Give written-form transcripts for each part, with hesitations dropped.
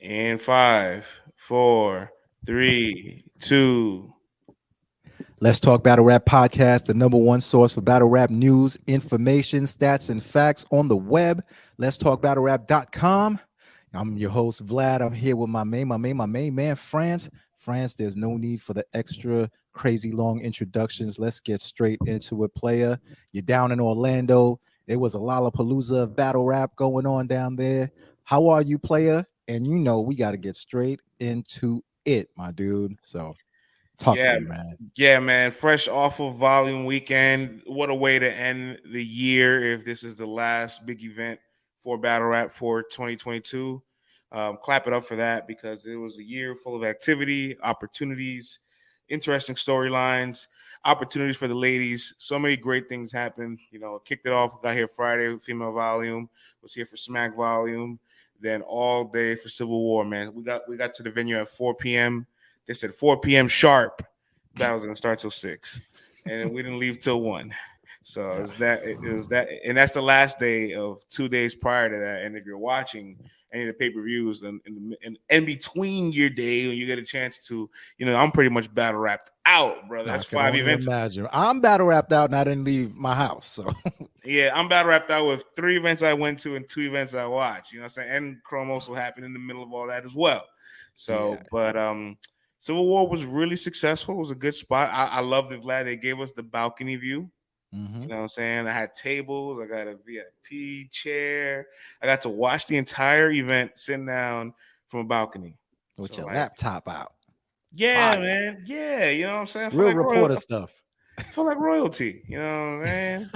In 5, 4, 3, 2. Let's Talk Battle Rap Podcast, the number one source for battle rap news, information, stats, and facts on the web. Let's Talk BattleRap.com. I'm your host, Vlad. I'm here with my main man, Franz. Franz, there's no need for the extra crazy long introductions. Let's get straight into it, player. You're down in Orlando. There was a Lollapalooza of battle rap going on down there. How are you, player? And you know we got to get straight into it, my dude. So talk to Yeah, me, man. yeah, man. Fresh off of Volume Weekend. What a way to end the year if this is the last big event for Battle Rap for 2022. Clap it up for that because it was a year full of activity, opportunities, interesting storylines, opportunities for the ladies. So many great things happened. Kicked it off. Got here Friday with Female Volume. Was here for Smack Volume. Then all day for Civil War, man. We got to the venue at 4 p.m. They said 4 p.m. sharp. Battle's gonna start till 6, and we didn't leave till 1. So Yeah. it was that, and that's the last day of 2 days prior to that. And if you're watching any of the pay-per-views and in between your day when you get a chance to, I'm pretty much battle wrapped out, brother. I That's can 5 only events. imagine. I'm battle wrapped out and I didn't leave my house. So Yeah, I'm battle wrapped out with 3 events I went to and 2 events I watched. You know what I'm saying? And Chrome also happened in the middle of all that as well. yeah. So, but Civil War was really successful. It was a good spot. I loved it, Vlad. They gave us the balcony view. Mm-hmm. You know what I'm saying? I had tables. I got a VIP chair. I got to watch the entire event sitting down from a balcony. With So your like, laptop out. yeah, Fire. man. Yeah, you know what I'm saying? I feel Real like reporter stuff. I feel like royalty. You know what I'm saying?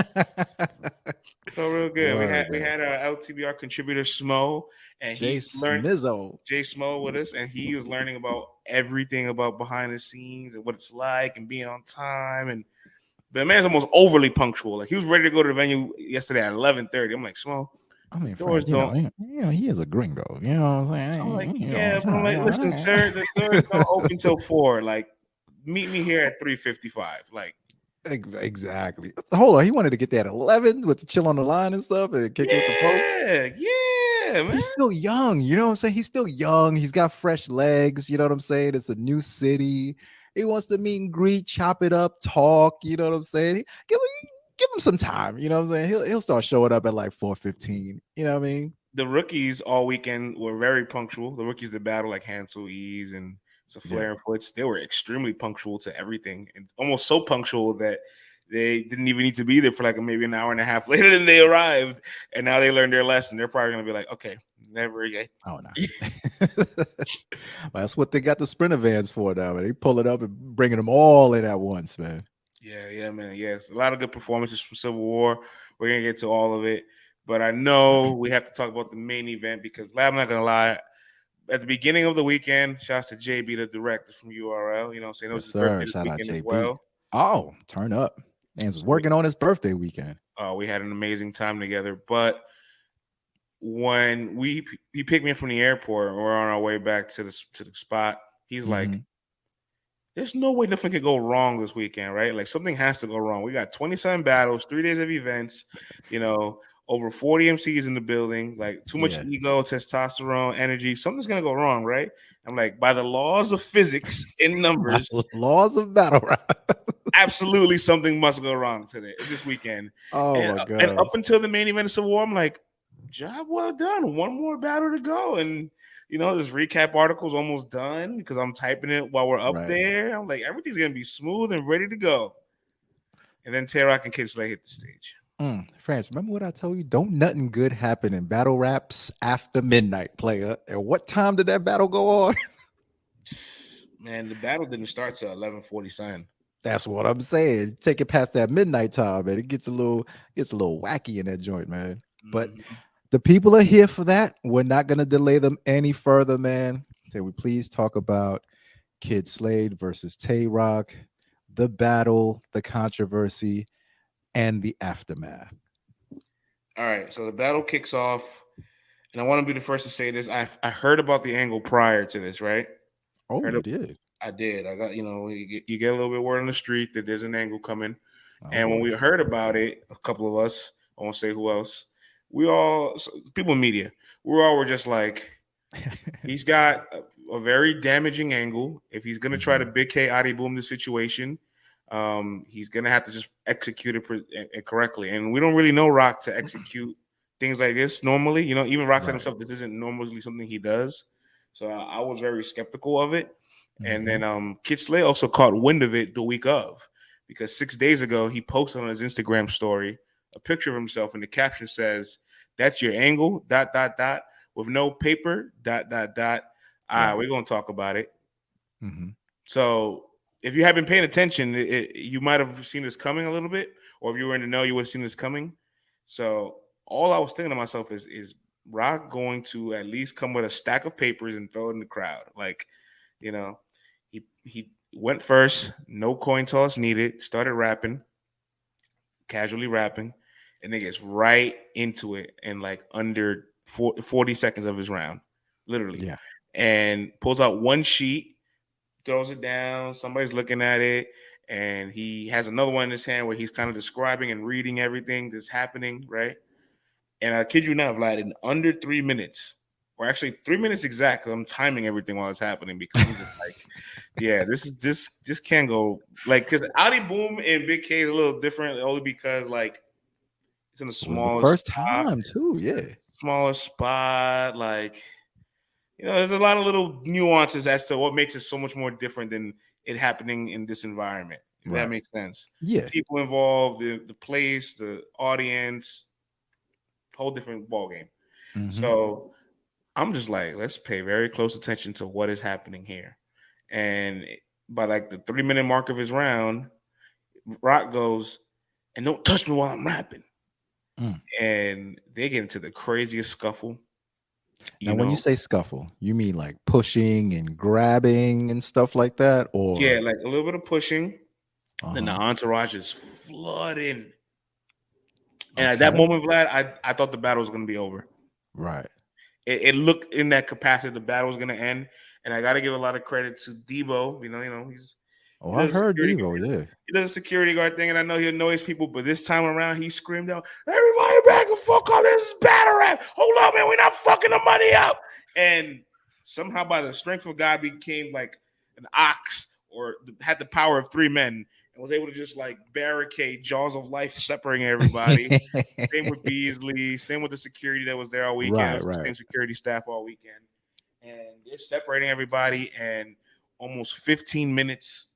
Felt real good. We had Word, we man. had our LTBR contributor Smo, and Jay he's learned Smizzo. Jay Smo with us, and he was learning about everything about behind the scenes and what it's like and being on time. And the man's almost overly punctual. Like he was ready to go to the venue yesterday at 11:30. I'm like, Smo, I mean, doors friend, don't. he is a gringo. You know what I'm I'm like, saying? yeah, but I'm like, listen, sir, the doors don't open till 4. Like, meet me here at 3:55. Like, Exactly. Hold on. He wanted to get there at 11 with the chill on the line and stuff and kick it with the folks. yeah, man. He's still young. You know what I'm saying? He's still young. He's got fresh legs. You know what I'm saying? It's a new city. He wants to meet and greet, chop it up, talk. You know what I'm saying? Give him some time. You know what I'm saying? He'll start showing up at like 4:15. You know what I mean? The rookies all weekend were very punctual. The rookies that battle like Hansel, Eaze, and Yeah. Saflare and Footz, they were extremely punctual to everything, and almost so punctual that they didn't even need to be there for like maybe an hour and a half later than they arrived. And now they learned their lesson. They're probably gonna be like, okay, never again. Oh no. That's what they got the sprinter vans for now. Man. They pull it up and bringing them all in at once, man. Yeah, man. Yes, a lot of good performances from Civil War. We're gonna get to all of it, but I know we have to talk about the main event because I'm not gonna lie. At the beginning of the weekend, shouts to JB, the director from URL. You know what I'm saying? It was Yes, his birthday sir. this Shout out weekend as JB. well. Oh, turn up. Man's So working on his birthday weekend. we had an amazing time together. But when he picked me up from the airport and we're on our way back to the spot, he's like, Mhm. there's no way nothing could go wrong this weekend, right? Like something has to go wrong. We got 27 battles, 3 days of events, over 40 MCs in the building, like too much Yeah. ego, testosterone, energy. Something's gonna go wrong, right? I'm like, by the laws of physics in By numbers, the laws of battle rap. absolutely something must go wrong today, this weekend. Oh And my and up gosh. until the main event of Civil War, I'm like, job well done. One more battle to go. And this recap article's almost done because I'm typing it while we're up Right. there. I'm like, everything's gonna be smooth and ready to go. And then Tay Roc and Kyd Slade hit the stage. France, remember what I told you? Don't nothing good happen in battle raps after midnight, player. And what time did that battle go on? Man, the battle didn't start till 11:47. That's what I'm saying. Take it past that midnight time, man. It gets a little wacky in that joint, man. But Mhm. the people are here for that. We're not gonna delay them any further, man. Can we please talk about Kyd Slade versus Tay Roc, the battle, the controversy, and the aftermath? All right, so the battle kicks off, and I want to be the first to say this. I heard about the angle prior to this, right? Oh, Heard you of, did. I did. I got you get a little bit word on the street that there's an angle coming, Oh and when boy. we heard about it, a couple of us, I won't say who else, we all people in media, we all were just like, He's got a very damaging angle. If he's going to try to big K Adi boom the situation, he's going to have to just execute it correctly. And we don't really know Roc to execute things like this normally. You know, even Roc said himself, this isn't normally something he does. So I was very skeptical of it. And then Kyd Slade also caught wind of it the week of, because 6 days ago he posted on his Instagram story a picture of himself, and the caption says, "That's your angle, ... with no paper, ... All right, we're gonna talk about it." So if you have been paying attention, you might have seen this coming a little bit, or if you were in the know, you would have seen this coming. So all I was thinking to myself is Roc going to at least come with a stack of papers and throw it in the crowd? Like, you know, he went first, no coin toss needed, started rapping, casually rapping, and then gets right into it in like under 40 seconds of his round, literally. Yeah. And pulls out one sheet, throws it down, somebody's looking at it, and he has another one in his hand where he's kind of describing and reading everything that's happening, right? And I kid you not, Vlad, in under 3 minutes, or actually 3 minutes exact, I'm timing everything while it's happening, because I'm just like, yeah, this can go, like, because Adi Boom and Big K is a little different, only because like it's in a smaller first spot, time too, yeah. smaller spot, like, you know, there's a lot of little nuances as to what makes it so much more different than it happening in this environment. If that makes sense. Yeah. People involved, the place, the audience, whole different ball game. So I'm just like, let's pay very close attention to what is happening here. And by like the 3 minute mark of his round, Roc goes, "And don't touch me while I'm rapping." And they get into the craziest scuffle. Now, when you say scuffle, you mean like pushing and grabbing and stuff like that, or yeah, like a little bit of pushing. Then the entourage is flooding. And at that moment, Vlad, I thought the battle was going to be over. Right. It looked in that capacity the battle was going to end. And I got to give a lot of credit to Debo. You know, he's. I heard Debo, yeah. He does a security guard thing, and I know he annoys people, but this time around, he screamed out, "Everybody back the fuck up. This is battle rap. Hold up, man. We're not fucking the money up." And somehow, by the strength of God, became like an ox, or had the power of 3 men, and was able to just like barricade jaws of life, separating everybody. Same with Beasley, same with the security that was there all weekend. Right. Same security staff all weekend. And they're separating everybody, and almost 15 minutes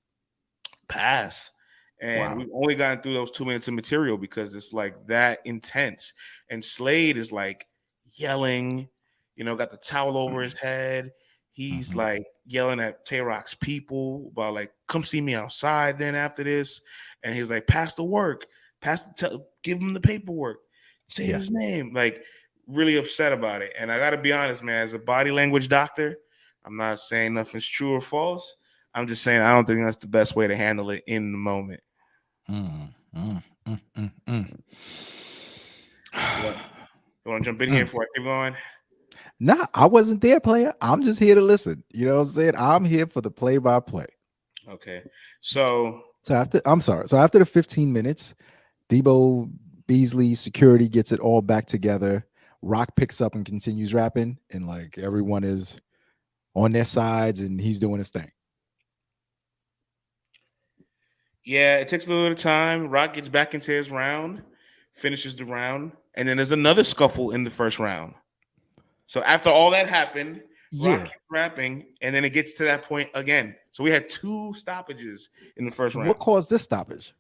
pass. And we've only gotten through those 2 minutes of material because it's like that intense. And Slade is like yelling, you know, got the towel over his head. He's like yelling at Tay Roc's people about like, "Come see me outside then after this." And he's like, "Pass the work, give him the paperwork, say his name." Like, really upset about it. And I got to be honest, man, as a body language doctor, I'm not saying nothing's true or false. I'm just saying I don't think that's the best way to handle it in the moment. You want to jump in here before I keep going? Nah, I wasn't there, player. I'm just here to listen. You know what I'm saying? I'm here for the play-by-play. Okay. So after the 15 minutes, Debo, Beasley, security gets it all back together. Roc picks up and continues rapping, and like everyone is on their sides, and he's doing his thing. Yeah, it takes a little bit of time. Roc gets back into his round, finishes the round, and then there's another scuffle in the first round. So after all that happened, Roc kept rapping, and then it gets to that point again. So we had 2 stoppages in the first round. What caused this stoppage?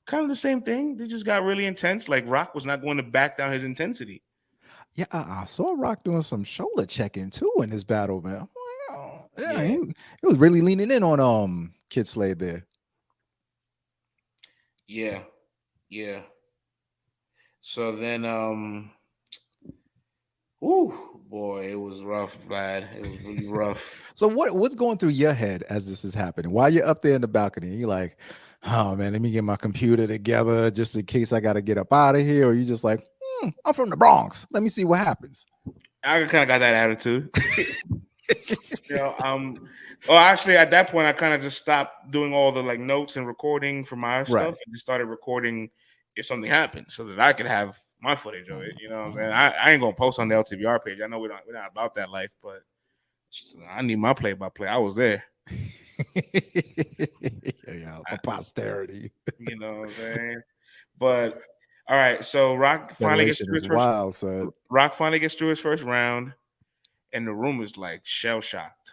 Kind of the same thing. They just got really intense. Like, Roc was not going to back down his intensity. Yeah, I saw Roc doing some shoulder checking too in this battle, man. He was really leaning in on Kyd Slade there. Yeah. So then, boy, it was rough, Vlad. It was really rough. So what's going through your head as this is happening? While you're up there in the balcony, you're like, "Oh man, let me get my computer together just in case I got to get up out of here," or you just like, "I'm from the Bronx. Let me see what happens." I kind of got that attitude. Well, actually, at that point, I kind of just stopped doing all the like notes and recording for my stuff, and just started recording if something happened, so that I could have my footage of it. You know what I'm saying? I ain't gonna post on the LTVR page. I know we're not about that life, but I need my play-by-play. I was there. Yeah, for posterity. You know what I'm saying? But all right, so Federation is wild, son. Rock finally gets through his first round, and the room is like shell shocked.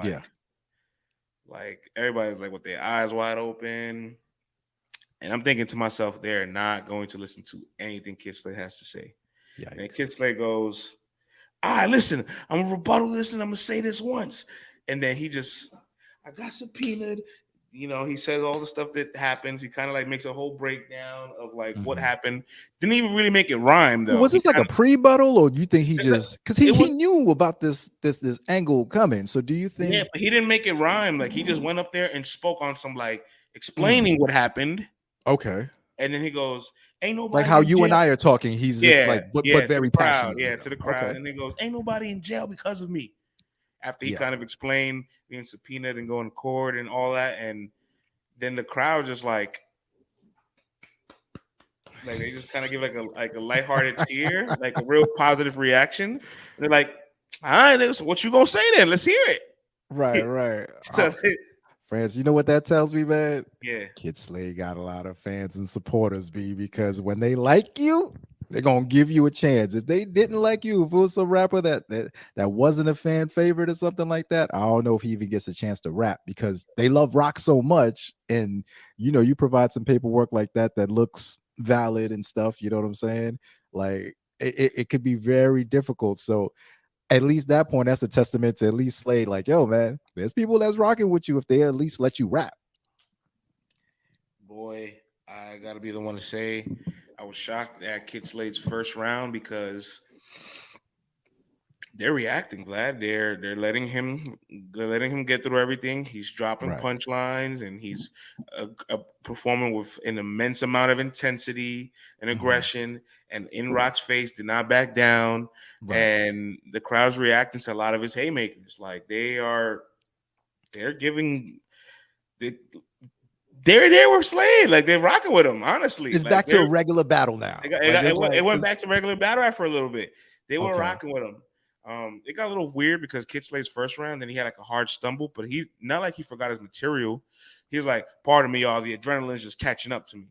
Yeah. Like everybody's like with their eyes wide open. And I'm thinking to myself, they're not going to listen to anything Kyd Slade has to say. Yikes. And Kyd Slade goes, all right, listen, I'm gonna rebuttal this and I'm gonna say this once. And then I got subpoenaed. You know, he says all the stuff that happens. He kind of like makes a whole breakdown of like what happened. Didn't even really make it rhyme though. Was this like a pre-buttal, or do you think he just because he knew about this angle coming? So do you think? Yeah, but he didn't make it rhyme. Like he just went up there and spoke on some like explaining what happened. Okay. And then he goes, ain't nobody like how you and I are talking. He's just like, but very passionate. Yeah, to the crowd. Okay. And then he goes, ain't nobody in jail because of me. After he kind of explained being subpoenaed and going to court and all that. And then the crowd just like they just kind of give like a lighthearted cheer, like a real positive reaction. And they're like, all right, what you gonna say then? Let's hear it. Right. So friends, you know what that tells me, man? Yeah. Kyd Slade got a lot of fans and supporters, because when they like you, they're gonna give you a chance. If they didn't like you, if it was a rapper that wasn't a fan favorite or something like that, I don't know if he even gets a chance to rap, because they love rock so much. And you provide some paperwork like that looks valid and stuff. You know what I'm saying? Like it could be very difficult. So at least that point, that's a testament to at least Slade. Like, yo, man, there's people that's rocking with you if they at least let you rap. Boy, I gotta be the one to say I was shocked at Kyd Slade's first round, because they're reacting, Vlad. They're letting him get through everything. He's dropping punchlines, and he's performing with an immense amount of intensity and aggression. And in Rock's face, did not back down. And the crowd's reacting to a lot of his haymakers. Like they're giving. They're there with Slade, like they're rocking with him. Honestly, it's back to a regular battle now. It went back to regular battle rap for a little bit. They were rocking with him. It got a little weird because Kyd Slade's first round, then he had like a hard stumble, but he not like he forgot his material. He was like, "Pardon me, y'all. The adrenaline's just catching up to me."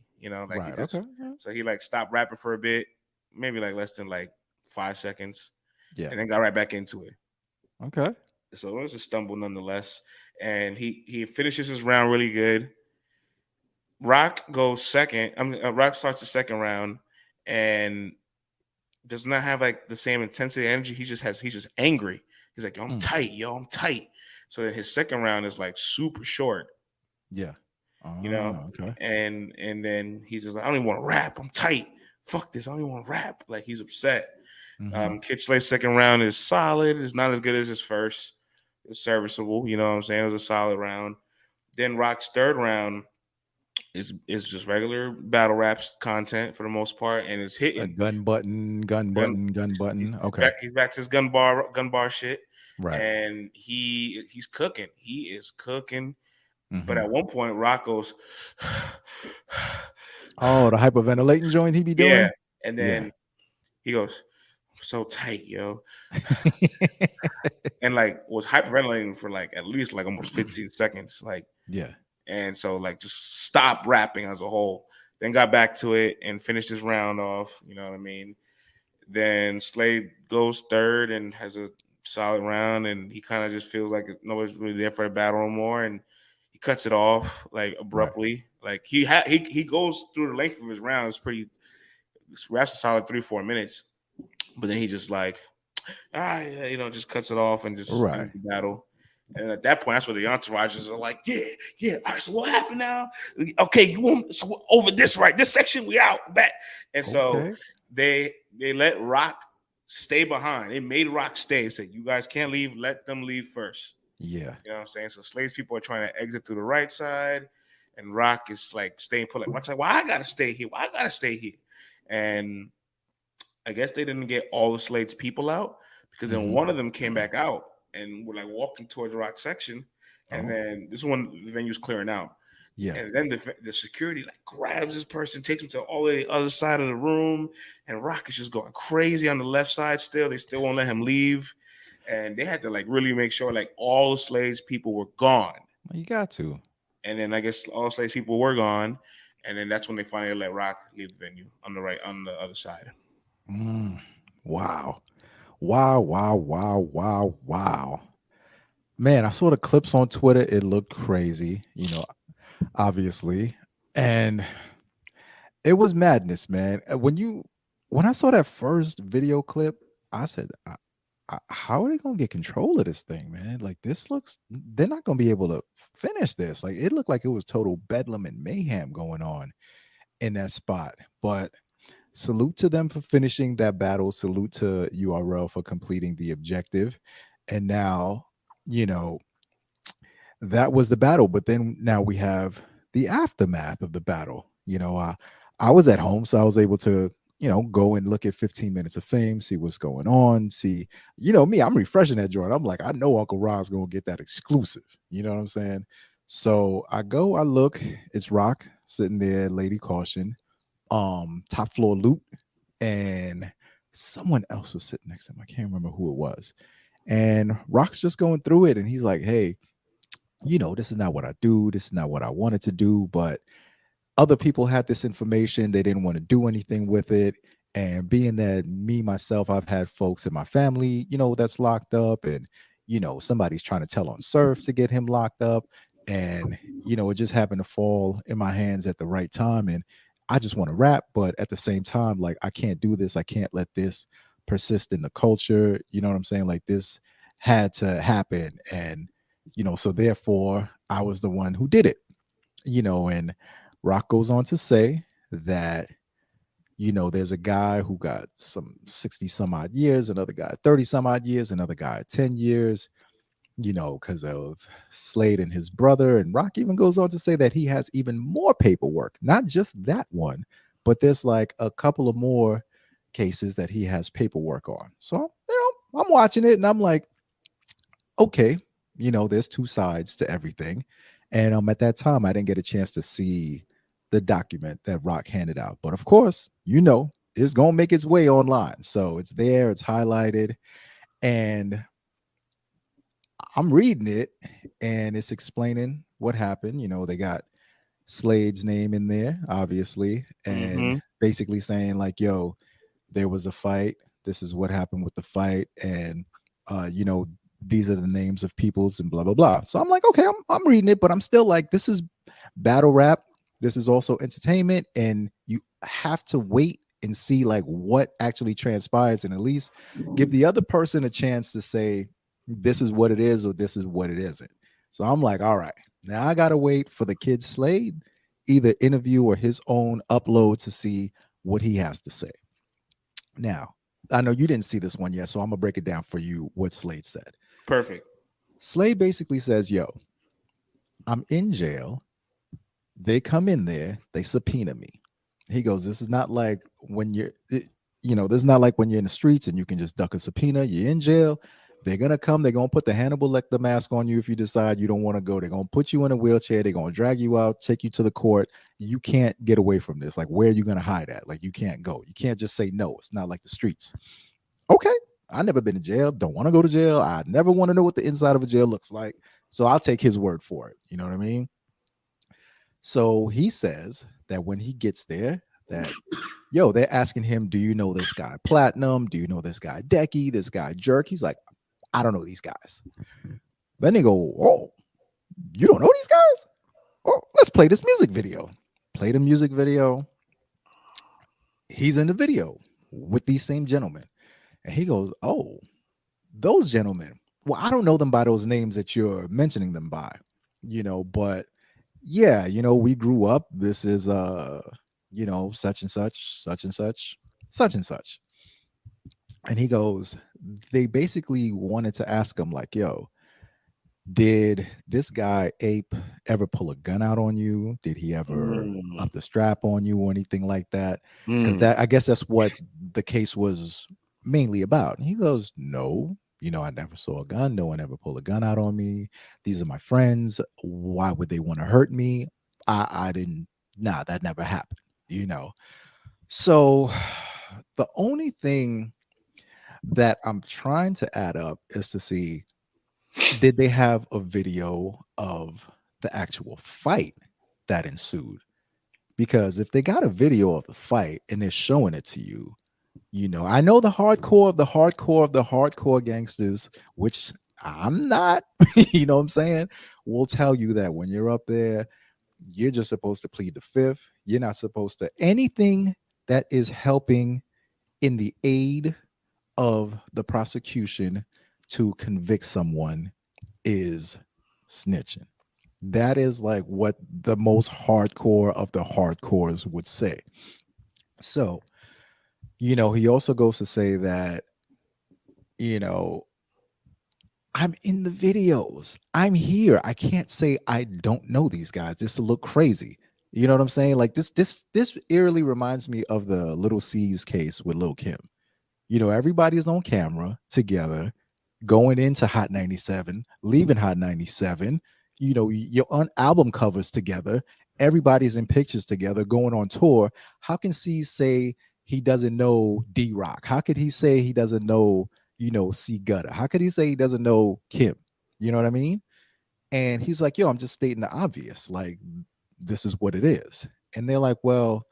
So he like stopped rapping for a bit, maybe like less than like 5 seconds, and then got right back into it. Okay. So it was a stumble nonetheless, and he finishes his round really good. Rock goes second. Rock starts the second round and does not have like the same intensity energy. He's just angry. He's like, yo, I'm tight, I'm tight. So his second round is like super short. Yeah. Okay. And then he's just like, I don't even want to rap. I'm tight. Fuck this. I don't even want to rap. Like he's upset. Kyd Slade's second round is solid. It's not as good as his first. It was serviceable. You know what I'm saying? It was a solid round. Then Rock's third round is just regular battle raps content for the most part, and it's hitting. A gun button. Okay. He's back to his gun bar shit. Right. And he's cooking. He is cooking. But at one point, Rock goes, oh, the hyperventilating joint he be doing? Yeah. And then he goes, so tight, yo. And like was hyperventilating for like at least like almost 15 seconds. Like, and so like just stopped rapping as a whole. Then got back to it and finished his round off. You know what I mean? Then Slade goes third and has a solid round, and he kind of just feels like nobody's really there for the battle anymore, and he cuts it off like abruptly. Like he goes through the length of his round. It's pretty raps a solid 3-4 minutes, but then he just like just cuts it off and just ends the battle. And at that point, that's where the entourages are like, yeah. All right, so what happened now? Okay, you want over this section? We out back. And so they let Rock stay behind. They made Rock stay. Said, you guys can't leave. Let them leave first. Yeah. You know what I'm saying? So Slade's people are trying to exit through the right side, and Rock is like staying put. Like, well, I gotta stay here. Why I gotta stay here? And I guess they didn't get all of Slade's people out, because then one of them came back out and were like walking towards the Rock section. And then this one, the venue's clearing out. Yeah. And then the security like grabs this person, takes him to all the way to the other side of the room, and Rock is just going crazy on the left side still. They still won't let him leave. and they had to like really make sure like all Slade's people were gone. Well, you got to. And then I guess all Slade's people were gone, and then that's when they finally let Roc leave the venue on the right on the other side. Mm, wow. Wow, wow, wow, wow, wow. Man, I saw the clips on Twitter. It looked crazy, obviously. And it was madness, man. When I saw that first video clip, I said, how are they gonna get control of this thing, man? Like they're not gonna be able to finish this. Like it looked like it was total bedlam and mayhem going on in that spot. But salute to them for finishing that battle. Salute to URL for completing the objective. And now, you know, that was the battle. But then now we have the aftermath of the battle. I was at home, so I was able to, go and look at 15 minutes of fame, see what's going on, see, me, I'm refreshing that joint. I'm like, I know Uncle Rod's gonna get that exclusive. You know what I'm saying? So I go, I look, it's Roc sitting there, Lady Kausion, top floor loot, and someone else was sitting next to him. I can't remember who it was. And Roc's just going through it, and he's like, hey, this is not what I do. This is not what I wanted to do, but other people had this information. They didn't want to do anything with it. And being that me, myself, I've had folks in my family, that's locked up, and, somebody's trying to tell on Surf to get him locked up. And, it just happened to fall in my hands at the right time. And I just want to rap, but at the same time, like, I can't do this. I can't let this persist in the culture. You know what I'm saying? Like, this had to happen. And, so therefore I was the one who did it, and Roc goes on to say that, there's a guy who got some 60 some odd years, another guy 30 some odd years, another guy 10 years, because of Slade and his brother. And Roc even goes on to say that he has even more paperwork, not just that one, but there's like a couple of more cases that he has paperwork on. So, I'm watching it and I'm like, okay, there's two sides to everything. And at that time, I didn't get a chance to see the document that Roc handed out. But of course, it's going to make its way online. So it's there, it's highlighted. And I'm reading it and it's explaining what happened. They got Slade's name in there, obviously, and basically saying, like, yo, there was a fight. This is what happened with the fight. And, these are the names of peoples and blah, blah, blah. So I'm like, okay, I'm reading it, but I'm still like, this is battle rap. This is also entertainment. And you have to wait and see like what actually transpires and at least give the other person a chance to say, this is what it is or this is what it isn't. So I'm like, all right, now I got to wait for the Kyd Slade either interview or his own upload to see what he has to say. Now, I know you didn't see this one yet, so I'm going to break it down for you what Slade said. Perfect. Slade basically says, yo, I'm in jail. They come in there, they subpoena me. He goes, this is not like when this is not like when you're in the streets and you can just duck a subpoena. You're in jail. They're going to come. They're going to put the Hannibal Lecter mask on you if you decide you don't want to go. They're going to put you in a wheelchair. They're going to drag you out, take you to the court. You can't get away from this. Like, where are you going to hide at? Like, you can't go. You can't just say no. It's not like the streets. Okay. I've never been in jail. Don't want to go to jail. I never want to know what the inside of a jail looks like. So I'll take his word for it. You know what I mean? So he says that when he gets there, that, yo, they're asking him, do you know this guy Platinum? Do you know this guy Decky? This guy Jerk? He's like, I don't know these guys. Then they go, oh, you don't know these guys? Oh, let's play this music video. Play the music video. He's in the video with these same gentlemen. And he goes, oh, those gentlemen. Well, I don't know them by those names that you're mentioning them by, but yeah, we grew up. This is, such and such, such and such, such and such. And he goes, they basically wanted to ask him like, yo, did this guy Ape ever pull a gun out on you? Did he ever up the strap on you or anything like that? Because I guess that's what the case was mainly about. And he goes, no, I never saw a gun. No one ever pulled a gun out on me. These are my friends. Why would they want to hurt me? I didn't. Nah, that never happened. So the only thing that I'm trying to add up is to see, did they have a video of the actual fight that ensued? Because if they got a video of the fight and they're showing it to you, I know the hardcore of the hardcore of the hardcore gangsters, which I'm not, you know what I'm saying, will tell you that when you're up there, you're just supposed to plead the fifth. You're not supposed to anything that is helping in the aid of the prosecution to convict someone is snitching. That is like what the most hardcore of the hardcores would say. So, he also goes to say that, you know, I'm in the videos. I'm here. I can't say I don't know these guys. This will look crazy. You know what I'm saying? Like this eerily reminds me of the Little C's case with Lil Kim. Everybody's on camera together, going into Hot 97, leaving Hot 97. You're on album covers together. Everybody's in pictures together, going on tour. How can C say he doesn't know D Rock? How could he say he doesn't know, C Gutter? How could he say he doesn't know Kim? You know what I mean? And he's like, yo, I'm just stating the obvious. Like, this is what it is. And they're like, well,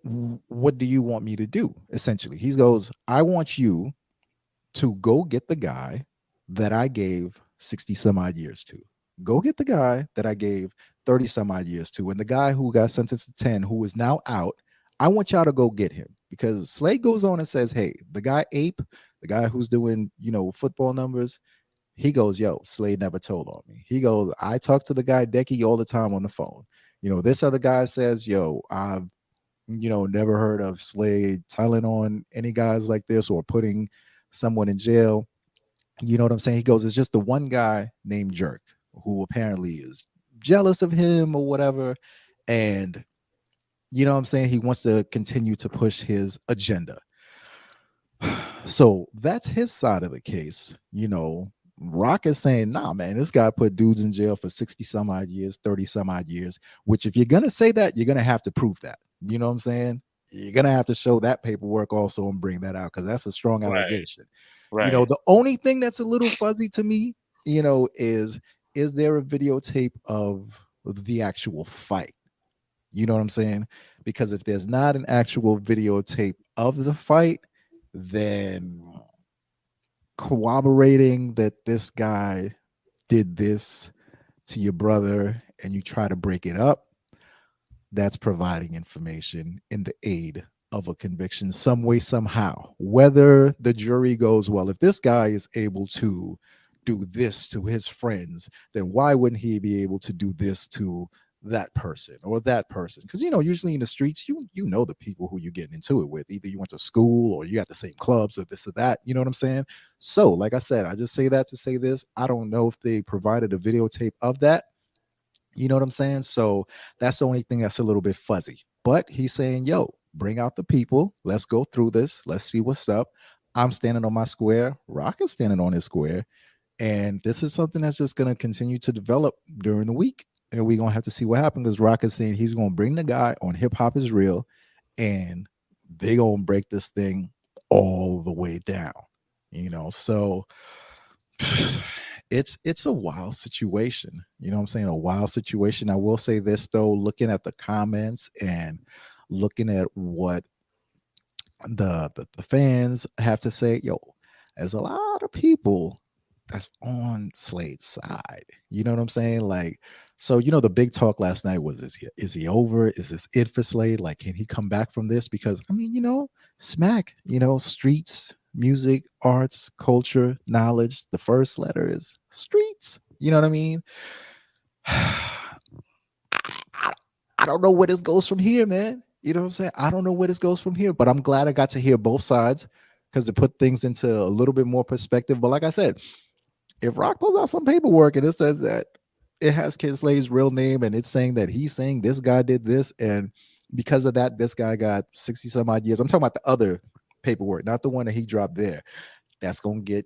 what do you want me to do? Essentially, he goes, I want you to go get the guy that I gave 60 some odd years to. Go get the guy that I gave 30 some odd years to. And the guy who got sentenced to 10, who is now out, I want y'all to go get him. Because Slade goes on and says, hey, the guy Ape, the guy who's doing, football numbers, he goes, yo, Slade never told on me. He goes, I talk to the guy Decky all the time on the phone. This other guy says, yo, I've, never heard of Slade telling on any guys like this or putting someone in jail. You know what I'm saying? He goes, it's just the one guy named Jerk who apparently is jealous of him or whatever. And you know what I'm saying? He wants to continue to push his agenda. So that's his side of the case. Rock is saying, nah, man, this guy put dudes in jail for 60 some odd years, 30 some odd years, which if you're going to say that, you're going to have to prove that. You know what I'm saying? You're going to have to show that paperwork also and bring that out because that's a strong allegation. Right. The only thing that's a little fuzzy to me, is there a videotape of the actual fight? You know what I'm saying? Because if there's not an actual videotape of the fight, then corroborating that this guy did this to your brother and you try to break it up, that's providing information in the aid of a conviction some way, somehow. Whether the jury goes, well, if this guy is able to do this to his friends, then why wouldn't he be able to do this to that person or that person? Because usually in the streets, you know the people who you're getting into it with. Either you went to school or you got the same clubs or this or that. You know what I'm saying? So, like I said, I just say that to say this. I don't know if they provided a videotape of that. You know what I'm saying? So that's the only thing that's a little bit fuzzy. But he's saying, yo, bring out the people. Let's go through this. Let's see what's up. I'm standing on my square. Rock is standing on his square. And this is something that's just going to continue to develop during the week. And we're going to have to see what happens because Rock is saying he's going to bring the guy on Hip Hop is Real and they're going to break this thing all the way down. So it's a wild situation. You know what I'm saying? A wild situation. I will say this though, looking at the comments and looking at what the fans have to say, yo, there's a lot of people that's on Slade's side. You know what I'm saying? Like, so the big talk last night was, is he over? Is this it for Slade? Like, can he come back from this? Because I mean, smack, streets, music, arts, culture, knowledge. The first letter is streets. You know what I mean? I don't know where this goes from here, man. You know what I'm saying? I don't know where this goes from here, but I'm glad I got to hear both sides because it put things into a little bit more perspective. But like I said, if Rock pulls out some paperwork and it says that it has Kyd Slade's real name and it's saying that he's saying this guy did this, and because of that, this guy got 60 some odd years. I'm talking about the other paperwork, not the one that he dropped there. That's going to get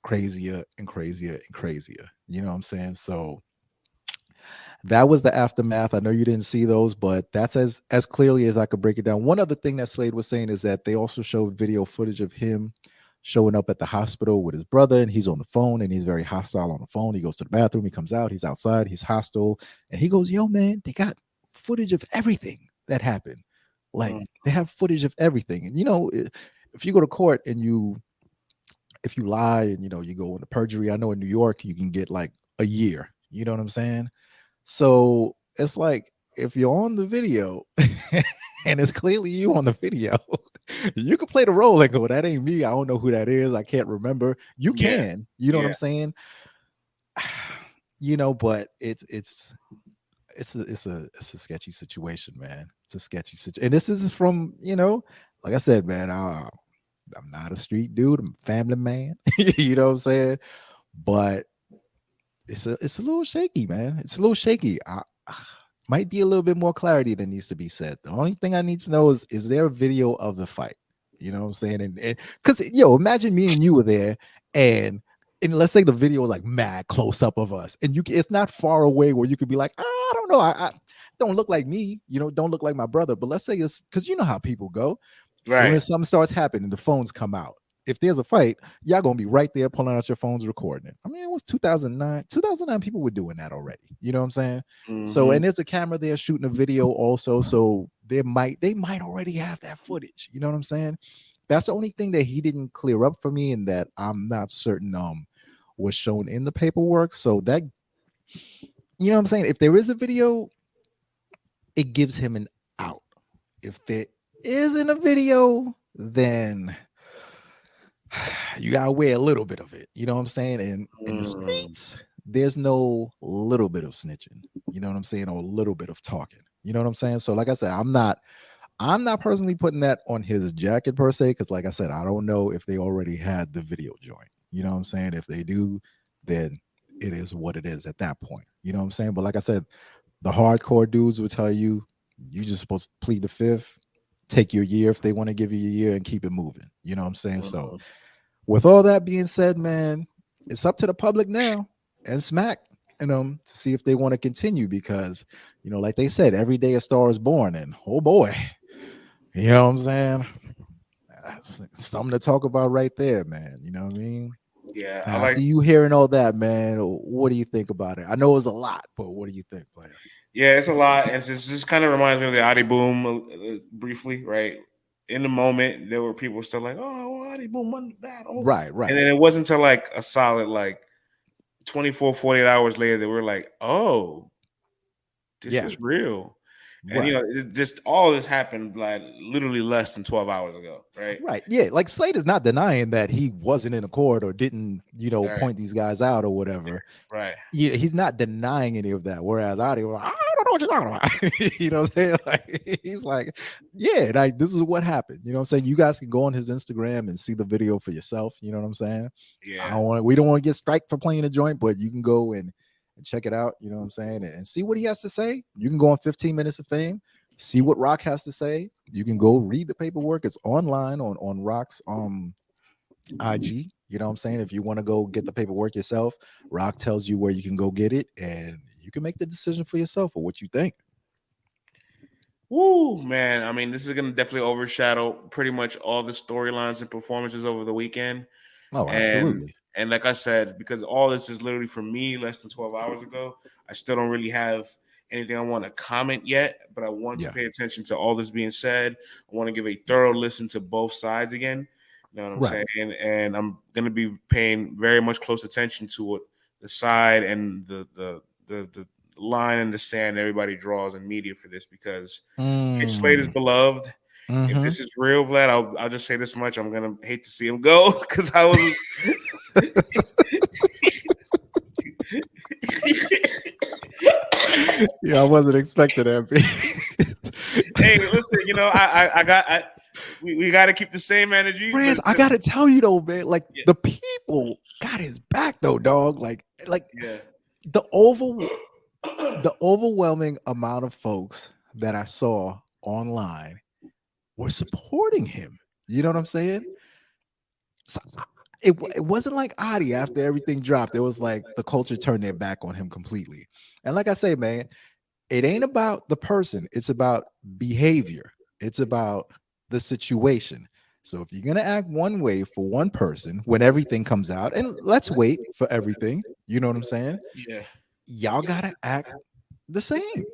crazier and crazier and crazier. You know what I'm saying? So that was the aftermath. I know you didn't see those, but that's as clearly as I could break it down. One other thing that Slade was saying is that they also showed video footage of him showing up at the hospital with his brother, and he's on the phone and he's very hostile on the phone. He goes to the bathroom, he comes out, he's outside, he's hostile, and he goes, "Yo, man, they got footage of everything that happened. Like they have footage of everything." And if you go to court and if you lie and you go into perjury, I know in New York you can get like a year. You know what I'm saying? So it's like if you're on the video and it's clearly you on the video, you can play the role and go, "That ain't me. I don't know who that is. I can't remember." You Yeah. can, you know what I'm saying? But it's a sketchy situation, man. It's a sketchy situation. And this is from, like I said, man, I'm not a street dude. I'm a family man. You know what I'm saying? But it's a little shaky, man. It's a little shaky. Might be a little bit more clarity that needs to be said. The only thing I need to know is there a video of the fight? You know what I'm saying? And because imagine me and you were there, and let's say the video was like mad close up of us, and it's not far away where you could be like, I don't know, I don't look like me, don't look like my brother. But let's say it's because you know how people go. As soon as something starts happening, the phones come out. If there's a fight, y'all gonna be right there pulling out your phones, recording it. I mean, it was 2009. 2009, people were doing that already. You know what I'm saying? So, and there's a camera there shooting a video also. So they might already have that footage. You know what I'm saying? That's the only thing that he didn't clear up for me, and that I'm not certain was shown in the paperwork. So that, you know what I'm saying? If there is a video, it gives him an out. If there isn't a video, then you gotta wear a little bit of it. You know what I'm saying? And in the streets, there's no little bit of snitching. You know what I'm saying? Or a little bit of talking. You know what I'm saying? So, like I said, I'm not personally putting that on his jacket per se, because like I said, I don't know if they already had the video joint. You know what I'm saying? If they do, then it is what it is at that point. You know what I'm saying? But like I said, the hardcore dudes will tell you just supposed to plead the fifth, take your year if they want to give you a year, and keep it moving. You know what I'm saying? So with all that being said, man, it's up to the public now and Smack to see if they want to continue, because like they said, every day a star is born, and oh boy, you know what I'm saying? That's something to talk about right there, man. You know what I mean? Yeah. Now, after you hearing all that, man, what do you think about it? I know it was a lot, but what do you think, player? Yeah, it's a lot. And this kind of reminds me of the Adi Boom briefly, right? In the moment, there were people still like, "Oh, Adi Boom won the battle." Right. And then it wasn't until like a solid like 24, 48 hours later that we're like, "Oh, this is real." And just all this happened like literally less than 12 hours ago, right? Right. Yeah. Like Slade is not denying that he wasn't in a court or didn't, point these guys out or whatever. Right. Yeah, he's not denying any of that. Whereas I don't know what you're talking about. You know what I'm saying? Like, he's like, yeah, like this is what happened. You know what I'm saying? You guys can go on his Instagram and see the video for yourself. You know what I'm saying? Yeah. We don't want to get striked for playing a joint, but you can go and check it out. You know what I'm saying? And see what he has to say. You can go on 15 Minutes of Fame, see what Roc has to say. You can go read the paperwork. It's online on Roc's IG. You know what I'm saying? If you want to go get the paperwork yourself, Roc tells you where you can go get it, and you can make the decision for yourself or what you think. Woo, man. I mean, this is going to definitely overshadow pretty much all the storylines and performances over the weekend. Oh, absolutely. And like I said, because all this is literally for me less than 12 hours ago, I still don't really have anything I want to comment yet, but I want to pay attention to all this being said. I want to give a thorough listen to both sides again. You know what I'm saying? And I'm going to be paying very much close attention to what the side and the line in the sand everybody draws in media for this, because Kyd Slade is beloved. If this is real, Vlad, I'll just say this much: I'm gonna hate to see him go, because I was. Yeah, I wasn't expecting that. Hey, listen, we got to keep the same energy. Friends, I gotta tell you though, man, like the people got his back though, dog. Like the overwhelming amount of folks that I saw online were supporting him. You know what I'm saying? So it wasn't like Adi after everything dropped. It was like the culture turned their back on him completely. And like I say, man, it ain't about the person, it's about behavior, it's about the situation. So if you're gonna act one way for one person when everything comes out, and let's wait for everything, you know what I'm saying? Yeah. Y'all gotta act the same.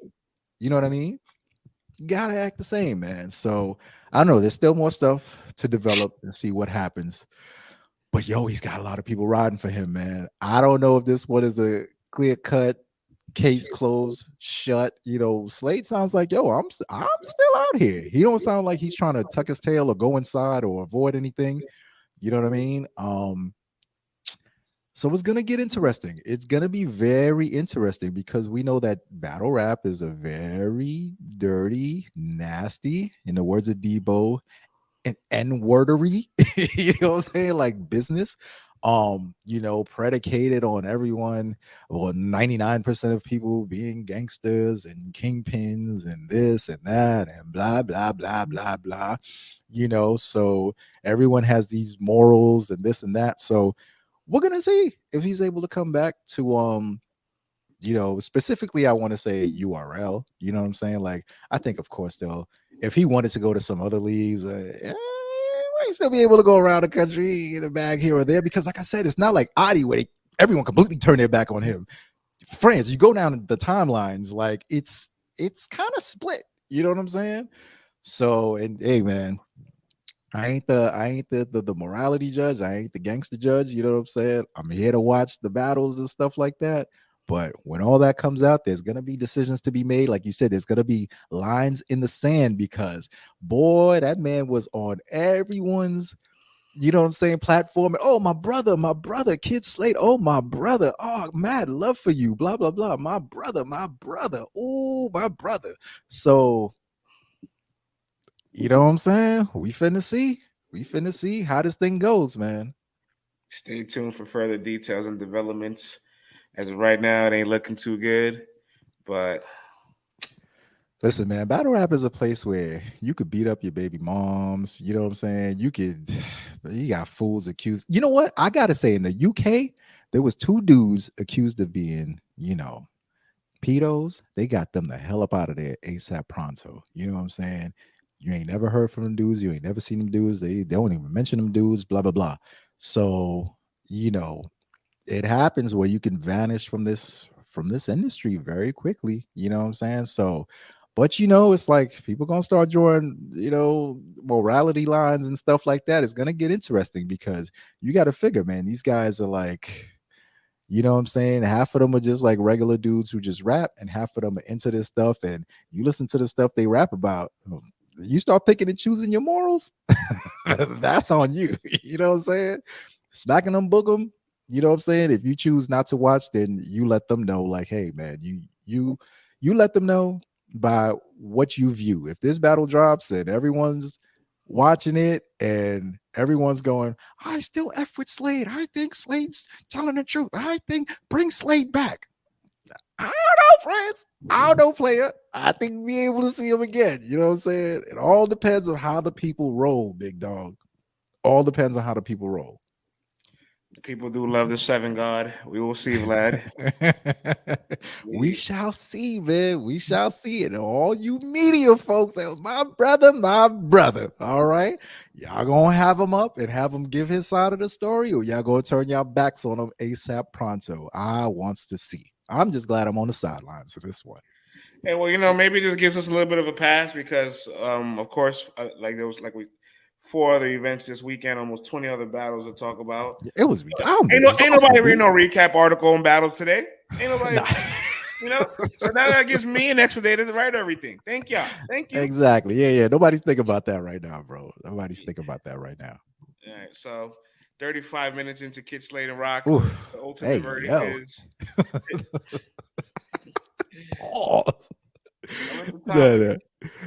You know what I mean? You gotta act the same, man. So I don't know. There's still more stuff to develop and see what happens. But yo, he's got a lot of people riding for him, man. I don't know if this one is a clear cut case closed, shut. You know, Slade sounds like, yo, I'm still out here. He don't sound like he's trying to tuck his tail or go inside or avoid anything. You know what I mean? So it's gonna get interesting. It's gonna be very interesting because we know that battle rap is a very dirty, nasty, in the words of Debo, and N-wordery, you know what I'm saying? Like business. You know, predicated on everyone, well, 99% of people being gangsters and kingpins and this and that and blah, blah, blah, blah, blah. You know, so everyone has these morals and this and that. So we're gonna see if he's able to come back to you know, specifically I want to say URL, you know what I'm saying? Like, I think of course they'll, if he wanted to go to some other leagues, might still be able to go around the country in a bag here or there, because like I said, it's not like Adi where everyone completely turned their back on him. France, you go down the timelines, like it's kind of split, you know what I'm saying? So, and hey man, I ain't the morality judge. I ain't the gangster judge. You know what I'm saying? I'm here to watch the battles and stuff like that. But when all that comes out, there's gonna be decisions to be made. Like you said, there's gonna be lines in the sand because boy, that man was on everyone's, you know what I'm saying, platform. Oh, my brother, Kyd Slade. Oh, my brother. Oh, mad love for you. Blah, blah, blah. My brother, my brother. Oh, my brother. So you know what I'm saying? We finna see. We finna see how this thing goes, man. Stay tuned for further details and developments. As of right now, it ain't looking too good, but Listen, man, battle rap is a place where you could beat up your baby moms. You know what I'm saying? You could, you got fools accused. You know what? I gotta say, in the UK, there was two dudes accused of being, you know, pedos. They got them the hell up out of there ASAP pronto. You know what I'm saying? You ain't never heard from them dudes. You ain't never seen them dudes. They don't even mention them dudes. Blah blah blah. So you know, it happens where you can vanish from this industry very quickly. You know what I'm saying? So, but you know, it's like people gonna start drawing, you know, morality lines and stuff like that. It's gonna get interesting because you got to figure, man, these guys are like, you know what I'm saying? Half of them are just like regular dudes who just rap, and half of them are into this stuff. And you listen to the stuff they rap about, you start picking and choosing your morals. That's on you. You know what I'm saying? Smacking them, book them. You know what I'm saying? If you choose not to watch, then you let them know, like, hey, man, you let them know by what you view. If this battle drops and everyone's watching it and everyone's going, I still F with Slade. I think Slade's telling the truth. I think bring Slade back. I don't know, friends. I don't know, player. I think we'll be able to see him again. You know what I'm saying? It all depends on how the people roll, big dog. All depends on how the people roll. people do love the Seven God. We will see, Vlad. We shall see, man. We shall see it. All you media folks, that was my brother, my brother. All right. Y'all gonna have him up and have him give his side of the story, or y'all gonna turn y'all backs on him ASAP pronto. I wants to see. I'm just glad I'm on the sidelines of this one. Hey, well, you know, maybe this gives us a little bit of a pass because, of course, like there was like we 4 other events this weekend, almost 20 other battles to talk about. It was Ain't nobody reading no recap article on battles today. Ain't nobody, Nah. you know. So now that gives me an extra day to write everything. Thank y'all. Thank you. Exactly. Yeah. Nobody's thinking about that right now, bro. Nobody's thinking about that right now. All right. So 35 minutes into Kyd Slade and Rock, Oof. the ultimate verdict is. Oh. No.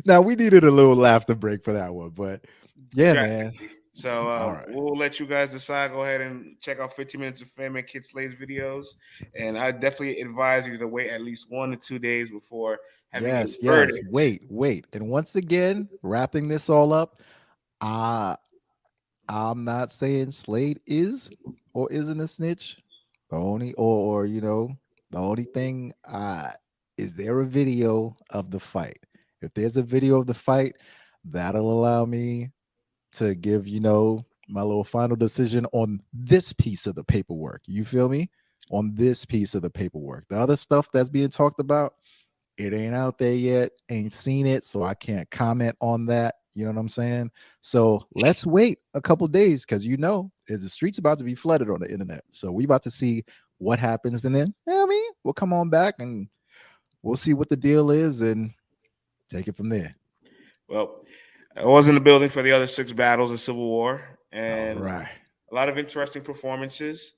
Now we needed a little laughter break for that one, but yeah, man. So right. We'll let you guys decide. Go ahead and check out 15 Minutes of Fame and Kyd Slade's videos, and I definitely advise you to wait at least 1 to 2 days before having a verdict. Wait. And once again, wrapping this all up, I'm not saying Slade is or isn't a snitch. The only or the only thing is there a video of the fight? If there's a video of the fight, that'll allow me to give, my little final decision on this piece of the paperwork. You feel me? On this piece of the paperwork. The other stuff that's being talked about, it ain't out there yet, ain't seen it, so I can't comment on that. You know what I'm saying? So let's wait a couple days because the street's about to be flooded on the internet. So we about to see what happens, and then we'll come on back and we'll see what the deal is and take it from there. Well, I was in the building for the other 6 battles of Civil War, and right. a lot of interesting performances.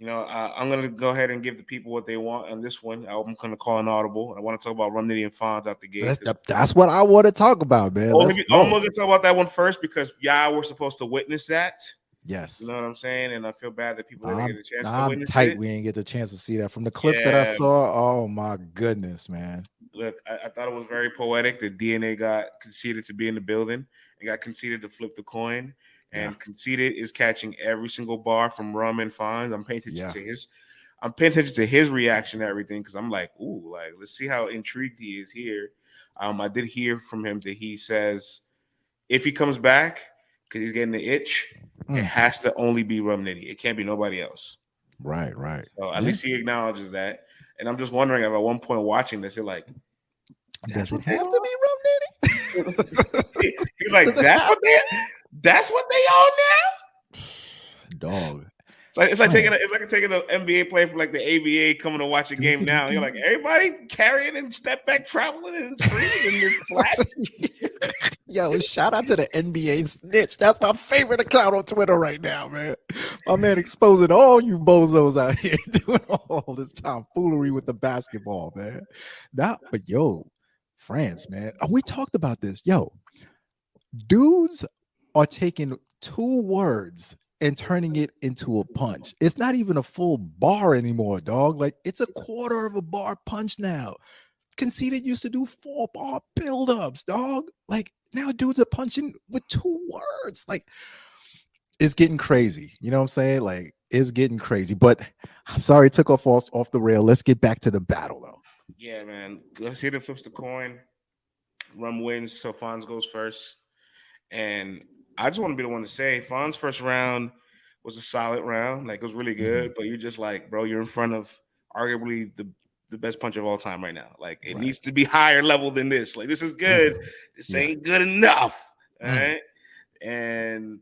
I'm going to go ahead and give the people what they want on this one. I'm going to call an audible. I want to talk about Rum Nitty and Fonz out the gate. That's what I want to talk about, man. I'm going to talk about that one first because y'all were supposed to witness that. Yes. You know what I'm saying? And I feel bad that people didn't get a chance to witness tight it. We didn't get the chance to see that. From the clips that I saw, oh my goodness, man. Look, I thought it was very poetic that DNA got conceded to be in the building and got conceded to flip the coin. And conceded is catching every single bar from Rum and Fonz. I'm paying attention to his reaction to everything because I'm like, ooh, like let's see how intrigued he is here. I did hear from him that he says if he comes back because he's getting the itch, it has to only be Rum Nitty. It can't be nobody else. Right. So at least he acknowledges that. And I'm just wondering if at one point watching this, does it have to be Rum Nitty? He's like, that's what they own now? Dog. It's like taking an NBA player from like the ABA coming to watch a game now. You're like, everybody carrying and step back traveling and screaming in this flash. Yo, shout out to the NBA snitch. That's my favorite account on Twitter right now, man. My man exposing all you bozos out here doing all this tomfoolery with the basketball, man. But yo, France, man. We talked about this. Yo, dudes are taking 2 words and turning it into a punch. It's not even a full bar anymore, dog. Like it's a quarter of a bar punch now. Conceded used to do 4-bar buildups, dog. Like now dudes are punching with 2 words. Like it's getting crazy. You know what I'm saying? Like it's getting crazy. But I'm sorry it took off the rail. Let's get back to the battle though. Yeah, man. Conceded flips the coin. Rum wins, so Fonz goes first. And I just want to be the one to say Fonz's first round was a solid round. Like it was really good, but you're just like, bro, you're in front of arguably the best punch of all time right now. Like it needs to be higher level than this. Like this is good. This ain't good enough. All right. And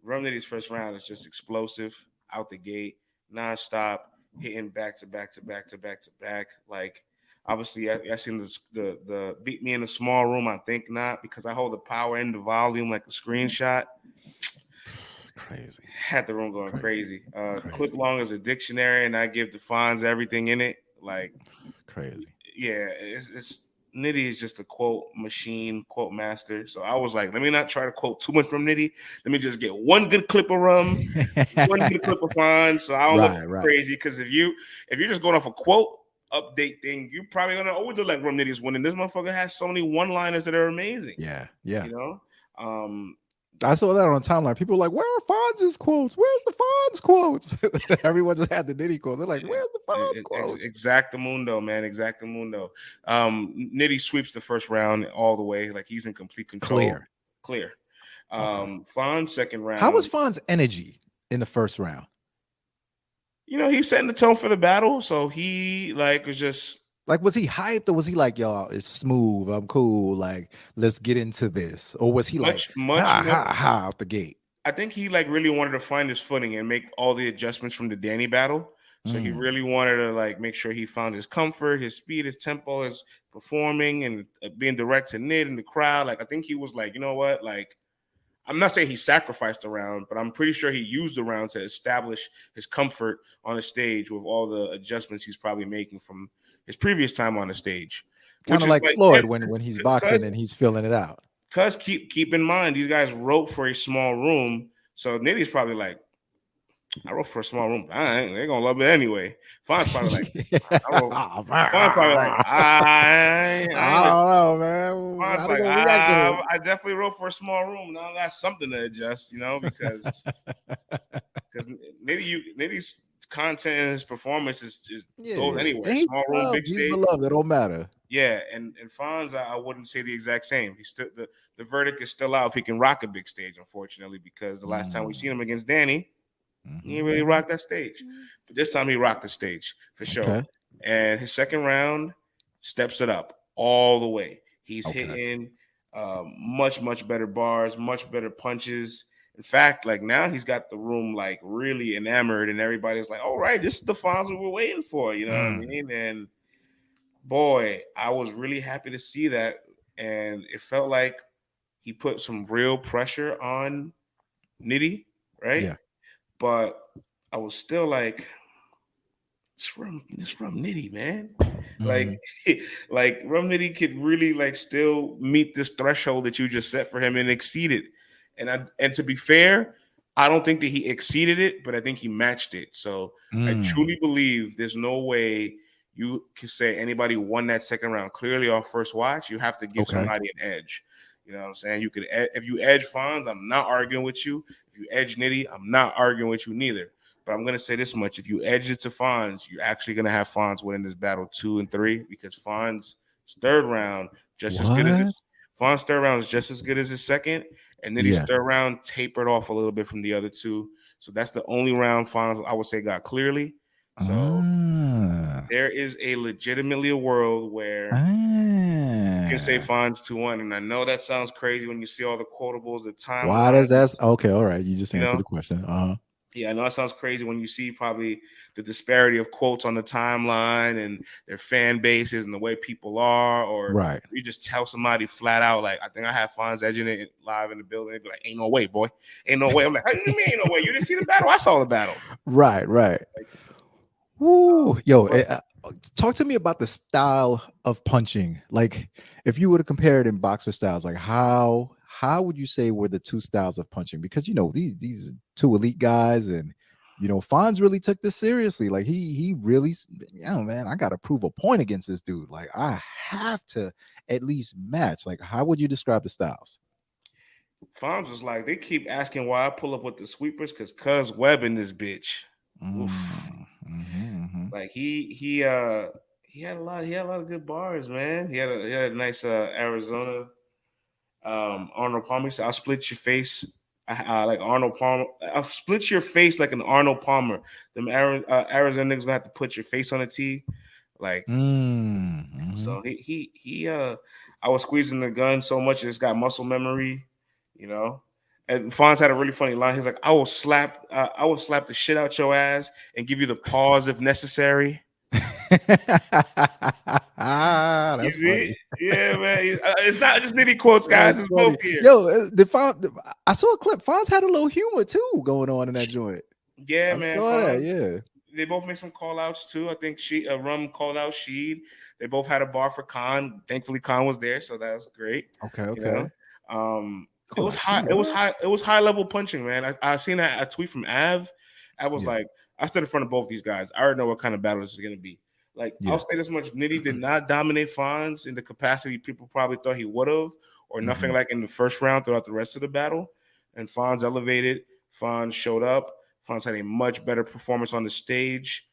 Rum Nitty's first round is just explosive out the gate, nonstop, hitting back to back to back to back to back. Like obviously, I seen the beat me in a small room. I think not because I hold the power and the volume like a screenshot. Crazy. Had the room going crazy. Clip long as a dictionary, and I give the Fonz everything in it. Like crazy. Yeah, it's Nitty is just a quote machine, quote master. So I was like, let me not try to quote too much from Nitty. Let me just get one good clip of Rum, one good clip of Fonz. So I don't look crazy because if you're just going off a quote update thing, you're probably gonna always look like Rum Nitty's winning. This motherfucker has so many one-liners that are amazing. Yeah. You know, I saw that on the timeline. People were like, "Where are Fonz's quotes? Where's the Fonz quotes?" Everyone just had the Nitty quotes. They're like, "Where's the Fonz quotes?" Exactamundo, man. Exactamundo. Nitty sweeps the first round all the way. Like he's in complete control. Clear. Fonz second round. How was Fonz energy in the first round? You know, he's setting the tone for the battle. So he was just like, was he hyped or was he like, y'all, it's smooth, I'm cool, like, let's get into this? Or was he much out the gate? I think he really wanted to find his footing and make all the adjustments from the Danny battle. So he really wanted to make sure he found his comfort, his speed, his tempo, his performing, and being direct to Nid and the crowd. I think he was like, you know what, I'm not saying he sacrificed a round, but I'm pretty sure he used the round to establish his comfort on the stage with all the adjustments he's probably making from his previous time on the stage. Kind of like Floyd when he's boxing and he's filling it out. Because keep in mind, these guys wrote for a small room. So Nitty's probably like, I wrote for a small room. They're gonna love it anyway. Fonz probably like, I wrote. Oh, man. Fonz probably like, I don't know, man. Fonz How they like, gonna react to I definitely wrote for a small room. Now I got something to adjust, because Nitty's content and his performance is goes Yeah, anywhere. and he's Small room, beloved. big He's stage. beloved. It don't matter. Yeah, and Fonz, I wouldn't say the exact same. He's still the verdict is still out if he can rock a big stage, unfortunately, because the last time we seen him against Danny, he didn't really rock that stage. But this time he rocked the stage for sure. Okay. And his second round steps it up all the way. He's Okay. hitting much better bars, much better punches. In fact, like now he's got the room like really enamored, and everybody's like, "All right, this is the Fonz we were waiting for." You know what I mean? And boy, I was really happy to see that, and it felt like he put some real pressure on Nitty, right? Yeah. But I was still like, it's from Nitty, man. Like, like Rum Nitty could really like still meet this threshold that you just set for him and exceed it. And to be fair, I don't think that he exceeded it, but I think he matched it. So I truly believe there's no way you can say anybody won that second round clearly off first watch. You have to give somebody an edge. You know what I'm saying? You could if you edge Fonz, I'm not arguing with you. If you edge Nitty, I'm not arguing with you neither. But I'm gonna say this much: if you edge it to Fonz, you're actually gonna have Fonz winning this battle 2 and 3 because Fonz's third round as good as his Fonz's third round is just as good as his second, and then his third round tapered off a little bit from the other two. So that's the only round Fonz I would say got clearly. So there is a legitimately a world where you can say Fonz 2-1, and I know that sounds crazy when you see all the quotables, the time. Why does that? Okay, all right. You just answered the question. Yeah, I know it sounds crazy when you see probably the disparity of quotes on the timeline and their fan bases and the way people are, or you just tell somebody flat out, like, I think I have Fonz edging it live in the building. They'd be like, ain't no way, boy. Ain't no way. I'm like, how do you mean ain't no way? You didn't see the battle? I saw the battle. Right. Like, woo. Talk to me about the style of punching. Like, if you were to compare it in boxer styles, like how would you say were the two styles of punching? Because these two elite guys, and Fonz really took this seriously. Like he really, man, I gotta prove a point against this dude. Like I have to at least match. Like, how would you describe the styles? Fonz was like, they keep asking why I pull up with the sweepers because Cuz Webb in this bitch. Like he had a lot of good bars, man. He had a nice Arizona Arnold Palmer. So I'll split your face like Arnold Palmer. I'll split your face like an Arnold Palmer. Them Arizona niggas gonna have to put your face on a tee. Like so he I was squeezing the gun so much it's got muscle memory, And Fonz had a really funny line. He's like, I will slap the shit out your ass and give you the pause if necessary. That's funny. Yeah, man. It's not just Nitty quotes, guys. It's both here. I saw a clip. Fonz had a little humor too going on in that joint. Yeah, man. Fonz, yeah. They both make some call outs too. I think Rum called out Sheed. They both had a bar for Khan. Thankfully, Khan was there, so that was great. Okay. It was high. It was high level punching, man. I seen a tweet from Av. I was like, I stood in front of both these guys. I already know what kind of battle this is gonna be. Like, I'll say this much: Nitty did not dominate Fonz in the capacity people probably thought he would have, or nothing like in the first round throughout the rest of the battle. And Fonz elevated. Fonz showed up. Fonz had a much better performance on the stage.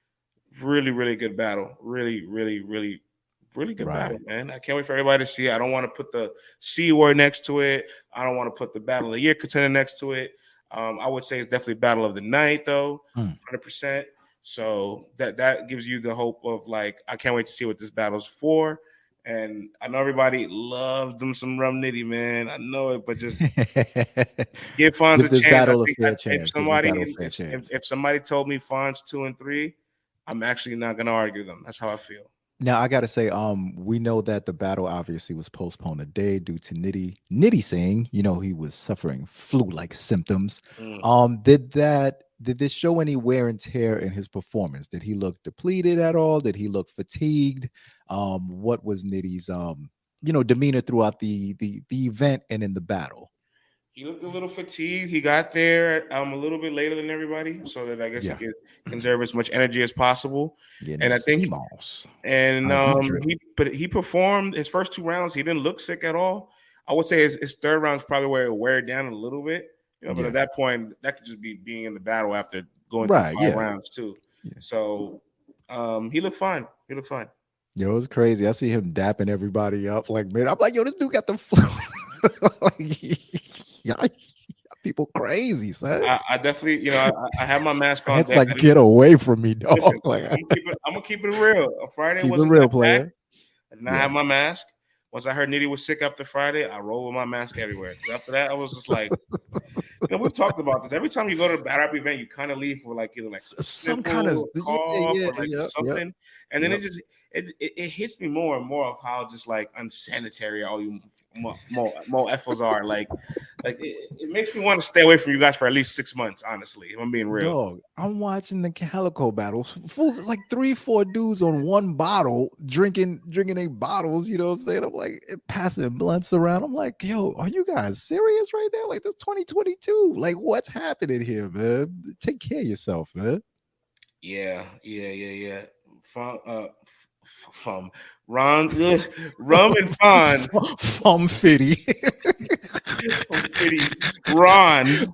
Really, really good battle. Really good battle, man. I can't wait for everybody to see it. I don't want to put the C word next to it. I don't want to put the battle of the year contender next to it. I would say it's definitely battle of the night, though, 100%. So that gives you the hope of like, I can't wait to see what this battle's for. And I know everybody loves them some Rum Nitty, man. I know it, but just give Fonz a chance. If somebody told me Fonz 2 and 3, I'm actually not gonna argue them. That's how I feel. Now I gotta say, we know that the battle obviously was postponed a day due to Nitty saying, he was suffering flu-like symptoms. Did this show any wear and tear in his performance? Did he look depleted at all? Did he look fatigued? What was Nitty's demeanor throughout the event and in the battle? He looked a little fatigued. He got there a little bit later than everybody, so that I guess he could conserve as much energy as possible. And I think, he performed his first 2 rounds. He didn't look sick at all. I would say his third round is probably where it wear down a little bit, but at that point, that could just be being in the battle after going through 5 rounds too. Yeah. So he looked fine. He looked fine. Yo, it was crazy. I see him dapping everybody up. Like, man, I'm like, yo, this dude got the flu. People crazy, son. I definitely, I have my mask on. It's like, get away from me, dog. Listen, I'm gonna keep it real. Friday keep wasn't it real, that player. bad. I did not have my mask. Once I heard Nitty was sick after Friday, I rolled with my mask everywhere. After that, I was just like, we've talked about this. Every time you go to a battle rap event, you kind of leave for like either like some kind of cough or like something, and then it hits me more and more of how just like unsanitary all you mo effos are. Like it makes me want to stay away from you guys for at least 6 months. Honestly, if I'm being real. Dog, I'm watching the Calico battles. Fools, like 3-4 dudes on one bottle, drinking 8 bottles. You know what I'm saying? I'm like passing blunts around. I'm like, yo, are you guys serious right now? Like this 2022. Like what's happening here, man? Take care of yourself, man. Yeah. Rum and Fonz. Fitty. Ron's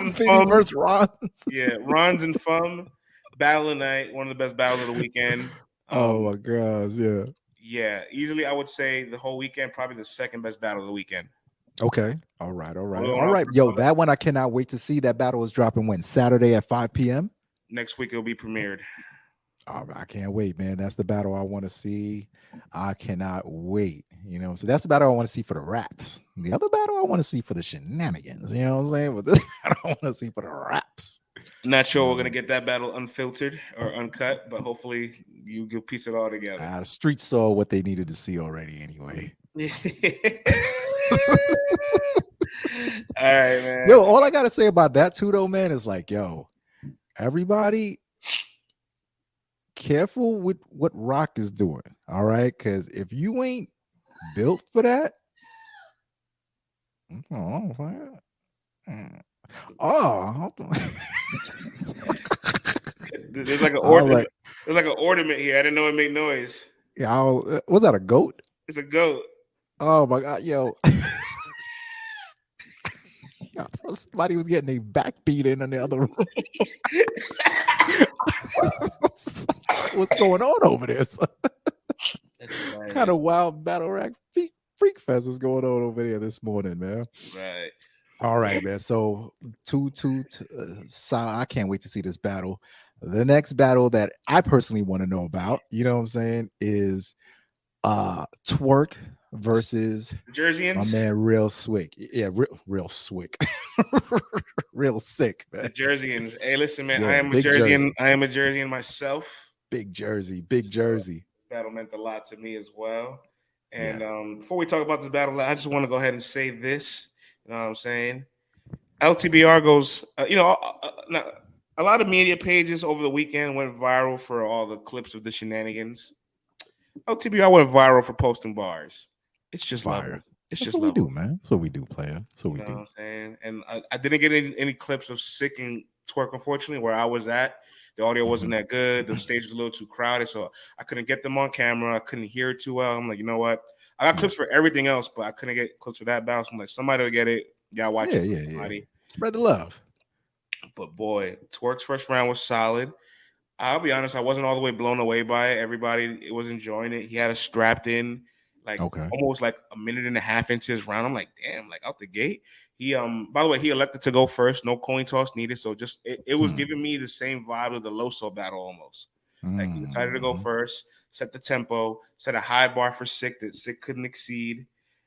and Fum versus Ron's. Yeah, Ron's and Fum. Battle of the night, one of the best battles of the weekend. Oh my gosh, yeah. Yeah, easily I would say the whole weekend, probably the second best battle of the weekend. Okay. All right. Yo, that one I cannot wait to see. That battle is dropping when? Saturday at 5 p.m. Next week it'll be premiered. Oh, I can't wait, man. That's the battle I want to see. I cannot wait. You know, so that's the battle I want to see for the raps. The other battle I want to see for the shenanigans. You know what I'm saying? But this battle I want to see for the raps. Not sure we're gonna get that battle unfiltered or uncut, but hopefully you can piece it all together. The street saw what they needed to see already, anyway. All right, man. Yo, all I gotta say about that too, though, man, is like, yo, everybody, careful with what Roc is doing. All right, because if you ain't built for that, there's like an ornament. There's like an ornament here. I didn't know it made noise. Yeah, was that a goat? It's a goat. Oh my god, yo. Somebody was getting a back beat in the other room. What's going on over there? Kind of wild battle rap freak fest is going on over there this morning, man. Right. All right, man. So I can't wait to see this battle. The next battle that I personally want to know about, you know what I'm saying, is Twork versus Jerseyans. My man Real Sikh. Yeah, Real Sikh. Real Sikh, man. The Jerseyans. Hey, listen, man, I am a Jerseyan. I am a Jerseyan myself. Big Jersey. Battle meant a lot to me as well. And before we talk about this battle, I just want to go ahead and say this. You know what I'm saying? LTBR goes, a lot of media pages over the weekend went viral for all the clips of the shenanigans. LTBR went viral for posting bars. It's just fire. It's just what we do, man. That's what we do, player. That's what we do. What I'm saying? And I didn't get any clips of Sikh and Twork, unfortunately, where I was at. The audio wasn't that good. The stage was a little too crowded, so I couldn't get them on camera. I couldn't hear it too well. I'm like, you know what? I got clips for everything else, but I couldn't get clips for that battle. So I'm like, somebody will get it. Y'all watch it. Yeah. Spread the love. But boy, Twork's first round was solid. I'll be honest, I wasn't all the way blown away by it. Everybody was enjoying it. He had us strapped in, almost like a minute and a half into his round. I'm like, damn, like out the gate. He by the way, he elected to go first, no coin toss needed. So just it was giving me the same vibe of the Loso battle almost. Like he decided to go first, set the tempo, set a high bar for Sikh that Sikh couldn't exceed.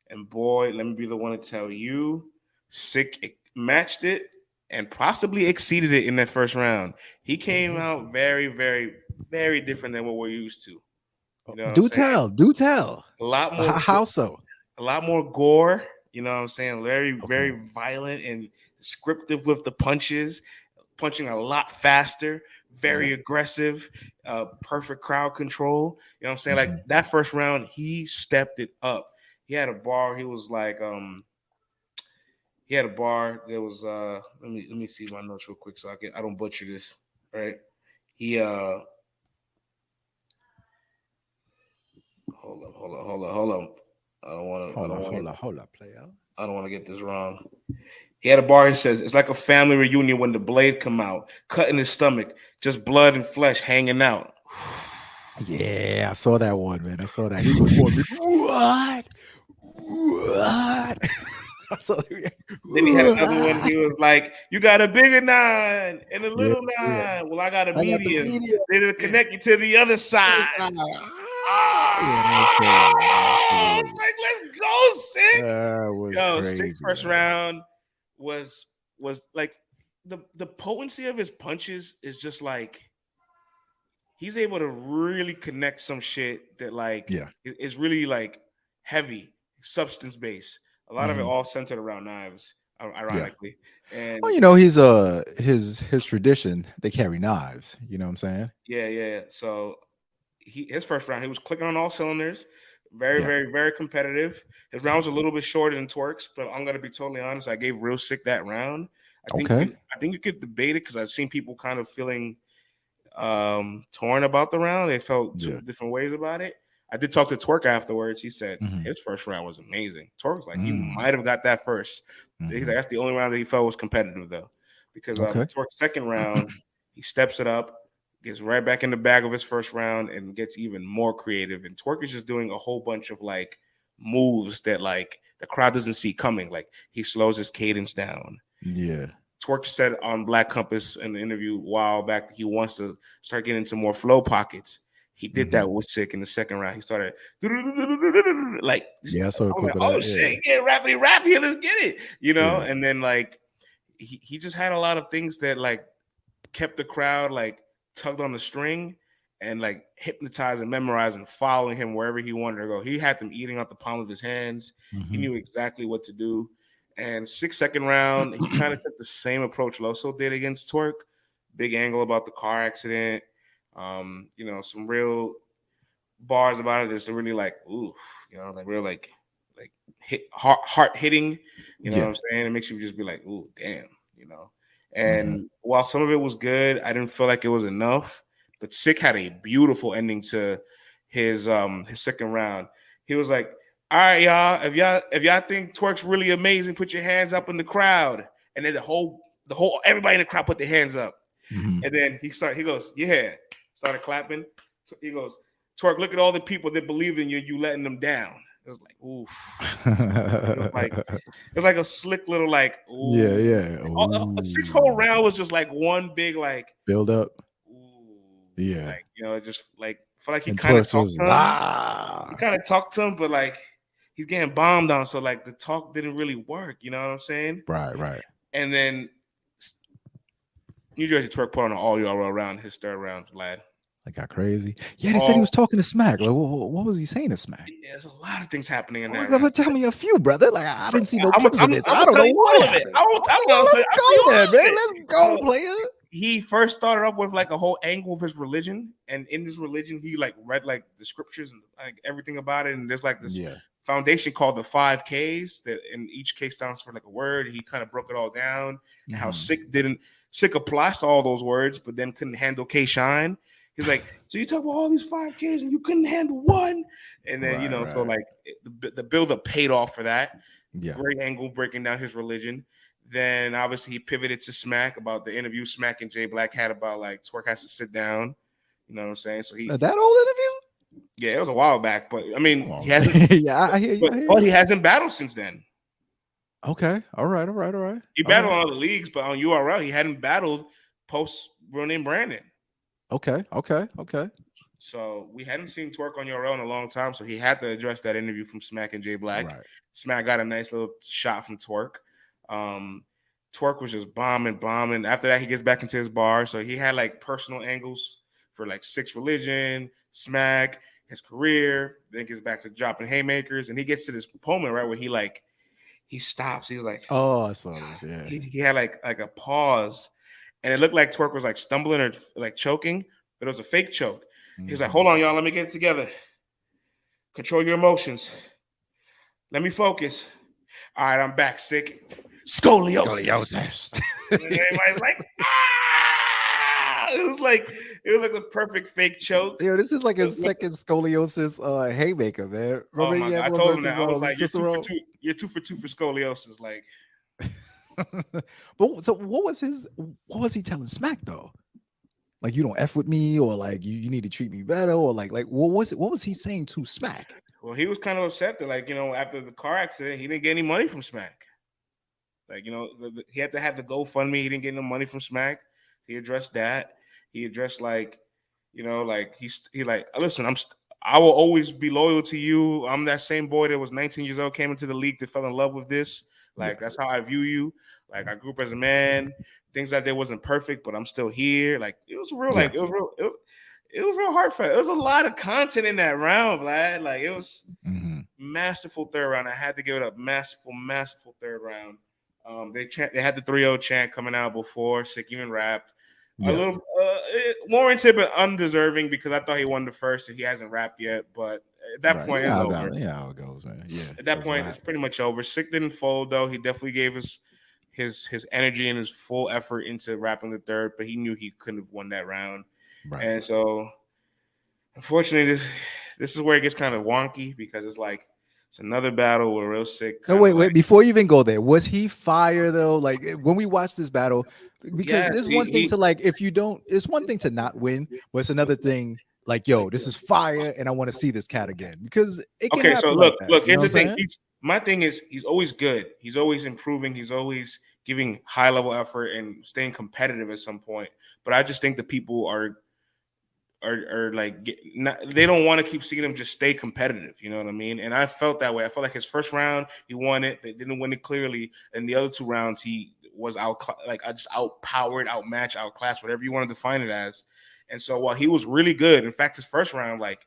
And boy, let me be the one to tell you, Sikh matched it and possibly exceeded it in that first round. He came out very, very, very different than what we're used to. You know do tell. A lot more. How so? A lot more gore. You know what I'm saying? Very, very violent and descriptive with the punches, punching a lot faster, very aggressive, perfect crowd control. You know what I'm saying? Like that first round, he stepped it up. he had a bar. He was like, he had a bar. There was let me see my notes real quick so I don't butcher this. Right? He hold up. I don't Hold up, player. I don't want to get this wrong. He had a bar. He says it's like a family reunion when the blade come out, cutting his stomach, just blood and flesh hanging out. Yeah, I saw that one, man. I saw that. He performed it. What? Then he had another one. He was like, "You got a bigger nine and a little nine. Well, I got a medium. It'll connect you to the other side." I was like, "Let's go, Sikh." That was crazy. Sikh's first round was like the potency of his punches is just like he's able to really connect some shit that like is really like heavy, substance based. A lot of it all centered around knives, ironically. And he's his tradition, they carry knives. You know what I'm saying? Yeah. So his first round, he was clicking on all cylinders. Very, very, very competitive. His round was a little bit shorter than Twork's, but I'm gonna be totally honest. I gave Real Sikh that round. I think you could debate it because I've seen people kind of feeling torn about the round. They felt two different ways about it. I did talk to Twork afterwards. He said his first round was amazing. Twork was like, he might have got that first. He's like, that's the only round that he felt was competitive though, because Twork's second round, he steps it up, gets right back in the bag of his first round, and gets even more creative. And Twork is just doing a whole bunch of like moves that like the crowd doesn't see coming. Like he slows his cadence down. Yeah. Twork said on Black Compass in the interview a while back that he wants to start getting into more flow pockets. He did that with Sikh in the second round. He started like, shit, get rappy, let's get it, And then like he just had a lot of things that like kept the crowd like tugged on the string and like hypnotized and memorized and following him wherever he wanted to go. He had them eating out the palm of his hands. He knew exactly what to do. And 6nd round, he kind of took the same approach Loso did against Twork. Big angle about the car accident. Some real bars about it that's really like, ooh, like real like hit heart hitting, what I'm saying? It makes you just be like, ooh, damn, And while some of it was good, I didn't feel like it was enough. But Sikh had a beautiful ending to his second round. He was like, all right, y'all, if y'all think Twork's really amazing, put your hands up in the crowd. And then the whole everybody in the crowd put their hands up. And then he goes, yeah. Started clapping. He goes, Twork, look at all the people that believe in you. You letting them down. It was like, oof. It was like a slick little like, ooh. Yeah. 6 whole round was just like one big like build up. Ooh. Yeah. Like, just like feel like he kind of talked to him. He kind of talked to him, but like he's getting bombed on. So like the talk didn't really work. You know what I'm saying? Right. And then New Jersey Twork put on an all URL round his third round, Vlad. That got crazy. Yeah, they said he was talking to Smack. Like, what was he saying to Smack? Yeah, there's a lot of things happening in there. Tell me a few, brother. Like, I didn't see no clips of this. I don't know what happened. Let's go there, man. Let's go, player. He first started up with like a whole angle of his religion, and in his religion, he like read like the scriptures and like everything about it. And there's like this foundation called the 5 Ks that in each case stands for like a word. He kind of broke it all down and how Sikh applies to all those words, but then couldn't handle K Shine. He's like, so you talk about all these 5 Ks and you couldn't handle one, and then so like the build-up paid off for that. Great angle breaking down his religion. Then obviously he pivoted to Smack about the interview Smack and Jay Black had about like Twork has to sit down. You know what I'm saying? So that old interview? Yeah, it was a while back, but I mean he hasn't. I hear you. But he hasn't battled since then. Okay, all right. He battled on other leagues, but on URL he hadn't battled post Real Name Brandon. Okay. So we hadn't seen Twork on URL in a long time, so he had to address that interview from Smack and Jay Black. Right. Smack got a nice little shot from Twork. Twork was just bombing. After that, he gets back into his bar, so he had like personal angles for like Sikh's religion, Smack, his career. Then gets back to dropping haymakers, and he gets to this moment right where he stops. He's like, oh, I saw this. Yeah, he had like a pause. And it looked like Twork was like stumbling or like choking, but it was a fake choke. He's like, hold on, y'all, let me get it together. Control your emotions. Let me focus. All right, I'm back. Sick. Scoliosis. And everybody's like, ah! It was like the perfect fake choke. Yo, this is like his second scoliosis haymaker, man. Oh Remember my he god! had I one told him versus that. I was like, "You're two for Cicero? two. You're 2 for 2 for scoliosis." Like, But so what was he telling Smack though? Like you don't F with me, or like you need to treat me better, or like what was he saying to Smack? well, he was kind of upset that, like, after the car accident, he didn't get any money from Smack. Like, he had to have the GoFundMe. He didn't get no money from Smack. He addressed that. He addressed, like, like he like, listen, I will always be loyal to you. I'm that same boy that was 19 years old, came into the league, that fell in love with this. Yeah. Like, that's how I view you. Like, I grew up as a man. Things I did wasn't perfect, but I'm still here. Like, it was real. Yeah. Like, it was real heartfelt. It was a lot of content in that round, Vlad. Like, it was masterful third round. I had to give it up. Masterful third round. They had the 3-0 chant coming out before Sikh even rapped. A little warranted but undeserving, because I thought he won the first and he hasn't rapped yet. But at that point, it's over. Yeah, how it goes, man. Yeah. At that point, it's pretty much over. Sikh didn't fold though. He definitely gave his energy and his full effort into rapping the third, but he knew he couldn't have won that round. Right. And so, unfortunately, this is where it gets kind of wonky, because it's like, it's another battle where Real Sikh. No, wait. Before you even go there, was he fire though? Like when we watched this battle, because there's one thing to, like, if you don't, it's one thing to not win, but it's another thing. Like, yo, this is fire, and I want to see this cat again, because it can happen. So look. Here's the thing. My thing is, he's always good. He's always improving. He's always giving high level effort and staying competitive at some point. But I just think the people are like, they don't want to keep seeing him just stay competitive. You know what I mean? And I felt that way. I felt like his first round, he won it. They didn't win it clearly. And the other two rounds, he was outpowered, outmatched, outclassed, whatever you want to define it as. And so while he was really good, in fact, his first round, like,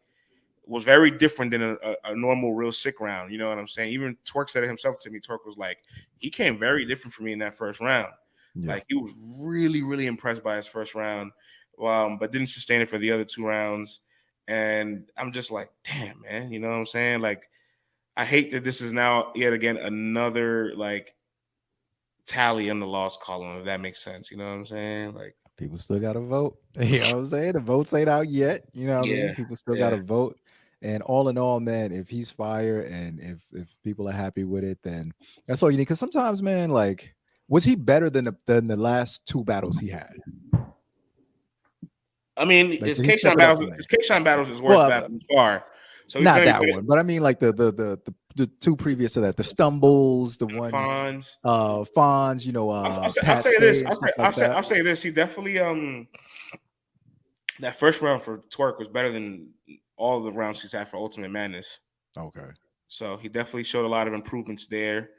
was very different than a normal Real Sikh round. You know what I'm saying? Even Twork said it himself to me. Twork was like, he came very different for me in that first round. Yeah. Like, he was really, really impressed by his first round. But didn't sustain it for the other two rounds. And I'm just like, damn, man, you know what I'm saying? Like, I hate that this is now yet again another, like, tally in the loss column, if that makes sense. You know what I'm saying? Like, people still got to vote. You know what I'm saying? The votes ain't out yet. You know what I mean? People still got to vote. And all in all, man, if he's fire and if people are happy with it, then that's all you need. Because sometimes, man, like, was he better than the last two battles he had? I mean, like, his Kausion battles is worth that from far. So not that one, but I mean, like the two previous to that, the stumbles, the one Fonz, you know. I'll say this. I'll say this. He definitely that first round for Twork was better than all the rounds he's had for Ultimate Madness. Okay. So he definitely showed a lot of improvements there,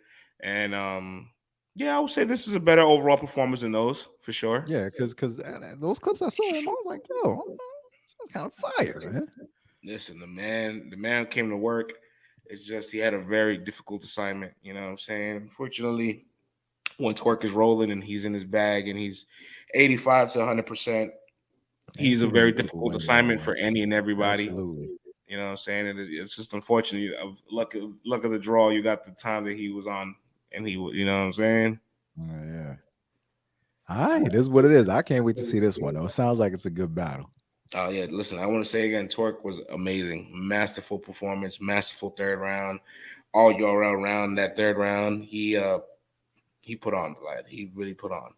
and yeah, I would say this is a better overall performance than those, for sure. Yeah, because those clips I saw him, I was like, yo, that's kind of fire, man. Listen, the man came to work. It's just he had a very difficult assignment. You know what I'm saying? Unfortunately, when Twork is rolling and he's in his bag and he's 85 to 100%, he's a very difficult assignment for any and everybody. Absolutely. You know what I'm saying? And it's just unfortunate. Luck of the draw. You got the time that he was on. And you know what I'm saying? Yeah. All right, this is what it is. I can't wait to see this one, though. It sounds like it's a good battle. Oh, yeah. Listen, I want to say again, Twork was amazing. Masterful performance, masterful third round. All year round, that third round, he put on, Vlad. He really put on.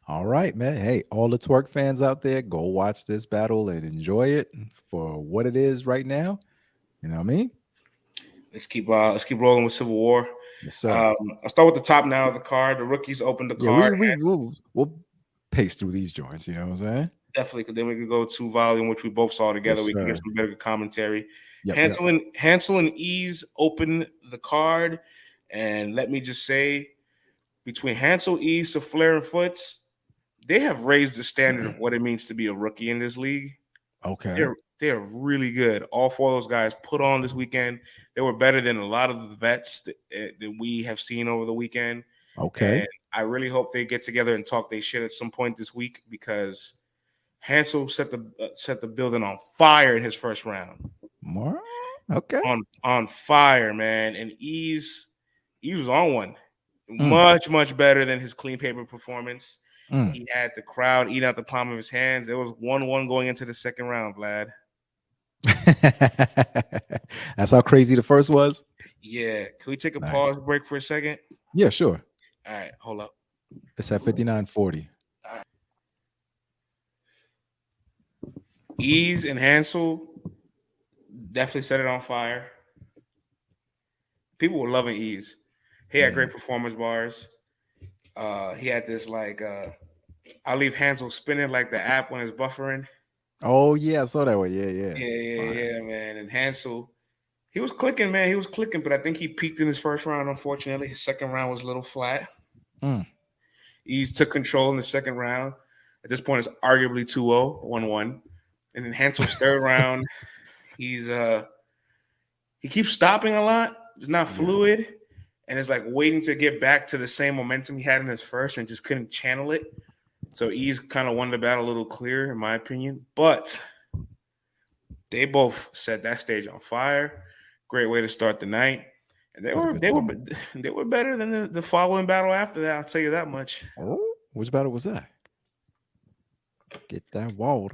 All right, man. Hey, all the Twork fans out there, go watch this battle and enjoy it for what it is right now. You know what I mean? Let's keep rolling with Civil War. Yes, sir. I'll start with the top now of the card. The rookies opened the card. We'll pace through these joints. You know what I'm saying? Definitely, because then we could go to volume, which we both saw together. We can get some better commentary. Hansel and Eaze opened the card, and let me just say, between Hansel, Eaze, Saflare, and Footz, they have raised the standard of what it means to be a rookie in this league. Okay. They're really good. All four of those guys put on this weekend. They were better than a lot of the vets that we have seen over the weekend. Okay. And I really hope they get together and talk their shit at some point this week, because Hansel set the building on fire in his first round. Okay. on fire, man. And Eaze was on one. Mm. Much better than his clean paper performance. Mm. He had the crowd eat out the palm of his hands. It was 1-1 going into the second round, Vlad. That's how crazy the first was. Yeah. Can we take a Nice. pause break for a second? Yeah, sure. All right, hold up. It's at 59:40. Eaze and Hansel definitely set it on fire. People were loving Eaze. He had great performance bars. He had this like I'll leave Hansel spinning like the app when it's buffering. Oh yeah, I saw that one. Yeah. Yeah, man. And Hansel, he was clicking, man. He was clicking, but I think he peaked in his first round. Unfortunately, his second round was a little flat. Eaze took control in the second round. At this point, it's arguably 2-0, 1-1. And then Hansel's third round, he keeps stopping a lot. It's not fluid. And it's like waiting to get back to the same momentum he had in his first and just couldn't channel it. So Eaze kind of won the battle a little clearer, in my opinion. But they both set that stage on fire. Great way to start the night. And they were better than the following battle after that. I'll tell you that much. Oh, which battle was that? Get that walled.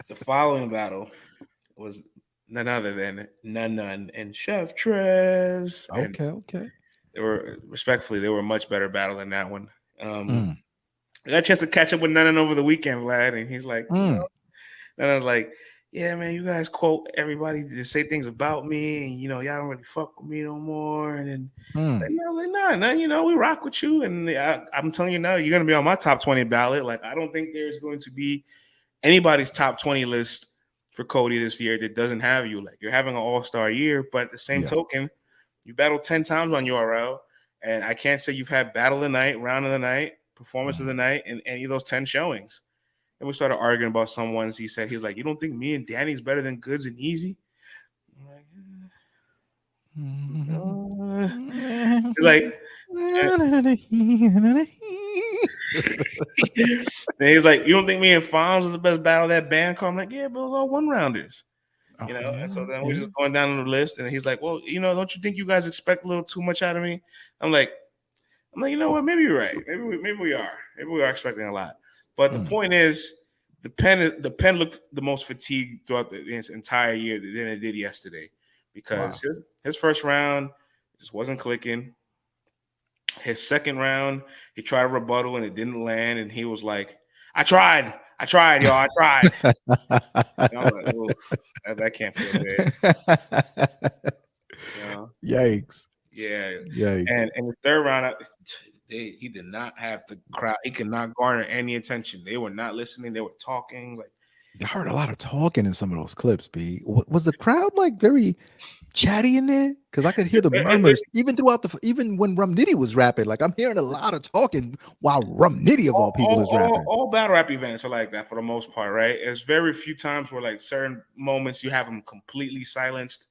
The following battle was none other than None and Chef Trez. Okay. They were a much better battle than that one. I got a chance to catch up with None over the weekend, Vlad, and he's like, and I was like, yeah, man, you guys quote everybody to say things about me, and y'all don't really fuck with me no more. And then nah, we rock with you, and I'm telling you now, you're gonna be on my top 20 ballot. Like, I don't think there's going to be anybody's top 20 list for Cody this year that doesn't have you. Like, you're having an all-star year, but at the same token, you battled 10 times on URL, and I can't say you've had battle of the night, round of the night, performance of the night in any of those 10 showings. And we started arguing about some ones. He's like, you don't think me and Danny's better than Goods and Eazy? He's like, and he's like, you don't think me and Fonz was the best battle of that band car? I'm like, yeah, but it was all one-rounders. And so then we're just going down the list, and he's like, well, don't you think you guys expect a little too much out of me? I'm like, you know what? Maybe you're right. Maybe we are. Maybe we are expecting a lot. But the point is, the pen looked the most fatigued throughout the entire year than it did yesterday, because his first round just wasn't clicking. His second round, he tried a rebuttal and it didn't land, and he was like, I tried, y'all. I tried. And I'm like, oh, that can't feel good. Yikes. Yeah. Yikes. And in the third round, he did not have the crowd. He could not garner any attention. They were not listening. They were talking. Like, I heard a lot of talking in some of those clips. B, was the crowd like very chatty in there? Because I could hear the murmurs even when Rum Nitty was rapping. Like, I'm hearing a lot of talking while Rum Nitty of all people is rapping. All battle rap events are like that for the most part, right? There's very few times where like certain moments you have them completely silenced.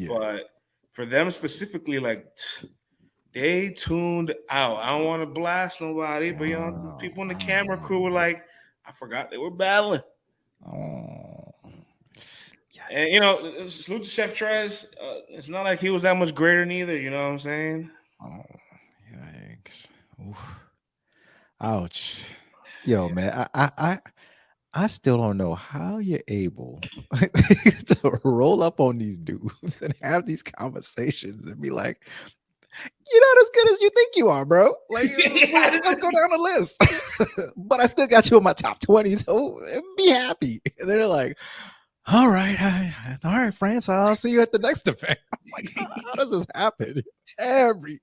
But for them specifically, like, they tuned out. I don't want to blast nobody, but people in the camera crew were like, I forgot they were battling. And salute to Chef Trez. It's not like he was that much greater neither. You know what I'm saying? Oh, yikes! Oof. Ouch! Yo, man, I still don't know how you're able to roll up on these dudes and have these conversations and be like, you're not as good as you think you are, bro. Like, let's go down the list. But I still got you in my top 20, so be happy. And they're like, all right, France, I'll see you at the next event. I'm like, how does this happen? Every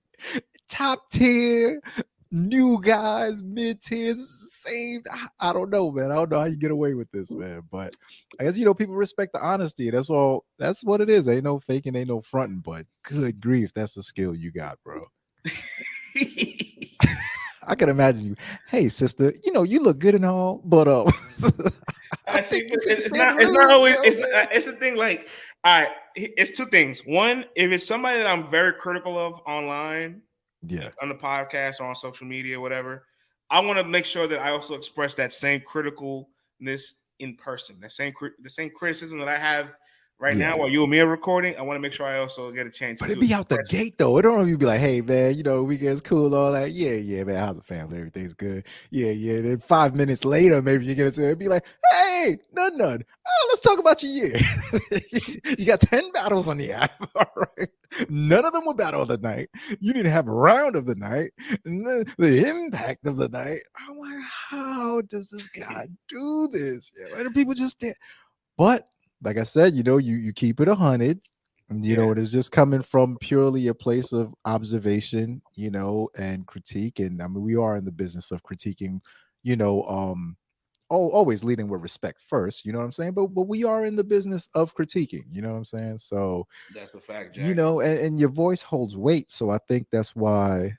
top tier, new guys, mid tiers, same. I don't know, man. I don't know how you get away with this, man. But I guess people respect the honesty. That's all. That's what it is. Ain't no faking, ain't no fronting. But good grief, that's a skill you got, bro. I can imagine you. Hey, sister, you look good and all, but I see. It's not always. It's the thing. Like, all right, it's two things. One, if it's somebody that I'm very critical of online, on the podcast or on social media, whatever, I want to make sure that I also express that same criticalness in person. The same criticism that I have right Yeah. now while you and me are recording. I want to make sure I also get a chance But to it'd be out the express it. gate though. It don't really be like, hey man, weekend's cool, all that. Yeah, man. How's the family? Everything's good. Yeah. Then 5 minutes later, maybe you get into it. It'd be like, hey, none. Oh, let's talk about your year. You got 10 battles on the app. All right. None of them were battle of the night. You didn't have a round of the night. The impact of the night. I'm like, how does this guy do this? Yeah, why do people just did? But like I said, you keep it 100. It is just coming from purely a place of observation, and critique. And I mean, we are in the business of critiquing, always leading with respect first, you know what I'm saying? But we are in the business of critiquing, you know what I'm saying? So, That's a fact, Jack. and your voice holds weight. So I think that's why,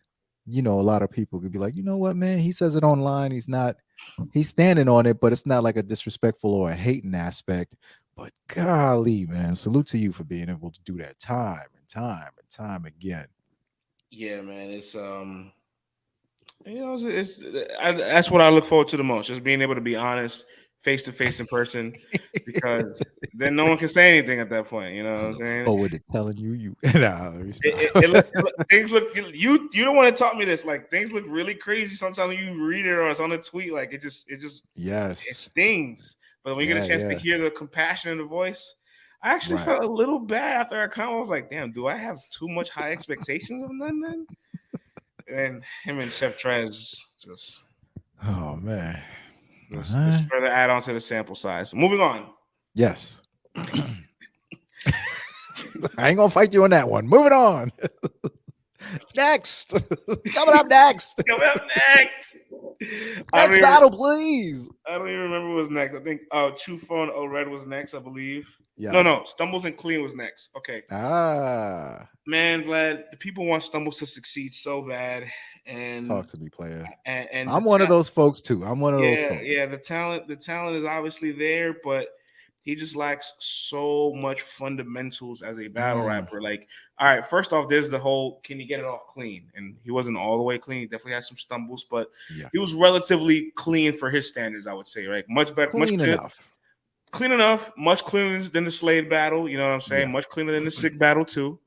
a lot of people could be like, you know what, man, he says it online. He's standing on it, but it's not like a disrespectful or a hating aspect. But golly, man, salute to you for being able to do that time and time again. Yeah, man. That's what I look forward to the most. Just being able to be honest, face to face in person, because then no one can say anything at that point. You know what I'm saying? Forward to telling you. Nah, let me stop. Things look. You don't want to taught me this. Like things look really crazy sometimes when you read it or it's on a tweet. Like it Yes. it stings. But when you get a chance to hear the compassion in the voice, I actually felt a little bad after I kind of was like, damn, do I have too much high expectations of none then? And him and Chef Trez just, oh man, just further add on to the sample size. Moving on. Yes. I ain't gonna fight you on that one. Moving on. Next. Coming up next. Next battle, please. I don't even remember what was next. I think True Phone Red was next, I believe. Yeah. No. Stumbles and Clean was next. Okay. Man, Vlad, the people want Stumbles to succeed so bad. And talk to me, player. And I'm one of those folks too. I'm one of those folks. Yeah, the talent is obviously there, but he just lacks so much fundamentals as a battle rapper. Like, all right, first off, there's the whole can you get it off clean? And he wasn't all the way clean. He definitely had some stumbles, but he was relatively clean for his standards, I would say, right? Much better, much enough. Clean enough, much cleaner than the Slade battle, you know what I'm saying? Much cleaner than the Sikh battle, too.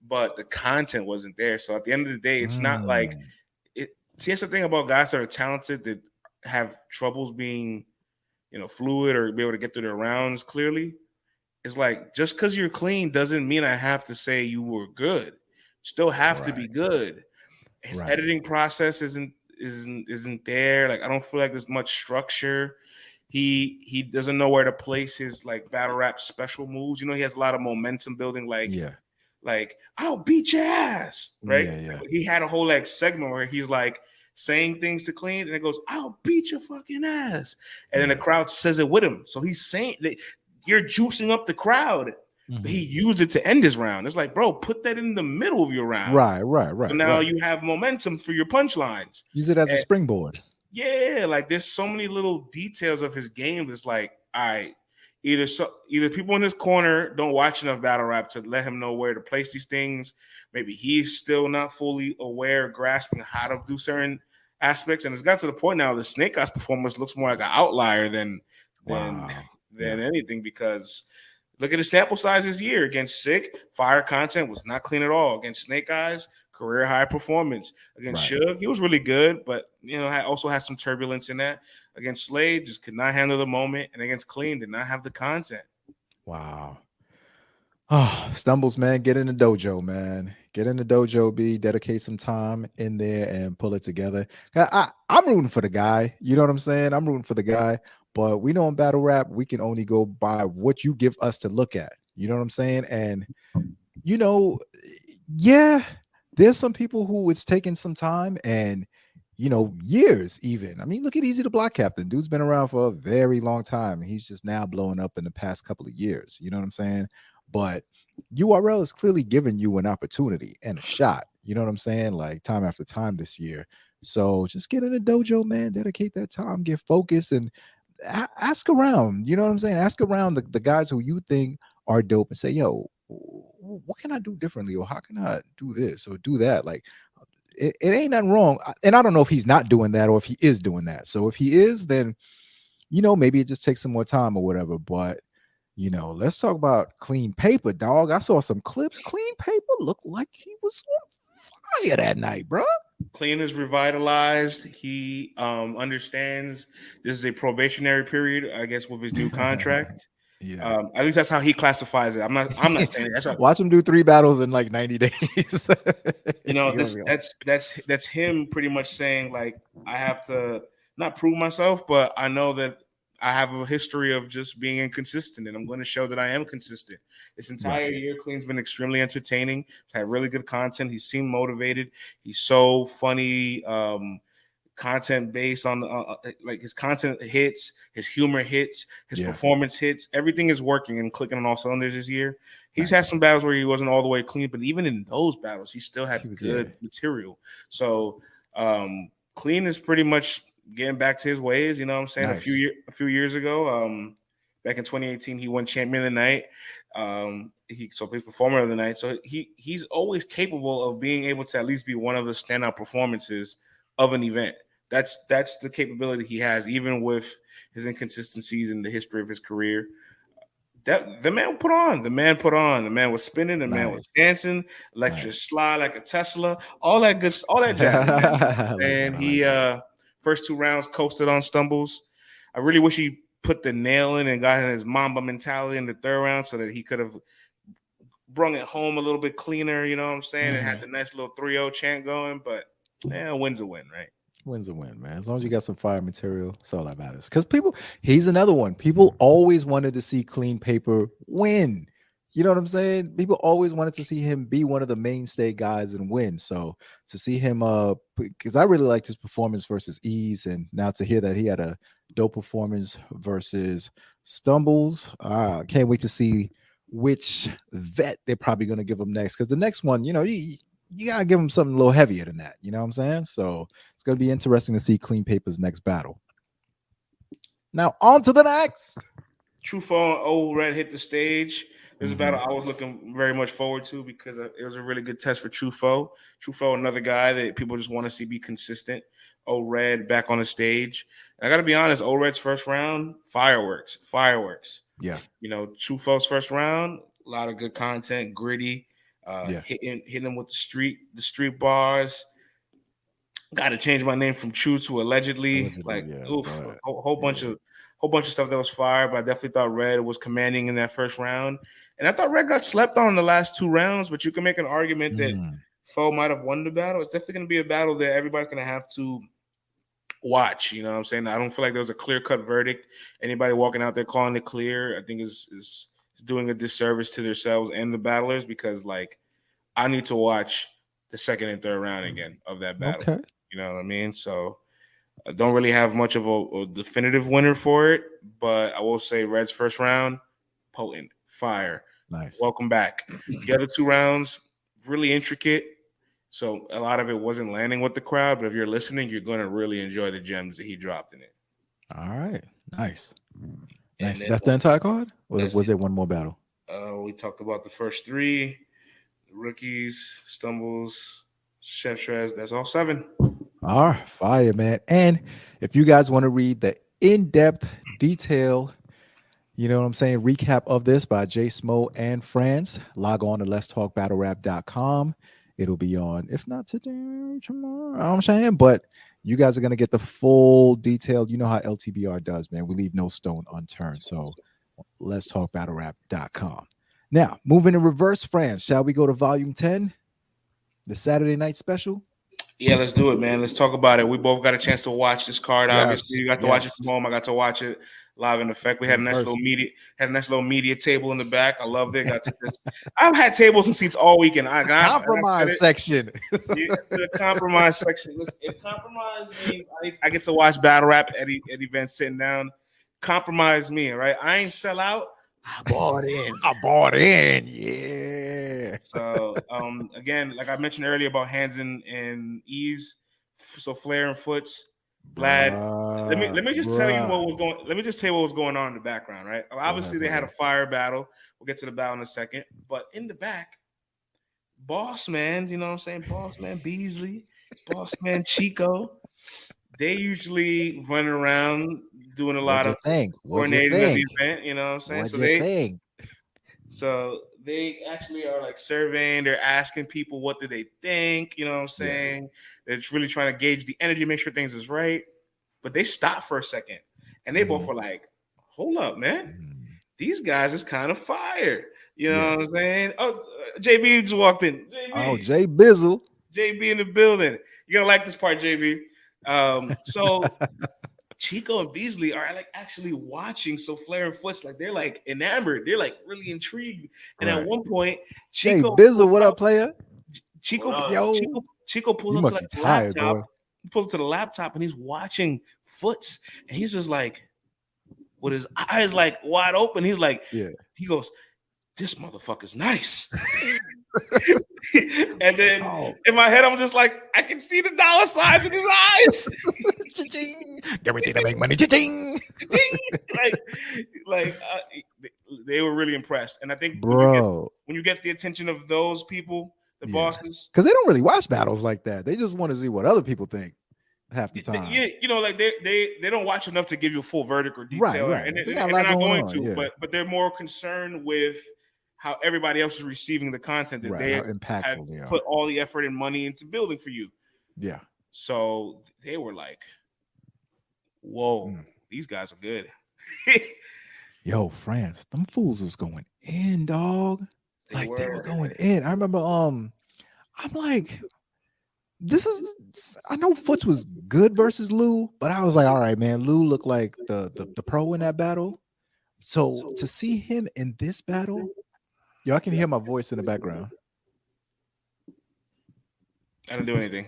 But the content wasn't there. So at the end of the day, it's not like it. See, that's the thing about guys that are talented that have troubles being fluid or be able to get through their rounds clearly. It's like just because you're clean doesn't mean I have to say you were good. You still have to be good. His editing process isn't there. Like I don't feel like there's much structure. He doesn't know where to place his like battle rap special moves. He has a lot of momentum building. Like I'll beat your ass, right? Yeah. He had a whole like segment where he's like saying things to Clean, and it goes, "I'll beat your fucking ass," and then the crowd says it with him. So he's saying that you're juicing up the crowd. But he used it to end his round. It's like, bro, put that in the middle of your round. Right. So now you have momentum for your punchlines. Use it as a springboard. Yeah, like there's so many little details of his game that's like, all right, either people in his corner don't watch enough battle rap to let him know where to place these things. Maybe he's still not fully aware, grasping how to do certain aspects. And it's got to the point now the Snake Eyes performance looks more like an outlier than anything, because look at the sample size this year. Against Sikh, fire content was not clean at all. Against Snake Eyes, career high performance. Against Suge, he was really good, but also had some turbulence in that. Against Slade, just could not handle the moment, and against Clean, did not have the content. Wow. Oh, Stumbles, man, get in the dojo, man. Get in the dojo, dedicate some time in there and pull it together. I'm rooting for the guy. You know what I'm saying? I'm rooting for the guy. But we know in battle rap, we can only go by what you give us to look at. You know what I'm saying? And, there's some people who it's taking some time and, years even. I mean, look at Eazy the Block Captain. Dude's been around for a very long time. He's just now blowing up in the past couple of years. You know what I'm saying? But URL is clearly giving you an opportunity and a shot. You know what I'm saying? Like time after time this year. So just get in the dojo, man. Dedicate that time. Get focused and ask around. You know what I'm saying? Ask around the guys who you think are dope and say, yo, what can I do differently? Or how can I do this or do that? Like, it ain't nothing wrong. And I don't know if he's not doing that or if he is doing that. So if he is, then maybe it just takes some more time or whatever. But let's talk about Clean Paper, dog. I saw some clips. Clean Paper looked like he was on fire that night, bro. Clean is revitalized. He understands this is a probationary period, I guess, with his new contract. Yeah. At least that's how he classifies it. I'm not saying it. That's what, Watch him do 3 battles in like 90 days. that's him pretty much saying, like, I have to not prove myself, but I know that I have a history of just being inconsistent, and I'm going to show that I am consistent. This entire year, Clean's been extremely entertaining. He's had really good content. He seemed motivated. He's so funny. Content based on like his content hits, his humor hits, his performance hits. Everything is working and clicking on all cylinders this year. He's had some battles where he wasn't all the way clean, but even in those battles, he still had good material. So Clean is pretty much getting back to his ways. You know what I'm saying? Nice. A few years ago, back in 2018, he won Champion of the Night. He's Performer of the Night. So he's always capable of being able to at least be one of the standout performances of an event. That's the capability he has, even with his inconsistencies in the history of his career. That the man put on. The man was spinning. The man was dancing. Electric slide like a Tesla. All that jazz. And he first 2 rounds coasted on stumbles. I really wish he put the nail in and got in his Mamba mentality in the 3rd round so that he could have brung it home a little bit cleaner. You know what I'm saying? And had the nice little 3-0 chant going. But a win's a win, right? Win's a win, man. As long as you got some fire material, that's all that matters. Because he's another one. People always wanted to see Clean Paper win. You know what I'm saying? People always wanted to see him be one of the mainstay guys and win. So to see him, because I really liked his performance versus Eaze, and now to hear that he had a dope performance versus Stumbles, can't wait to see which vet they're probably going to give him next. Because the next one, you gotta give him something a little heavier than that. You know what I'm saying? So it's gonna be interesting to see Clean Paper's next battle. Now on to the next. Truffaut and Old Red hit the stage. There's a battle I was looking very much forward to because it was a really good test for Truffaut. Truffaut, another guy that people just want to see be consistent. Old Red back on the stage. And I got to be honest, Old Red's first round, fireworks. Yeah. Truffaut's first round, a lot of good content, gritty. Hitting him with the street bars. Got to change my name from True to allegedly. A whole bunch of stuff that was fire. But I definitely thought Red was commanding in that first round, and I thought Red got slept on in the last 2 rounds. But you can make an argument that Foe might have won the battle. It's definitely going to be a battle that everybody's going to have to watch. You know what I'm saying? I don't feel like there was a clear-cut verdict. Anybody walking out there calling it clear, I think is doing a disservice to themselves and the battlers, because like I need to watch the 2nd and 3rd round again of that battle. Okay. You know what I mean? So I don't really have much of a definitive winner for it, but I will say Red's first round, potent, fire. Nice. Welcome back. The other 2 rounds, really intricate. So a lot of it wasn't landing with the crowd, but if you're listening, you're going to really enjoy the gems that he dropped in it. All right. Nice. Nice. That's the entire card? Or was there one more battle? We talked about the first 3. Rookies, Stumbles, Chef Shrez. That's all 7. All right, fire, man. And if you guys want to read the in-depth detail, you know what I'm saying, recap of this by Jay Smo and friends, log on to letstalkbattlerap.com. It'll be on, if not today, tomorrow. You know what I'm saying, but you guys are going to get the full detail. You know how LTBR does, man. We leave no stone unturned. So letstalkbattlerap.com. Now, moving in reverse, friends, shall we go to volume 10, the Saturday night special? Yeah, let's do it, man. Let's talk about it. We both got a chance to watch this card. Yes, obviously, you got to watch it from home. I got to watch it live in effect. We had a nice little media table in the back. I loved it. I've had tables and seats all weekend. Compromise section. The compromise section. If compromise means I get to watch battle rap at events sitting down. Compromise me, right? I ain't sell out. I bought in. Yeah. So again, like I mentioned earlier about Hands and Eaze, so Saflare and Footz, Vlad. Let me just tell you what was going. Let me just tell you what was going on in the background, right? Obviously, they had a fire battle. We'll get to the battle in a second. But in the back, Boss Man, you know what I'm saying? Boss Man Beasley, Boss Man Chico, they usually run around doing a What'd lot you of think? What'd you coordinating of the think? event. You know what I'm saying? What'd you think? So they actually are like surveying. They're asking people what do they think. You know what I'm Yeah. saying? They're just really trying to gauge the energy, make sure things is right. But they stop for a second, and they both Mhm. were like, "Hold up, man! Mhm. These guys is kind of fire." You know Yeah. what I'm saying? Oh, JB just walked in. Oh, JB, Jay Bizzle. JB in the building. You're gonna like this part, JB. So Chico and Beasley are like actually watching Saflare and Footz, like they're like enamored, they're like really intrigued. And at Right. one point, Jay Chico Bizzle, pulls what out up, player? Chico Yo, Chico pulls you up to must like be the tired, laptop, boy. pulls up to the laptop, and he's watching Footz, and he's just like with his eyes like wide open. He's like, Yeah. he goes, "This motherfucker's nice." And then Oh, in my head, I'm just like, I can see the dollar signs in his eyes. cha-ching. Everything to make money. Cha-ching. like, they were really impressed, and I think Bro. when you get the attention of those people, the Yeah. bosses, Because they don't really watch battles like that. They just want to see what other people think half the time. you know, like they don't watch enough to give you a full verdict or Right, detail, right. and, They and got a they're lot not going going on. to, Yeah. but they're more concerned with how everybody else is receiving the content that Right. they How have impactful they are. put all the effort and money into building for you. Yeah. So they were like, "Whoa, Mm. these guys are good." Yo, France, them fools was going in, dog. They Like they were were. going in. I remember I'm like, I know Footz was good versus Lou, but I was like, all right, man, Lou looked like the pro in that battle. So to see him in this battle, yo, I can hear my voice in the background. I didn't do anything.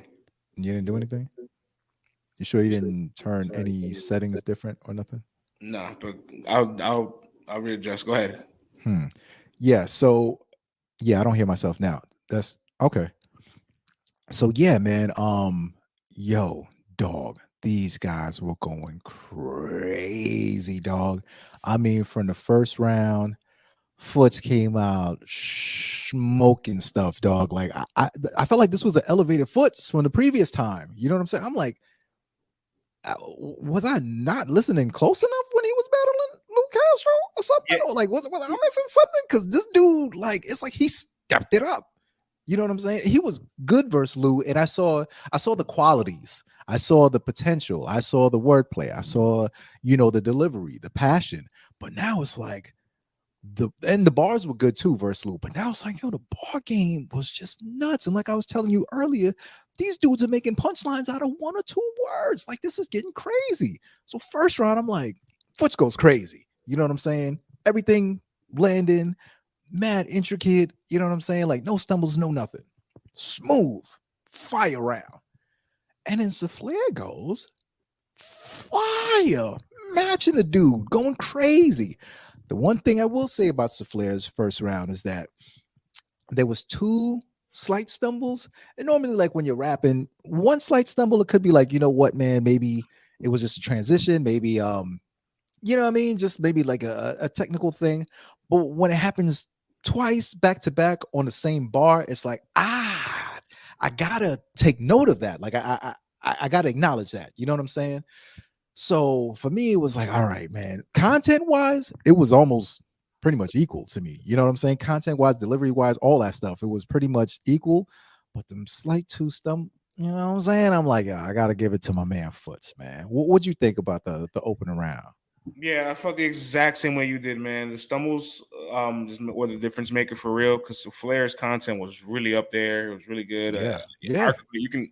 You didn't do anything? You sure you didn't turn any settings different or nothing? No, but I'll readjust. Go ahead. Yeah, so yeah, I don't hear myself now. That's okay. So yeah, man. Yo, dog, these guys were going crazy, dog. I mean, from the first round, Footz came out smoking stuff, dog. Like I felt like this was an elevated Footz from the previous time. You know what I'm saying? I'm like, was I not listening close enough when he was battling Luke Castro or something? Yeah. Or like, was I missing something? Because this dude, like, it's like he stepped it up. You know what I'm saying? He was good versus Lou, and I saw the qualities. I saw the potential. I saw the wordplay. I saw, the delivery, the passion. But now it's like the bars were good too versus Lou. But now it's like, the bar game was just nuts. And like I was telling you earlier, these dudes are making punchlines out of one or two words. Like this is getting crazy. So first round, I'm like, Footz goes crazy. You know what I'm saying? Everything landing, mad intricate. You know what I'm saying? Like no stumbles, no nothing. Smooth, fire round. And then Saflare goes, fire, matching the dude, going crazy. The one thing I will say about Saflare's first round is that there was two slight stumbles. And normally, like when you're rapping, one slight stumble, it could be like, you know what, man, maybe it was just a transition, maybe you know what I mean? Just maybe like a technical thing. But when it happens twice back to back on the same bar, it's like, I gotta take note of that. Like I gotta acknowledge that. You know what I'm saying? So for me, it was like, all right, man. Content wise, it was almost pretty much equal to me. You know what I'm saying? Content wise, delivery wise, all that stuff. It was pretty much equal. But them slight two stump, you know what I'm saying? I'm like, I gotta give it to my man Footz, man. What'd you think about the opening round? Yeah, I felt the exact same way you did, man. The stumbles just were the difference maker for real because Flair's content was really up there. It was really good. Yeah. Arguably,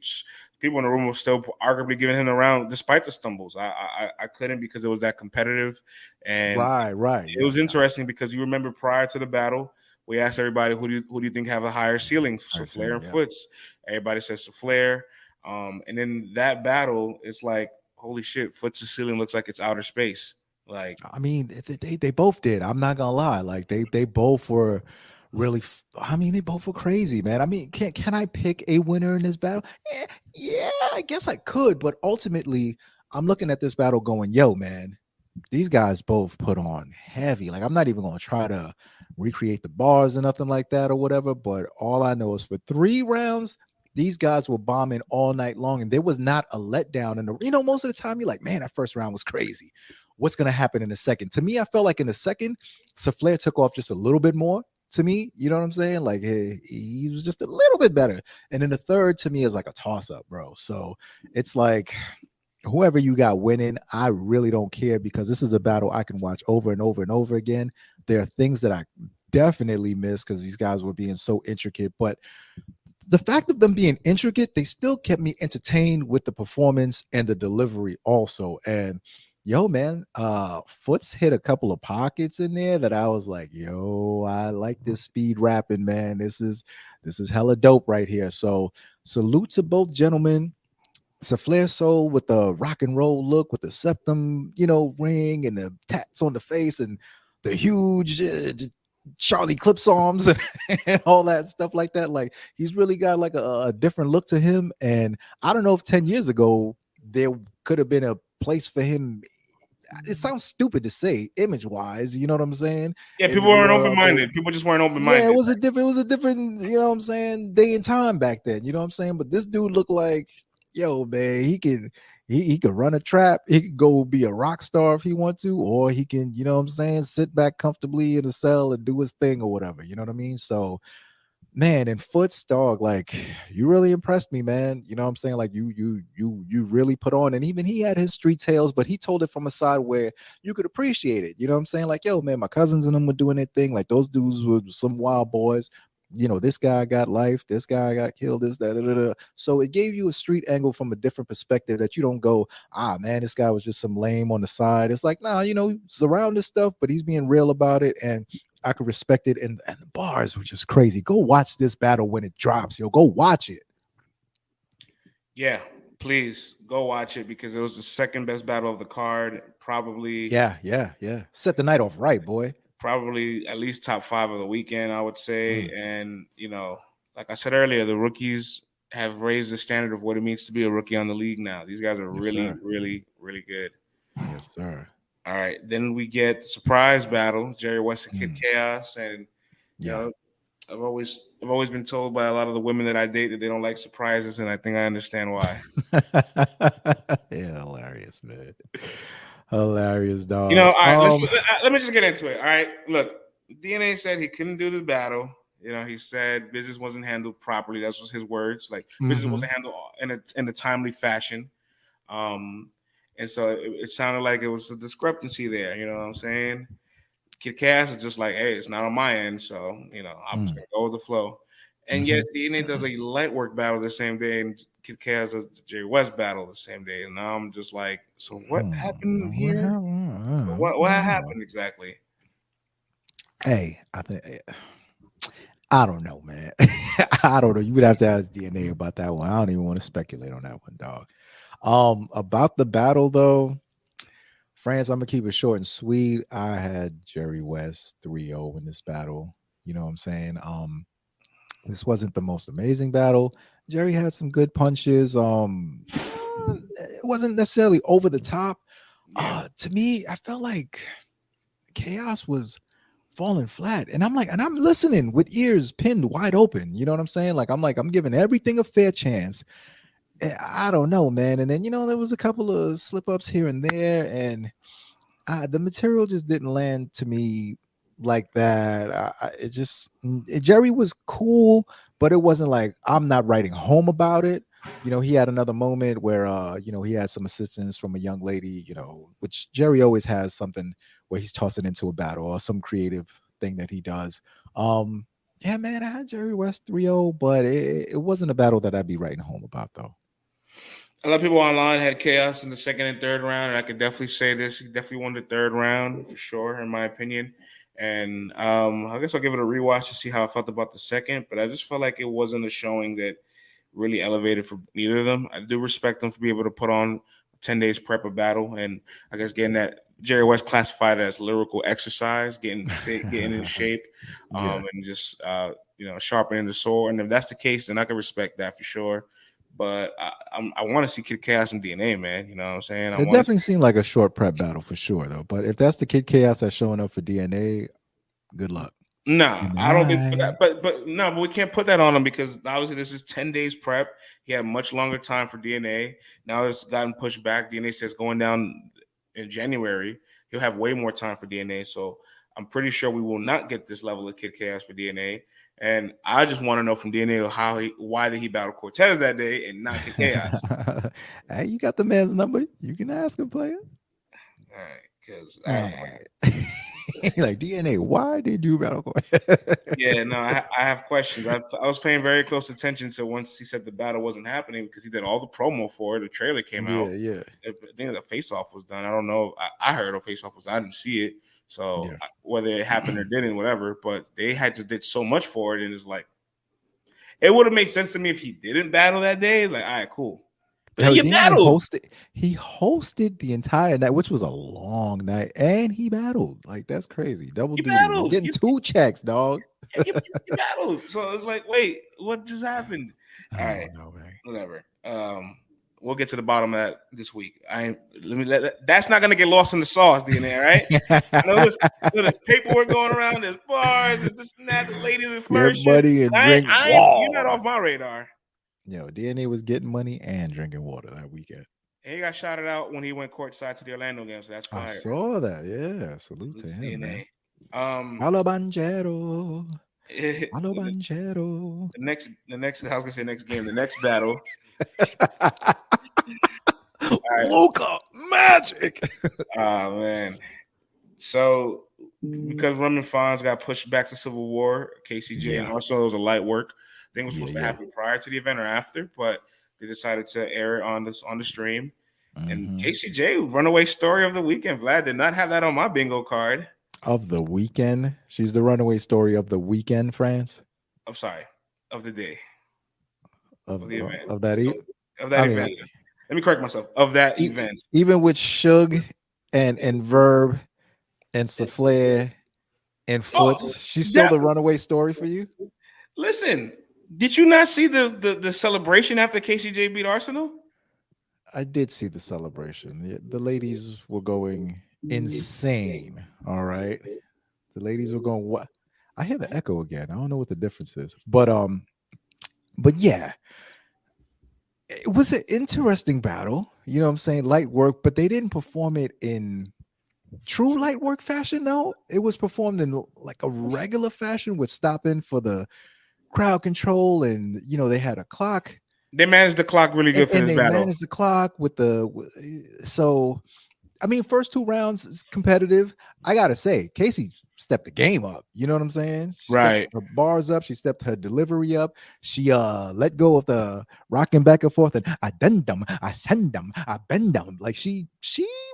people in the room were still arguably giving him the round despite the stumbles. I couldn't because it was that competitive, and Right. it was interesting because you remember prior to the battle, we asked everybody who do you think have a higher ceiling? Saflare and Footz. Everybody says Saflare. And then that battle, it's like, holy shit, Footz's ceiling looks like it's outer space. Like, I mean, they both did. I'm not gonna lie. Like they both were really. I mean, they both were crazy, man. I mean, can I pick a winner in this battle? Yeah, I guess I could. But ultimately, I'm looking at this battle going, yo, man, these guys both put on heavy. Like I'm not even gonna try to recreate the bars or nothing like that or whatever. But all I know is for 3 rounds, These guys were bombing all night long, and there was not a letdown. And most of the time you're like, man, that first round was crazy. What's gonna happen in the second? To me, I felt like in the second, Saflare took off just a little bit more. To me, you know what I'm saying? Like he was just a little bit better. And then the third to me is like a toss-up, bro. So it's like whoever you got winning, I really don't care because this is a battle I can watch over and over and over again. There are things that I definitely miss because these guys were being so intricate, but the fact of them being intricate, they still kept me entertained with the performance and the delivery also. And yo, man, Footz hit a couple of pockets in there that I was like, yo, I like this speed rapping, man. This is hella dope right here. So salute to both gentlemen. Saflare Soul with the rock and roll look with the septum, ring and the tats on the face and the huge Charlie Clips arms and all that stuff like that. Like he's really got like a different look to him. And I don't know if 10 years ago there could have been a place for him. It sounds stupid to say image wise, you know what I'm saying? Yeah, people weren't open-minded. People just weren't open-minded. Yeah, it was a different, you know what I'm saying, day and time back then, you know what I'm saying? But this dude looked like, yo, man, he can run a trap. He could go be a rock star if he want to, or he can, you know what I'm saying, sit back comfortably in the cell and do his thing or whatever. You know what I mean? So, man, and Footz, dog, like you really impressed me, man. You know what I'm saying? Like you really put on, and even he had his street tales, but he told it from a side where you could appreciate it. You know what I'm saying? Like, yo, man, my cousins and them were doing their thing. Like those dudes were some wild boys. This guy got life, this guy got killed, this, that. So it gave you a street angle from a different perspective that you don't go, man, this guy was just some lame on the side. It's like, nah, he's around this stuff, but he's being real about it. And I could respect it. And the bars were just crazy. Go watch this battle when it drops, yo. Go watch it. Yeah, please go watch it because it was the second best battle of the card. Probably. Yeah. Set the night off right, boy. Probably at least top 5 of the weekend, I would say. And, like I said earlier, the rookies have raised the standard of what it means to be a rookie on the league now. These guys are really, really, really good. Yes, sir. All right. Then we get the surprise battle, Jerry West and Kid Chaos. And, I've always been told by a lot of the women that I date that they don't like surprises, and I think I understand why. Yeah, hilarious, man. Hilarious, dog. All right, let me just get into it. All right, look, DNA said he couldn't do the battle. He said business wasn't handled properly. That was his words. Like business wasn't handled in a timely fashion. And so it sounded like it was a discrepancy there. You know what I'm saying? Kid Cass is just like, hey, it's not on my end, so I'm just gonna go with the flow. And yet DNA does a light work battle the same day, and Kid Cass does the Jerry West battle the same day. And now I'm just like, so what happened here? So what happened exactly? Hey, I don't know, man. I don't know. You would have to ask DNA about that one. I don't even want to speculate on that one, dog. About the battle though, France, I'm gonna keep it short and sweet. I had Jerry West 3-0 in this battle. You know what I'm saying? This wasn't the most amazing battle. Jerry had some good punches. It wasn't necessarily over the top. To me, I felt like Chaos was falling flat. And I'm listening with ears pinned wide open. You know what I'm saying? Like, I'm giving everything a fair chance. I don't know, man. And then, there was a couple of slip ups here and there. And the material just didn't land to me like that. Jerry was cool, but it wasn't like I'm not writing home about it. He had another moment where he had some assistance from a young lady, which Jerry always has something where he's tossing into a battle or some creative thing that he does. Yeah, man, I had Jerry West 3-0, but it wasn't a battle that I'd be writing home about though. A lot of people online had Chaos in the second and third round, and I could definitely say this. He definitely won the third round for sure, in my opinion. And I guess I'll give it a rewatch to see how I felt about the second, but I just felt like it wasn't a showing that really elevated for neither of them. I do respect them for being able to put on 10 days prep a battle, and I guess getting that Jerry West classified as lyrical exercise, getting fit, getting in shape, and just sharpening the sword. And if that's the case, then I can respect that for sure. But I want to see Kid Chaos and DNA, man. You know what I'm saying? It definitely seemed like a short prep battle for sure, though. But if that's the Kid Chaos that's showing up for DNA, good luck. No, Good I don't think, night. but no, but we can't put that on him because obviously this is 10 days prep. He had much longer time for DNA. Now it's gotten pushed back. DNA says going down in January, he'll have way more time for DNA. So I'm pretty sure we will not get this level of Kid Chaos for DNA. And I just want to know from DNA why did he battle Cortez that day and not Kid Chaos? Hey, you got the man's number. You can ask him, player. All right, because All right. Like DNA, why did you battle Cortez? yeah, no, I have questions. I was paying very close attention to once he said the battle wasn't happening because he did all the promo for it. The trailer came out. Yeah. I think the face off was done. I don't know. I heard a face off was. I didn't see it. So Yeah. whether it happened or didn't, whatever. But they had just did so much for it, and it's like it would have made sense to me if he didn't battle that day. Like, all right, cool. But Hell, you DNA battled. he hosted the entire night, which was a long night, and he battled. Like, that's crazy. Double You duty. You're battled. getting two checks, dog. You battled. So it's like, wait, what just happened? All I right, don't know, man. whatever. We'll get to the bottom of that this week. That's not gonna get lost in the sauce, DNA. All right. I know there's paperwork going around. There's bars. There's this and that. The ladies are Get flourishing. money and drink You're not water. off my radar. DNA was getting money and drinking water that weekend. And he got shouted out when he went courtside to the Orlando game, so that's fire. I saw that. Yeah, salute to him, DNA. man. Hello, Banchero. Hello, The Banchero. next, I was gonna say next game, the next battle. Luca Magic. Oh man. So because Rum and Fonz got pushed back to Civil War, KCJ and Arsonal was a light work. I think it was supposed to happen prior to the event or after, but they decided to air it on the stream. And KCJ, runaway story of the weekend. Vlad did not have that on my bingo card. Of the weekend? She's the runaway story of the weekend, France? I'm sorry, of the day. Of the event. Of that event. Let me correct myself. Of that event. Even with Suge and Verb and Saflare and Footz, she's still the runaway story for you? Listen, did you not see the celebration after KCJ beat Arsonal? I did see the celebration. The ladies were going insane. All right. The ladies were going what? I hear the echo again. I don't know what the difference is. But yeah. It was an interesting battle. You know what I'm saying? Light work, but they didn't perform it in true light work fashion, though. It was performed in like a regular fashion with stopping for the crowd control, and they had a clock. They managed the clock really good for this battle. They managed the clock with so I mean, first two rounds is competitive. I gotta say, Casey stepped the game up. You know what I'm saying? She stepped her bars up. She stepped her delivery up. She let go of the rocking back and forth and I done them, I send them, I bend them. Like she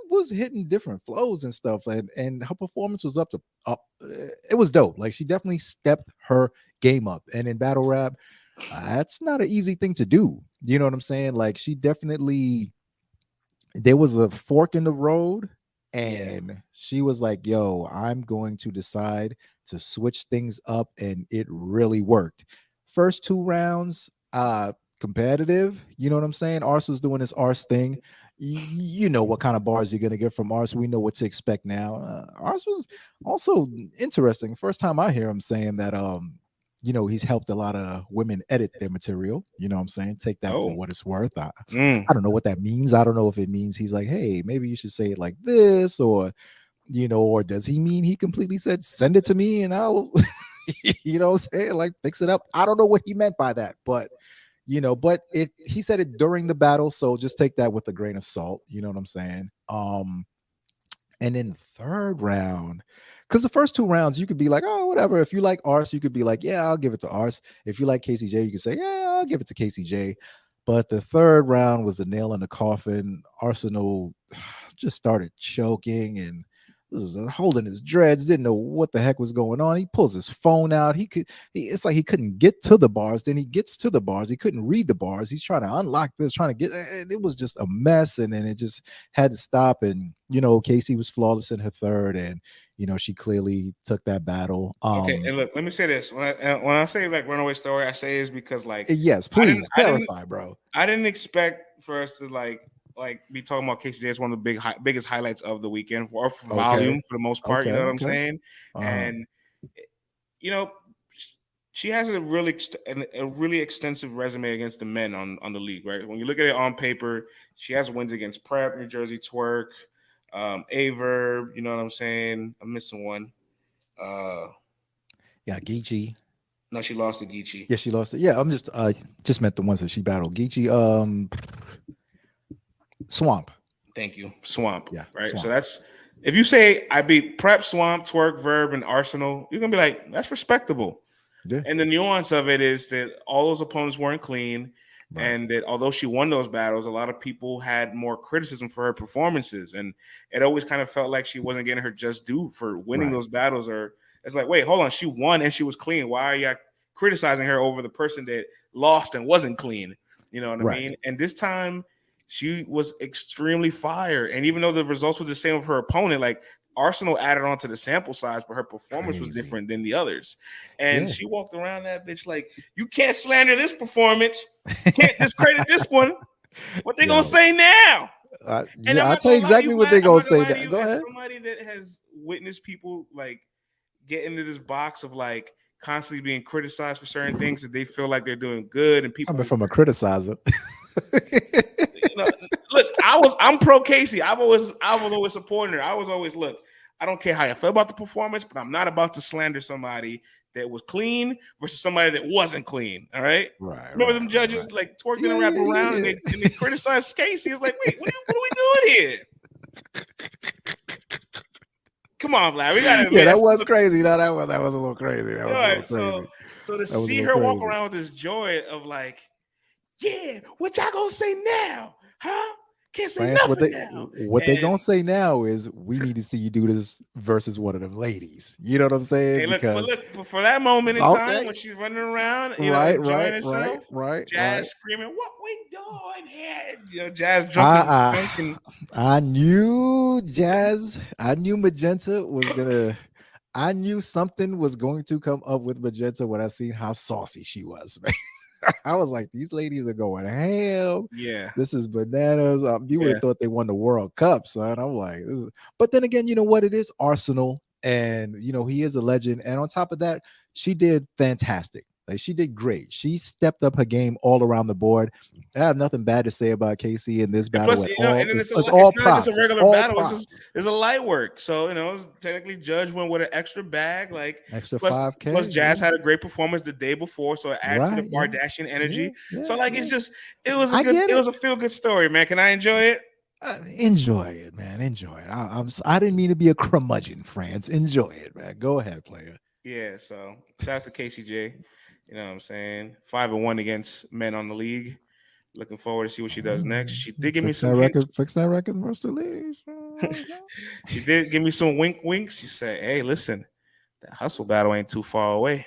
was hitting different flows and stuff, and her performance was up. It was dope. Like she definitely stepped her game up. And in battle rap, that's not an easy thing to do. You know what I'm saying? Like she definitely. There was a fork in the road, and she was like, yo, I'm going to decide to switch things up, and it really worked. First two rounds, competitive. You know what I'm saying? Ars was doing his Ars thing. You know what kind of bars you're going to get from Ars. We know what to expect now. Ars was also interesting. First time I hear him saying that, he's helped a lot of women edit their material. You know what I'm saying? Take that for what it's worth. I don't know what that means. I don't know if it means he's like, hey, maybe you should say it like this, or, or does he mean he completely said, send it to me and I'll, you know what I'm saying? Like fix it up. I don't know what he meant by that, but, he said it during the battle. So just take that with a grain of salt. You know what I'm saying? And in the third round, because the first two rounds, you could be like, oh, whatever. If you like Ars, you could be like, yeah, I'll give it to Ars. If you like KCJ, you could say, yeah, I'll give it to KCJ. But the third round was the nail in the coffin. Arsonal just started choking and was holding his dreads, didn't know what the heck was going on. He pulls his phone out. It's like he couldn't get to the bars. Then he gets to the bars. He couldn't read the bars. He's trying to unlock this, trying to get, it was just a mess. And then it just had to stop. And, Casey was flawless in her third. And, she clearly took that battle. Okay, and look, let me say this. When I say like runaway story, I say is because like yes, please clarify, bro. I didn't expect for us to like be talking about KCJ as one of the biggest highlights of the weekend for volume for the most part. You know what I'm saying? And you know, she has a really extensive resume against the men on the league, right? When you look at it on paper, she has wins against Prep, New Jersey, Twork, Verb. You know what I'm saying? I'm missing one. Yeah, Geechee. No, she lost to Geechee. Yeah, she lost it. Yeah, I'm just meant the ones that she battled. Geechee, Swamp. Thank you, Swamp. Yeah, Right. So Swamp. that's if you say I beat Prep, Swamp, Twork, Verb, and Arsonal, you're gonna be like, that's respectable. Yeah. And the nuance of it is that all those opponents weren't clean. Right. And that although she won those battles, a lot of people had more criticism for her performances. And it always kind of felt like she wasn't getting her just due for winning those battles. Or it's like, wait, hold on. She won and she was clean. Why are you criticizing her over the person that lost and wasn't clean? You know what I mean? And this time she was extremely fire. And even though the results were the same of her opponent, like Arsonal added on to the sample size, but her performance was different than the others. And she walked around that bitch like, you can't slander this performance. You can't discredit this one. What they gonna say now? And I'll tell you exactly what they're gonna say. Go ahead. Somebody that has witnessed people like get into this box of like constantly being criticized for certain things that they feel like they're doing good, and people coming from a criticizer. Look, I'm pro Casey. I was always supporting her. I was always I don't care how I feel about the performance, but I'm not about to slander somebody that was clean versus somebody that wasn't clean. All right. Right. Remember them judges like Twork didn't wrap around and they criticized Casey. It's like, wait, what are we doing here? Come on, Vlad. We gotta admit, that was crazy. No, that was a little crazy. That was a little crazy. So to see her walk around with this joy of like, yeah, what y'all gonna say now? Huh? Can't say nothing now. What they gonna say now is we need to see you do this versus one of them ladies. You know what I'm saying? Hey, look, for that moment in time when she's running around, enjoying herself, Jaz screaming, "What we doing here?" Jaz drunk. I knew Jaz. I knew Magenta was gonna. I knew something was going to come up with Magenta when I seen how saucy she was, man. I was like, these ladies are going ham. Yeah, this is bananas. You would have thought they won the World Cup, son. I'm like, this is. But then again, you know what? It is Arsonal, and he is a legend. And on top of that, she did fantastic. Like she did great. She stepped up her game all around the board. I have nothing bad to say about Casey in this battle at all. It's all props. Just a regular battle. It's a light work. So it's technically Judge went with an extra bag, like extra 5K. Plus Jaz had a great performance the day before, so it adds to the Bardashian energy. So it was a feel good story, man. Can I enjoy it? Enjoy it, man. Enjoy it. I didn't mean to be a curmudgeon, France. Enjoy it, man. Go ahead, player. Yeah. So shout out to KCJ. You know what I'm saying? 5-1 against men on the league. Looking forward to see what she does next. She did give me some fix that record versus the ladies. She did give me some winks. She said, "Hey, listen, that hustle battle ain't too far away."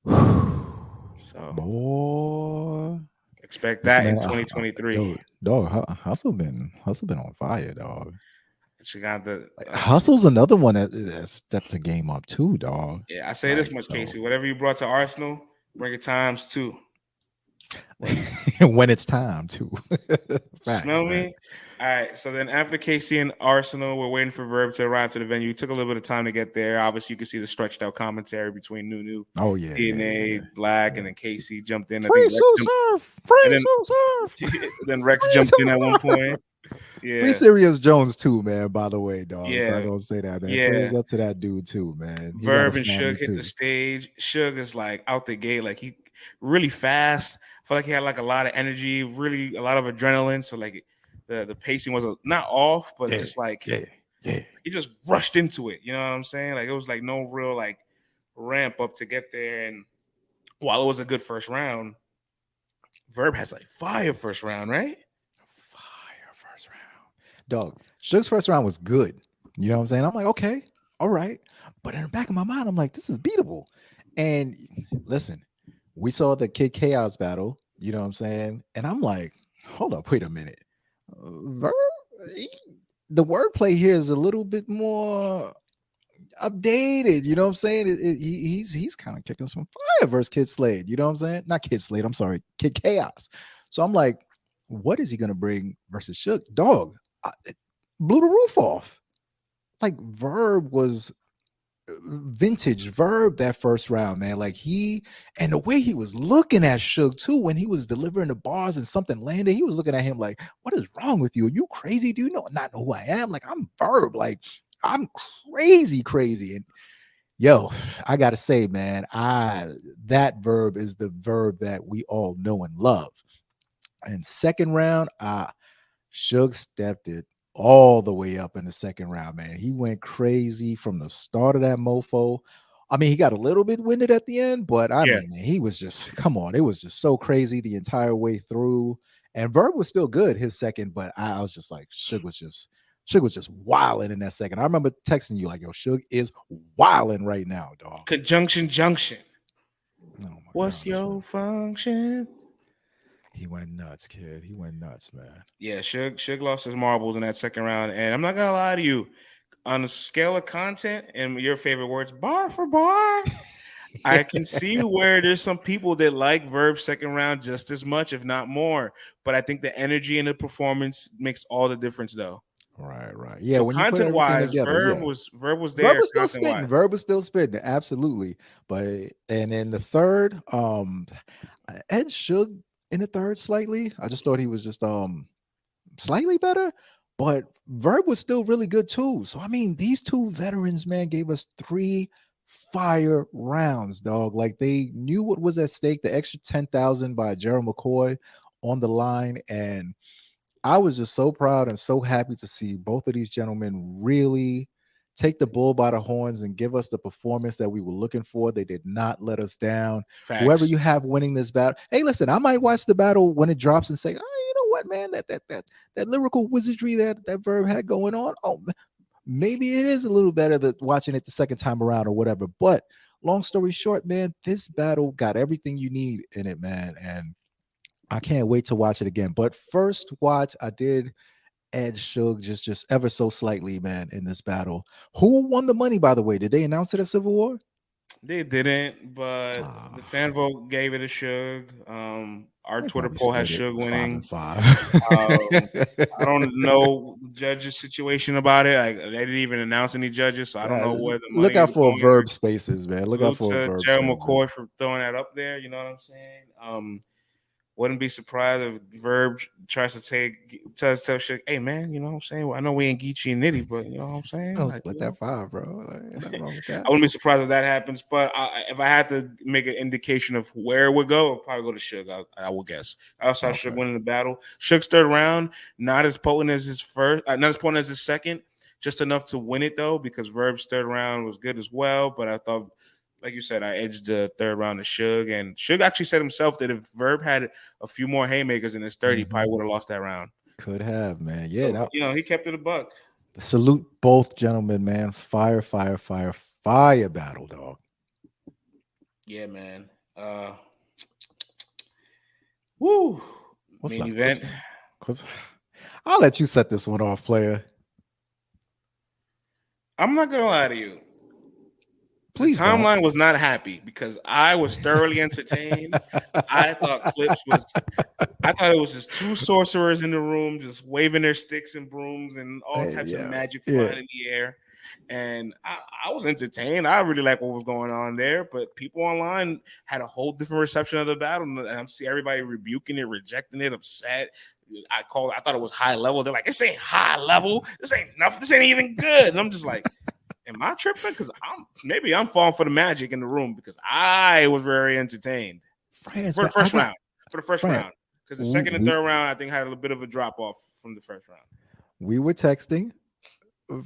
So, boy, expect that in 2023. Dog, hustle been on fire, dog. She got the Hustle's another one that steps the game up too, dog. Yeah, I say this much, Casey. Whatever you brought to Arsonal, bring it times 2. When it's time to. Facts, smell me? All right. So then after Casey and Arsonal, we're waiting for Verb to arrive to the venue. It took a little bit of time to get there. Obviously, you can see the stretched out commentary between Nunu, DNA, Black, and then Casey jumped in. Free Surf! Then Rex jumped in at one point. Yeah. Free Sirius Jones too, man. By the way, dog. Yeah. I'm gonna say that, man. Yeah. Praise up to that dude too, man. Verb and Suge hit the stage. Suge is like out the gate, like he really fast. I feel like he had like a lot of energy, really a lot of adrenaline. So like the pacing was not off, but just like he just rushed into it. You know what I'm saying? Like it was like no real like ramp up to get there. And while it was a good first round, Verb has like fire first round, right? Dog, Suge's first round was good. You know what I'm saying? I'm like, okay, all right. But in the back of my mind, I'm like, this is beatable. And listen, we saw the Kid Chaos battle, you know what I'm saying? And I'm like, hold up, wait a minute. Verb, the wordplay here is a little bit more updated, you know what I'm saying? He's kind of kicking some fire versus Kyd Slade, you know what I'm saying? Not Kyd Slade, I'm sorry, Kid Chaos. So I'm like, what is he gonna bring versus Suge? Dog, it blew the roof off. Like Verb was vintage Verb that first round, man. Like and the way he was looking at Suge too when he was delivering the bars and something landed, he was looking at him like, "What is wrong with you? Are you crazy? Do you not know who I am? Like, I'm Verb. Like, I'm crazy." And yo, I gotta say, man, that Verb is the Verb that we all know and love. And second round, Suge stepped it all the way up in the second round, man. He went crazy from the start of that mofo. I mean, he got a little bit winded at the end, but I mean, man, he was just, come on, it was just so crazy the entire way through. And Verb was still good his second, but I was just like, Suge was just wilding in that second. I remember texting you like, yo, Suge is wilding right now, dog. Conjunction junction. Oh What's your function? He went nuts, kid. He went nuts, man. Yeah, Suge lost his marbles in that second round. And I'm not going to lie to you. On a scale of content and your favorite words, bar for bar, I can see where there's some people that like Verb's second round just as much, if not more. But I think the energy and the performance makes all the difference, though. Right. Yeah, so when you put everything together, Verb was there. Verb was still spitting. Verb was still spitting, absolutely. But and in the third, Ed Suge in the third slightly. I just thought he was just slightly better, but Verb was still really good too. So I mean, these two veterans, man, gave us 3 fire rounds, dog. Like they knew what was at stake. The extra 10,000 by Gerald McCoy on the line, and I was just so proud and so happy to see both of these gentlemen really take the bull by the horns and give us the performance that we were looking for. They did not let us down. Facts. Whoever you have winning this battle, hey, listen, I might watch the battle when it drops and say, oh, you know what, man, that lyrical wizardry that Verb had going on, oh, maybe it is a little better than watching it the second time around or whatever. But long story short, man, this battle got everything you need in it, man, and I can't wait to watch it again. But first watch, I did edge Suge just ever so slightly, man, in this battle. Who won the money, by the way? Did they announce it at Civil War? They didn't, but the fan vote gave it a Suge. Our Twitter poll has Suge winning. 5-5. I don't know the judges' situation about it. Like, they didn't even announce any judges, so I don't know where the money look out for Verb spaces, man. Look out for Verb. Gerald McCoy for throwing that up there. You know what I'm saying? Wouldn't be surprised if Verb tries to tell Suge, hey man, you know what I'm saying? Well, I know we ain't Geechee and Nitty, but you know what I'm saying? I'll split that 5, bro. Nothing wrong with that. I wouldn't be surprised if that happens, but if I had to make an indication of where it would go, I'd probably go to Suge. I would guess. I also have Suge winning the battle. Suge's third round, not as potent as his first, not as potent as his second, just enough to win it though, because Verb's third round was good as well. But I thought, like you said, I edged the third round to Suge, and Suge actually said himself that if Verb had a few more haymakers in his third, he probably would have lost that round. Could have, man. Yeah, so, he kept it a buck. Salute both gentlemen, man. Fire battle, dog. Yeah, man. Woo. What's main event? Clips. I'll let you set this one off, player. I'm not gonna lie to you. Please, the timeline was not happy because I was thoroughly entertained. I thought it was just two sorcerers in the room just waving their sticks and brooms and all types of magic flying in the air. And I was entertained. I really like what was going on there. But people online had a whole different reception of the battle. And I see everybody rebuking it, rejecting it, upset. I thought it was high level. They're like, this ain't high level. This ain't nothing. This ain't even good. And I'm just like, am I tripping? Because I'm falling for the magic in the room because I was very entertained for the first round. Because the second and third round, I think, had a little bit of a drop off from the first round. We were texting.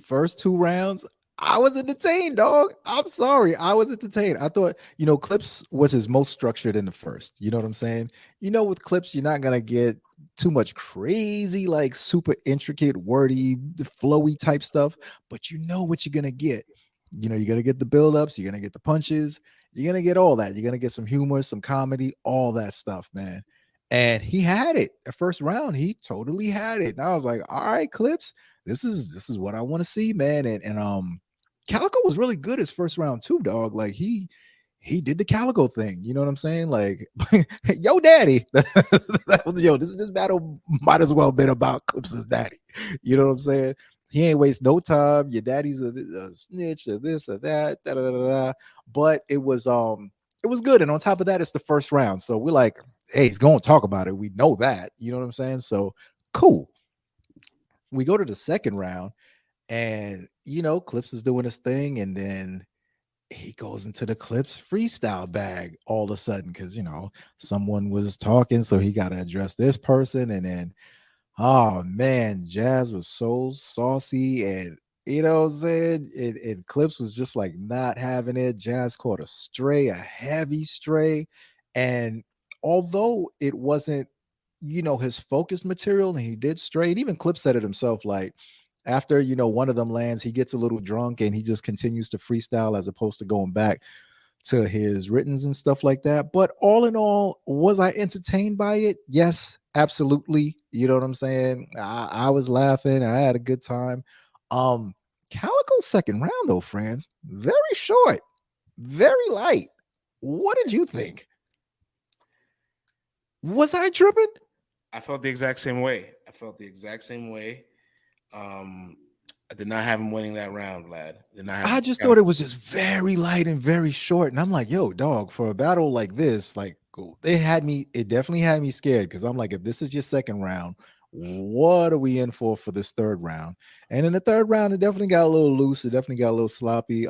First 2 rounds, I was entertained, dog. I'm sorry. I was entertained. I thought, Clips was his most structured in the first. You know what I'm saying? With Clips, you're not going to get too much crazy, like super intricate, wordy, flowy type stuff, but you know what you're going to get. You're going to get the buildups. You're going to get the punches. You're going to get all that. You're going to get some humor, some comedy, all that stuff, man. And he had it. The first round, he totally had it. And I was like, all right, Clips, this is what I want to see, man. And Calico was really good his first round too, dog. Like he did the Calico thing. You know what I'm saying? Like, yo, daddy. This battle might as well have been about Clips' daddy. You know what I'm saying? He ain't waste no time. Your daddy's a snitch or this or that. Da, da, da, da, da. But it was good. And on top of that, it's the first round. So we're like, hey, he's going to talk about it. We know that. You know what I'm saying? So cool. We go to the second round, and Clips is doing his thing, and then he goes into the Clips freestyle bag all of a sudden because someone was talking, so he got to address this person, and then oh man, Jaz was so saucy, and what I'm saying, and Clips was just like not having it. Jaz caught a stray, a heavy stray, and although it wasn't his focus material, and he did stray, and even Clips said it himself, like after one of them lands, he gets a little drunk and he just continues to freestyle as opposed to going back to his writtens and stuff like that. But all in all, was I entertained by it? Yes, absolutely. You know what I'm saying? I was laughing. I had a good time. Calico's second round though, friends, very short, very light. What did you think? Was I tripping? I felt the exact same way. I did not have him winning that round, Vlad. I just thought it was just very light and very short. And I'm like, yo, dog, for a battle like this, like it definitely had me scared because I'm like, if this is your second round, what are we in for this third round? And in the third round, it definitely got a little loose. It definitely got a little sloppy.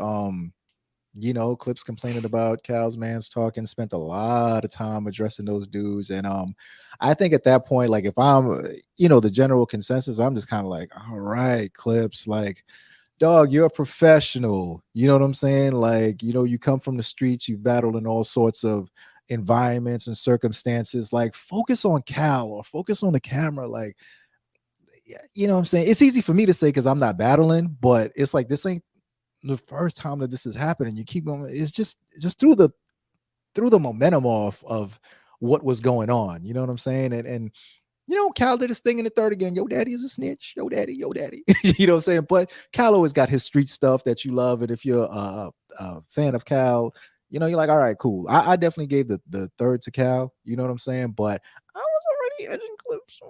Clips complaining about Cal's man's talking, spent a lot of time addressing those dudes. And I think at that point, like if I'm, the general consensus, I'm just kind of like, all right, Clips, like, dog, you're a professional. You know what I'm saying? Like, you come from the streets, you've battled in all sorts of environments and circumstances. Like, focus on Cal or focus on the camera. Like, you know what I'm saying? It's easy for me to say because I'm not battling, but it's like this ain't the first time that this has happened, and you keep going. It's just through the momentum of what was going on. You know what I'm saying? And Cal did his thing in the third again. Yo, daddy is a snitch. Yo, daddy. You know what I'm saying? But Cal always got his street stuff that you love. And if you're a fan of Cal, you're like, all right, cool. I definitely gave the third to Cal. You know what I'm saying? But I was already edging Clips.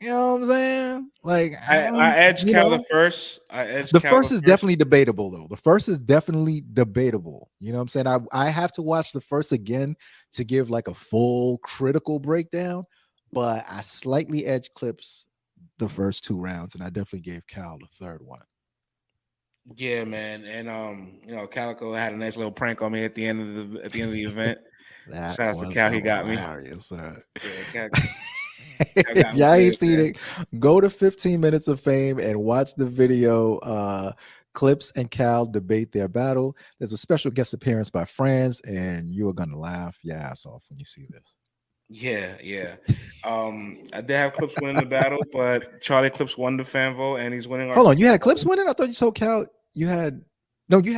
You know what I'm saying? Like I edged Cal the first. The first is definitely debatable, though. The first is definitely debatable. You know what I'm saying? I have to watch the first again to give like a full critical breakdown, but I slightly edged Clips the first two rounds, and I definitely gave Cal the third one. Yeah, man, and Calico had a nice little prank on me at the end of the event. That Shout out to Cal, he got me. Yeah, if y'all ain't seen it, go to 15 Minutes of Fame and watch the video. Clips and Cal debate their battle. There's a special guest appearance by Franz, and you are gonna laugh your ass off when you see this. Yeah. I did have Clips winning the battle, but Charlie Clips won the fan vote, and he's winning. Hold on, you had Clips winning? I thought you saw Cal. You had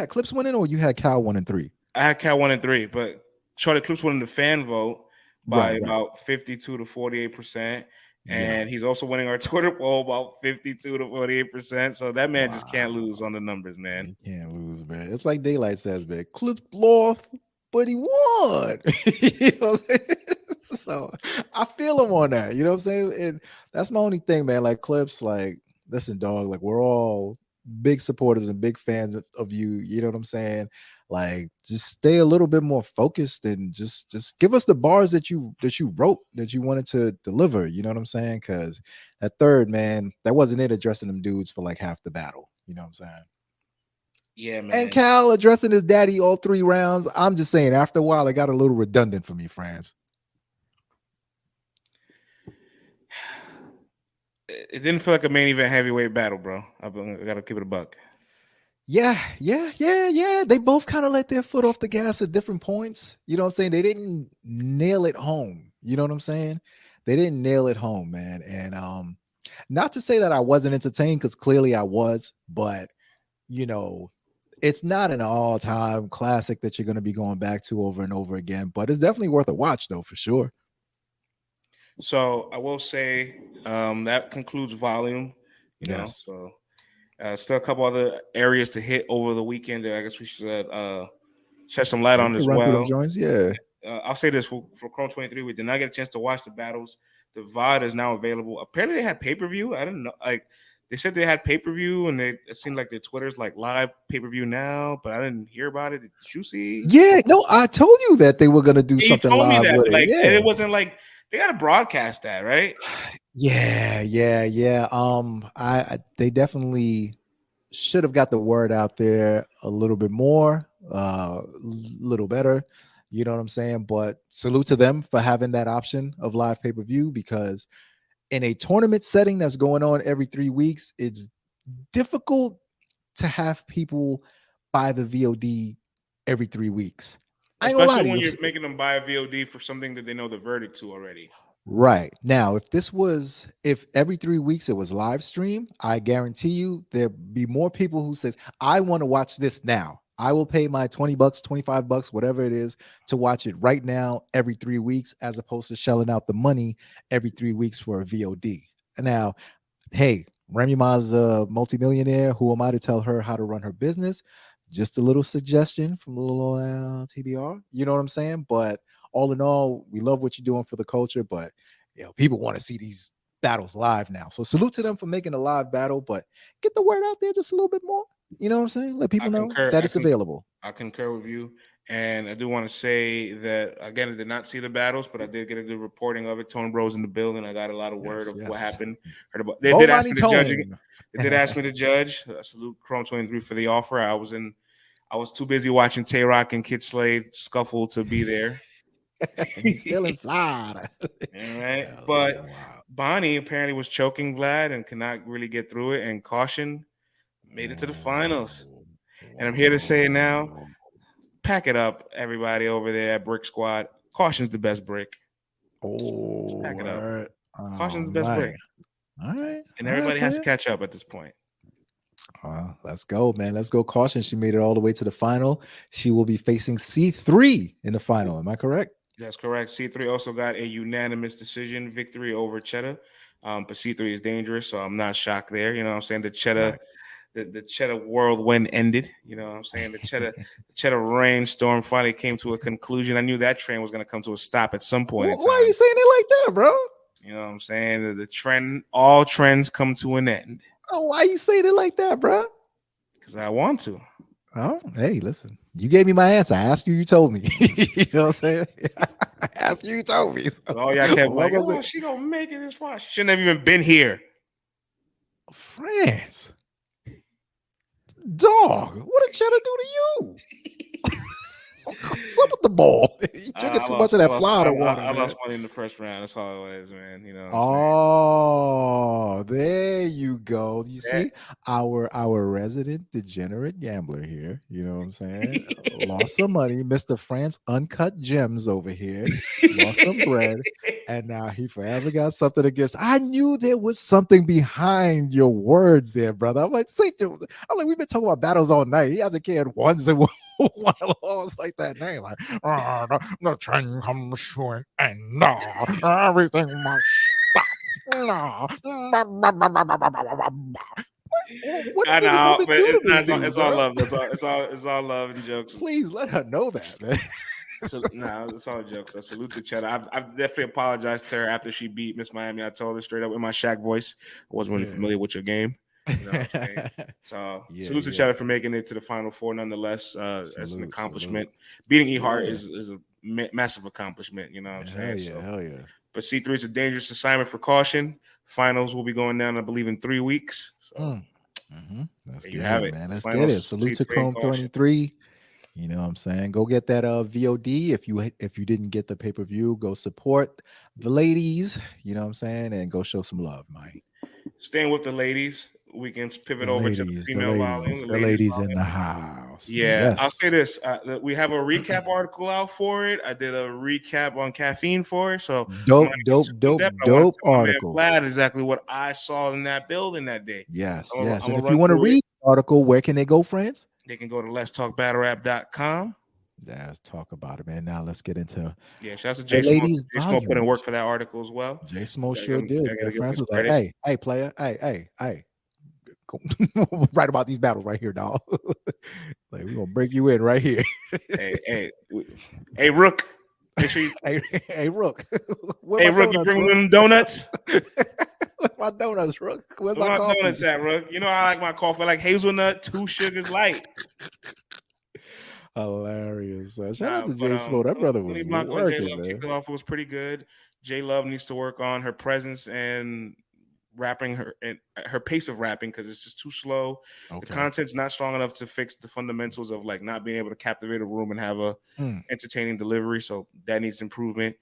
Clips winning, or you had Cal 1 and 3? I had Cal 1 and 3, but Charlie Clips winning the fan vote by about 52 to 48%. And he's also winning our Twitter poll about 52 to 48%. So that man just can't lose on the numbers, man. He can't lose, man. It's like Daylight says, man. Clips lost, but he won. You know what I'm saying? So I feel him on that. You know what I'm saying? And that's my only thing, man. Like Clips, like, listen, dog, like we're all big supporters and big fans of you. You know what I'm saying? Like, just stay a little bit more focused and just give us the bars that you wrote that you wanted to deliver. You know what I'm saying? Because at third, man, that wasn't it addressing them dudes for like half the battle. You know what I'm saying? Yeah, man. And Cal addressing his daddy all 3 rounds. I'm just saying, after a while, it got a little redundant for me, Franz. It didn't feel like a main event heavyweight battle, bro. I gotta keep it a buck. Yeah. They both kind of let their foot off the gas at different points. You know what I'm saying? They didn't nail it home. You know what I'm saying? They didn't nail it home, man. And not to say that I wasn't entertained, because clearly I was, but it's not an all-time classic that you're going to be going back to over and over again. But it's definitely worth a watch, though, for sure. So I will say that concludes volume. You know, so still a couple other areas to hit over the weekend that I guess we should shed some light on as well. Joints, yeah. I'll say this for Chrome 23, we did not get a chance to watch the battles. The VOD is now available. Apparently, they had pay-per-view. I didn't know. Like, They said they had pay-per-view, and it seemed like their Twitter's like live pay-per-view now, but I didn't hear about it. Did you see? Yeah, no, I told you that they were gonna do something told me live that, with like, it. and Yeah. it wasn't like they gotta broadcast that, right? Yeah. They definitely should have got the word out there a little bit more, little better. You know what I'm saying? But salute to them for having that option of live pay-per-view, because in a tournament setting that's going on every 3 weeks, it's difficult to have people buy the VOD every 3 weeks. I ain't gonna lie Especially to when you. you're making them buy a VOD for something that they know the verdict to already. Right. Now, if every 3 weeks it was live stream, I guarantee you there'd be more people who says, I want to watch this now. I will pay my $20, $25, whatever it is, to watch it right now every 3 weeks, as opposed to shelling out the money every 3 weeks for a VOD. Now, hey, Remy Ma's a multimillionaire. Who am I to tell her how to run her business? Just a little suggestion from a little TBR. You know what I'm saying? But all in all, we love what you're doing for the culture. But people want to see these battles live now. So salute to them for making a live battle. But get the word out there just a little bit more. You know what I'm saying? Let people know that it's available. I concur with you. And I do want to say that, again, I did not see the battles, but I did get a good reporting of it. Tone Bro's in the building. I got a lot of word of what happened. They did ask me to judge again. They did ask me to judge. Salute Chrome 23 for the offer. I was too busy watching Tay Roc and Kyd Slade scuffle to be there. He's still in Florida. All right. But Bonnie apparently was choking Vlad and could not really get through it. And Kausion made it to the finals. And I'm here to say it now. Pack it up, everybody over there at Brick Squad. Kausion's the best brick. Just pack it up. Kausion's the best brick. All right. And everybody has to catch up at this point. Let's go, man. Let's go. Kausion. She made it all the way to the final. She will be facing C3 in the final. Am I correct? That's correct. C3 also got a unanimous decision victory over Cheddar. But C3 is dangerous, so I'm not shocked there. You know what I'm saying? The Cheddar. Right. The Cheddar whirlwind ended. You know what I'm saying? The Cheddar rainstorm finally came to a conclusion. I knew that train was going to come to a stop at some point in time. Why are you saying it like that, bro? You know what I'm saying? The trend, all trends come to an end. Oh, why are you saying it like that, bro? Because I want to. Oh, hey, listen. You gave me my answer. I asked you, you told me. You know what I'm saying? I asked you, you told me. So, all y'all kept like, oh, she going to make it this far. She shouldn't have even been here. France. Dog, what did Cheddar do to you? What's up with the ball? You drinking too much of that Florida water. I lost money in the first round. That's all it was, man. You know. Oh, there you go. You see, our resident degenerate gambler here. You know what I'm saying? Lost some money. Mr. France Uncut Gems over here. Lost some bread. And now he forever got something against. I knew there was something behind your words there, brother. I'm like, we've been talking about battles all night. He hasn't cared once and one loss like that name. Like, the train comes to an end. Everything must stop. What I know, but it's all love. It's all love and jokes. Please let her know that, man. So it's all jokes. So salute to Cheddar. I've definitely apologized to her after she beat Miss Miami. I told her straight up in my Shaq voice, I wasn't really familiar with your game. You know what I'm saying? So salute to Cheddar for making it to the Final Four nonetheless. As an accomplishment. Beating E-Heart is a massive accomplishment. You know what I'm saying? Hell yeah. But C3 is a dangerous assignment for Kausion. Finals will be going down, I believe, in 3 weeks. So Let's you have it, man. Let's get it. Salute to Chrome 23. You know what I'm saying? Go get that VOD. If you didn't get the pay-per-view, go support the ladies. You know what I'm saying? And go show some love, Mike. Staying with the ladies, we can pivot over to the female volume. The ladies in the house. Yeah, yes. I'll say this. We have a recap article out for it. I did a recap on caffeine for it. So dope article. Vlad exactly what I saw in that building that day. Yes. And if you want to read the article, where can they go, friends? They can go to letstalkbattlerapp.com. Let's talk about it, man. Now let's get into shout out to Jay Smo. Jay Smo put in work for that article as well. Jay Smo sure did. France was like, hey, player, hey. Write about these battles right here, dog. Like, we're gonna break you in right here. hey, Rook. Make sure you hey Rook. Hey Rook, you bring them donuts? my donuts, Rook. Where's Where my my coffee? donuts at, Rook? You know I like my coffee. I like hazelnut, 2 sugars light. Hilarious. Shout out to But Jay Smo. That brother was Tony Blanco and J working, Love kicked man. it off. It was pretty good. J Love needs to work on her presence and rapping her and her pace of rapping because it's just too slow. The Okay. content's not strong enough to fix the fundamentals of like not being able to captivate a room and have a entertaining delivery. So that needs improvement.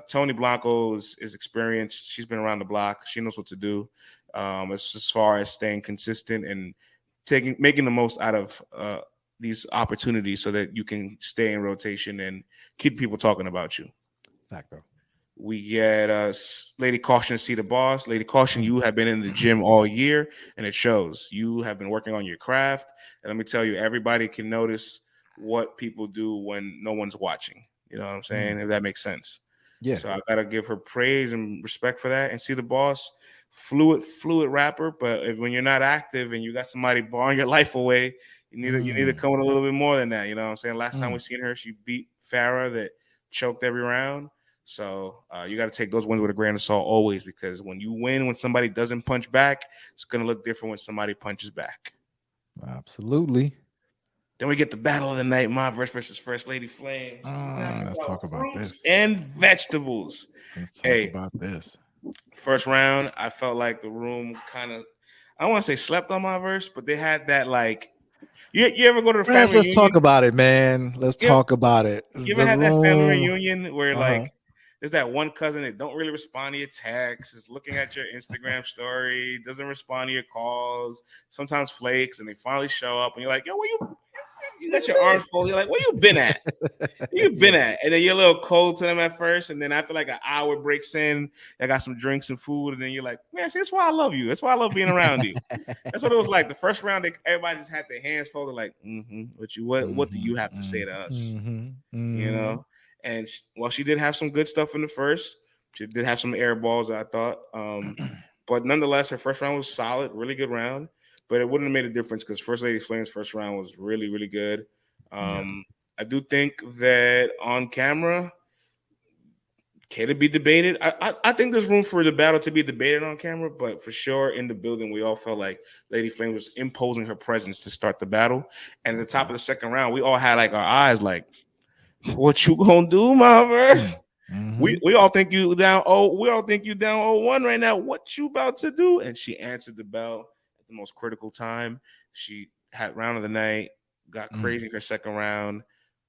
Tony Blanco is experienced. She's been around the block. She knows what to do. As far as staying consistent and making the most out of these opportunities so that you can stay in rotation and keep people talking about you. Facto. We get Lady Kausion, see the boss. Lady Kausion, you have been in the gym all year, and it shows. You have been working on your craft. And let me tell you, everybody can notice what people do when no one's watching. You know what I'm saying? If that makes sense. Yeah. So I gotta give her praise and respect for that. And see the boss, fluid rapper. But when you're not active and you got somebody barring your life away, you need to come with a little bit more than that. You know what I'm saying? Last time we seen her, she beat Farrah that choked every round. So you got to take those wins with a grain of salt always, because when you win, when somebody doesn't punch back, it's going to look different when somebody punches back. Absolutely. Then we get the battle of the night, Monverse versus First Lady Flame. Let's talk about this. And vegetables. Let's talk about this. First round, I felt like the room kind of, I don't want to say slept on Monverse, but they had that like, you ever go to the family Let's reunion? talk about it, man. Let's talk about it. You ever had that family reunion where like, there's that one cousin that don't really respond to your texts, is looking at your Instagram story, doesn't respond to your calls, sometimes flakes, and they finally show up, and you're like, yo, where you got your arms folded, you're like, where you been at? Where you been at? And then you're a little cold to them at first, and then after like an hour breaks in, I got some drinks and food, and then you're like, man, see, that's why I love you. That's why I love being around you. That's what it was like. The first round, everybody just had their hands folded, like, what do you have to say to us? You know? And she did have some good stuff in the first. She did have some air balls, I thought. But nonetheless, her first round was solid, really good round. But it wouldn't have made a difference because First Lady Flame's first round was really, really good. I do think that on camera, can it be debated? I think there's room for the battle to be debated on camera, but for sure in the building, we all felt like Lady Flame was imposing her presence to start the battle. And at the top of the second round, we all had like our eyes like, what you gonna do, Monverse? We all think you down. We all think you down 0-1 right now. What you about to do? And she answered the bell at the most critical time. She had round of the night, got crazy in her second round.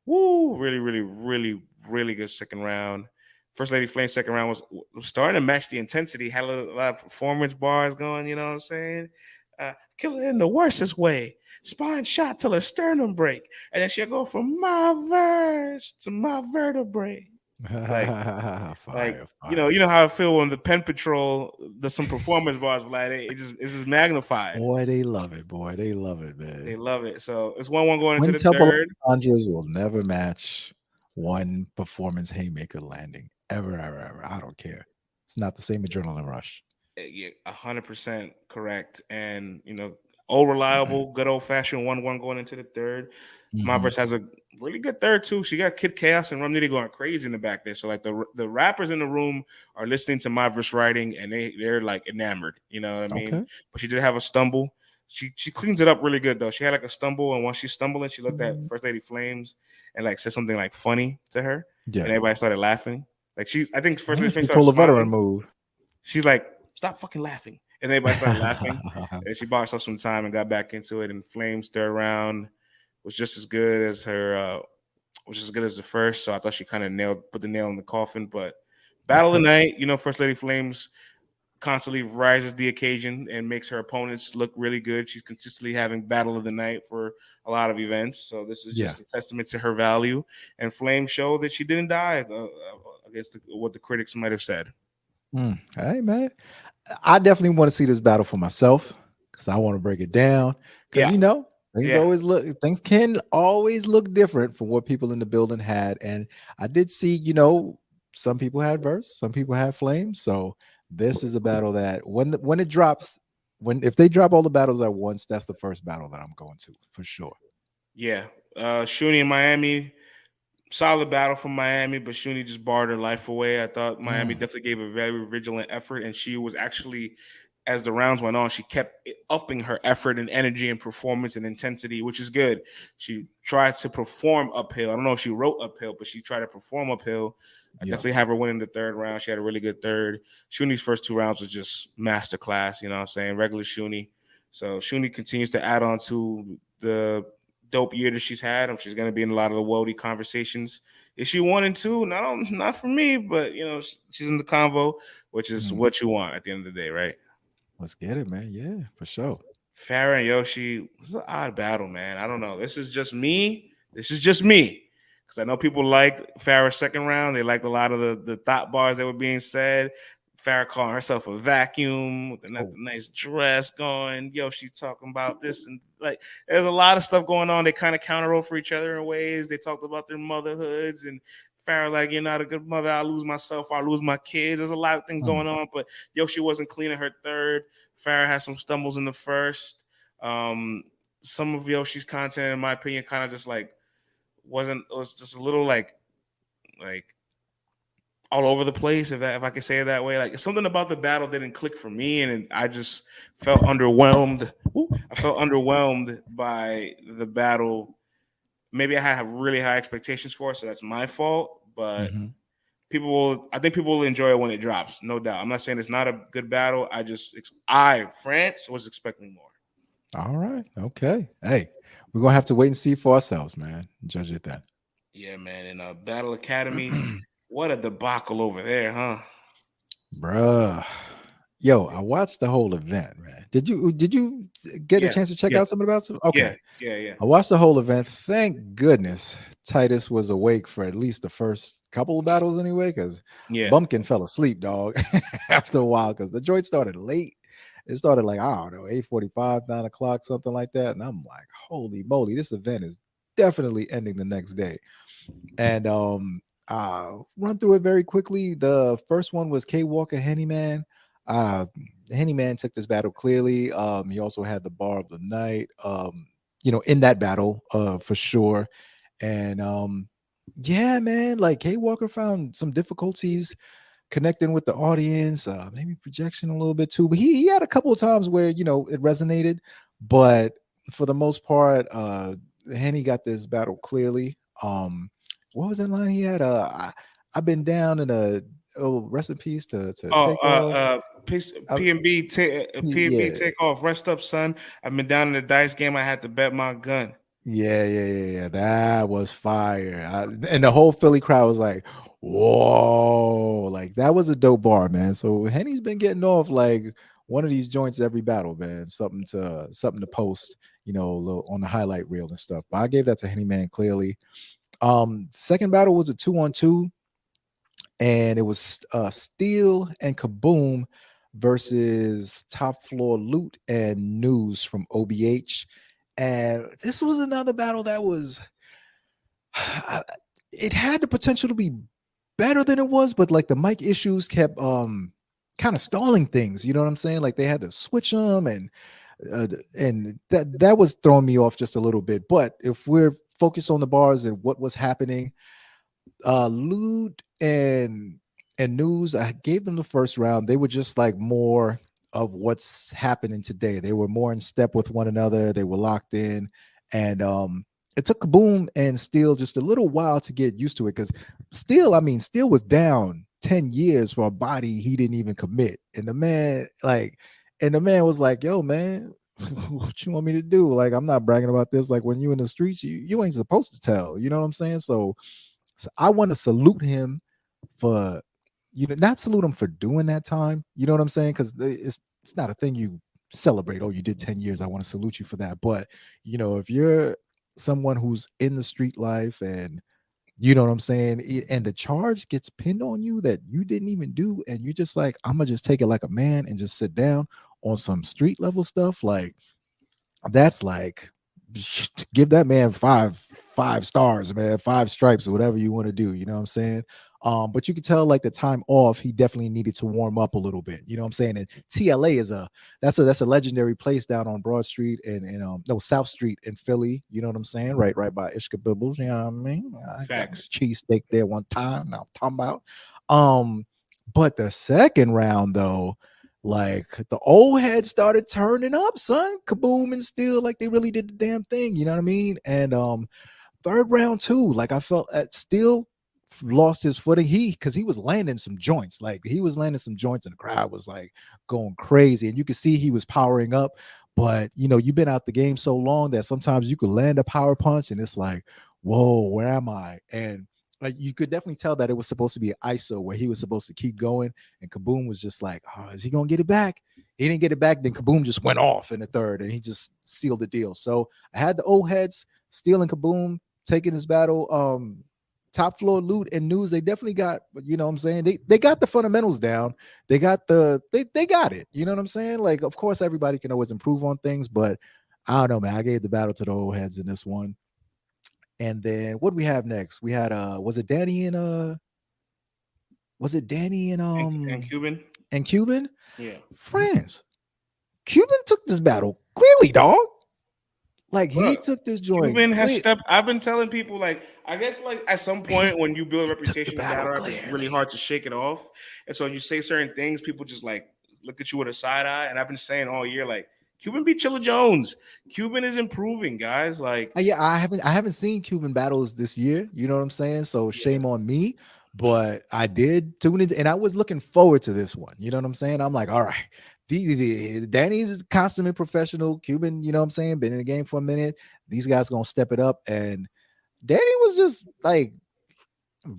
Woo! Really, really, really, really good second round. First Lady Flame second round was starting to match the intensity. Had a lot of performance bars going. You know what I'm saying? Kill it in the worstest way. Spine shot till her sternum break, and then she'll go from my verse to my vertebrae. Fire. You know how I feel when the Pen Patrol does some performance bars, Vlad. It's just magnified. Boy, they love it. Boy, they love it, man. They love it. So it's 1-1 going into the third. Andres will never match one performance haymaker landing ever. I don't care. It's not the same adrenaline rush. Yeah, 100% correct. And old reliable, good old fashioned 1-1 going into the third. Monverse has a really good third too. She got Kid Chaos and Rum Nitty going crazy in the back there. So like the rappers in the room are listening to Monverse writing and they're like enamored. You know what I mean? Okay. But she did have a stumble. She cleans it up really good though. She had like a stumble, and once she's stumbling, she looked at First Lady Flames and like said something like funny to her. Yeah. And everybody started laughing. Like I think First Lady Flames started smiling. Pull a veteran move. She's like, stop fucking laughing. And everybody started laughing. And she bought herself some time and got back into it. And Flames third round was just as good as the first. So I thought she kind of put the nail in the coffin. But battle of the night, First Lady Flames constantly rises the occasion and makes her opponents look really good. She's consistently having battle of the night for a lot of events. So this is just a testament to her value. And Flames showed that she didn't die against what the critics might have said. Hey, man. I definitely want to see this battle for myself because I want to break it down. Because things can always look different from what people in the building had. And I did see, some people had verse, some people had flame. So this is a battle that when it drops, if they drop all the battles at once, that's the first battle that I'm going to for sure. Yeah. Shuni in Miami, solid battle from Miami, but Shuni just barred her life away. I thought Miami Mm, definitely gave a very vigilant effort, and she was actually, as the rounds went on, she kept upping her effort and energy and performance and intensity, which is good. She tried to perform uphill. I don't know if she wrote uphill, but she tried to perform uphill. I yeah. definitely have her winning the third round. She had a really good third. Shuni's first two rounds was just masterclass, you know what I'm saying? Regular Shuni. So Shuni continues to add on to the dope year that she's had. She's going to be in a lot of the worldy conversations. Is she 1 and 2? No, not for me, but you know, she's in the convo, which is Mm. what you want at the end of the day, right? Let's get it, man. Yeah, for sure. Farrah and Yoshi, it's an odd battle, man. I don't know. This is just me. This is just me. Because I know people liked Farrah's second round. They liked a lot of the thought bars that were being said. Farrah calling herself a vacuum with the Oh, nice dress going. Yoshi talking about this and like there's a lot of stuff going on. They kind of counter over each other in ways. They talked about their motherhoods and Farrah like, you're not a good mother. I'll lose myself. I'll lose my kids. There's a lot of things mm, going on, but Yoshi wasn't cleaning her third. Farrah had some stumbles in the first. Um, some of Yoshi's content, in my opinion, kind of just like wasn't. It was just a little like all over the place. If I could say it that way, like something about the battle didn't click for me, and I just felt underwhelmed. I felt underwhelmed by the battle. Maybe I had really high expectations for it, so that's my fault. But mhm. I think people will enjoy it when it drops, no doubt. I'm not saying it's not a good battle. I France was expecting more. All right. Okay. Hey, we're gonna have to wait and see for ourselves, man. Judge it then. Yeah, man. In Battle Academy, what a debacle over there, huh? Bruh. Yo, I watched the whole event, man. Did you get a Yes, chance to check yes, out some of the bouts? yeah, Okay. yeah, yeah, I watched the whole event. Thank goodness Titus was awake for at least the first couple of battles anyway, because yeah. Bumpkin fell asleep, dog, after a while, because the joint started late. It started like, I don't know, 8:45, 9 o'clock, something like that. And I'm like, holy moly, this event is definitely ending the next day. And run through it very quickly. The first one was K Walker Hennyman. Uh Hennyman took this battle clearly. He also had the bar of the night, in that battle, for sure. And yeah, man, like K Walker found some difficulties connecting with the audience, maybe projection a little bit too. But he had a couple of times where it resonated, but for the most part, Henny got this battle clearly. What was that line he had? I've been down in a rest in peace to Oh, take off. Uh, P&B, P&B yeah, take off. Rest up, son. I've been down in the dice game. I had to bet my gun. yeah. That was fire. And the whole Philly crowd was like, whoa, like that was a dope bar, man. So Henny's been getting off like one of these joints every battle, man. Something to post, on the highlight reel and stuff. But I gave that to Henny Man clearly. Second battle was a 2-on-2, and it was Steel and Kaboom versus Top Floor Loot and News from OBH. And this was another battle that was it had the potential to be better than it was, but like the mic issues kept kind of stalling things. You know what I'm saying? Like they had to switch them, and that was throwing me off just a little bit. But if we're focused on the bars and what was happening, Loot and News, I gave them the first round. They were just like more of what's happening today. They were more in step with one another. They were locked in, and it took Boom and Steel just a little while to get used to it, because Steel was down 10 years for a body he didn't even commit, and the man was like, "Yo, man." What you want me to do? Like, I'm not bragging about this. Like, when you in the streets, you ain't supposed to tell. You know what I'm saying? So I want to salute him for, not salute him for doing that time. You know what I'm saying? Because it's not a thing you celebrate. Oh, you did 10 years. I want to salute you for that. But if you're someone who's in the street life, and you know what I'm saying, and the charge gets pinned on you that you didn't even do, and you're just like, I'm gonna just take it like a man and just sit down on some street level stuff, like that's like, give that man five stars, man, five stripes, or whatever you want to do. You know what I'm saying? But you could tell like the time off, he definitely needed to warm up a little bit. You know what I'm saying? And TLA is that's a legendary place down on Broad Street and no, South Street in Philly. You know what I'm saying? Right by Ishka Bibbles. You know what I mean? I got a Facts. cheesesteak there one time. Now I'm talking about. But the second round though, like the old heads started turning up, son. Kaboom and Steel, like they really did the damn thing. You know what I mean? And third round too, like I felt at Steel lost his footing. Because he was landing some joints, like he was landing some joints, and the crowd was like going crazy, and you could see he was powering up. But you know, you've been out the game so long that sometimes you could land a power punch, and it's like, whoa, where am I? And like you could definitely tell that it was supposed to be an ISO where he was supposed to keep going, and Kaboom was just like, oh, is he gonna get it back? He didn't get it back. Then Kaboom just went off in the third, and he just sealed the deal. So I had the old heads stealing Kaboom, taking his battle. Top floor loot and news, they definitely got, you know what I'm saying? They got the fundamentals down. They got they got it. You know what I'm saying? Like, of course, everybody can always improve on things, but I don't know, man. I gave the battle to the old heads in this one. And then what do we have next? We had was it Danny and And Cuban. and Cuban? Yeah. Friends. Cuban took this battle clearly, dog. Like he Look, took this joint. Cuban has stepped. I've been telling people, like, I guess, like, at some point when you build a reputation in battle rap, it's really hard to shake it off. And so you say certain things, people just like look at you with a side eye. And I've been saying all year, like, Cuban beat Chilla Jones. Cuban is improving, guys. Like, yeah, I haven't seen Cuban battles this year. You know what I'm saying? So shame on me. But I did tune in, and I was looking forward to this one. You know what I'm saying? I'm like, all right, Danny's is consummate professional. Cuban, you know what I'm saying? Been in the game for a minute. These guys gonna step it up, and Danny was just like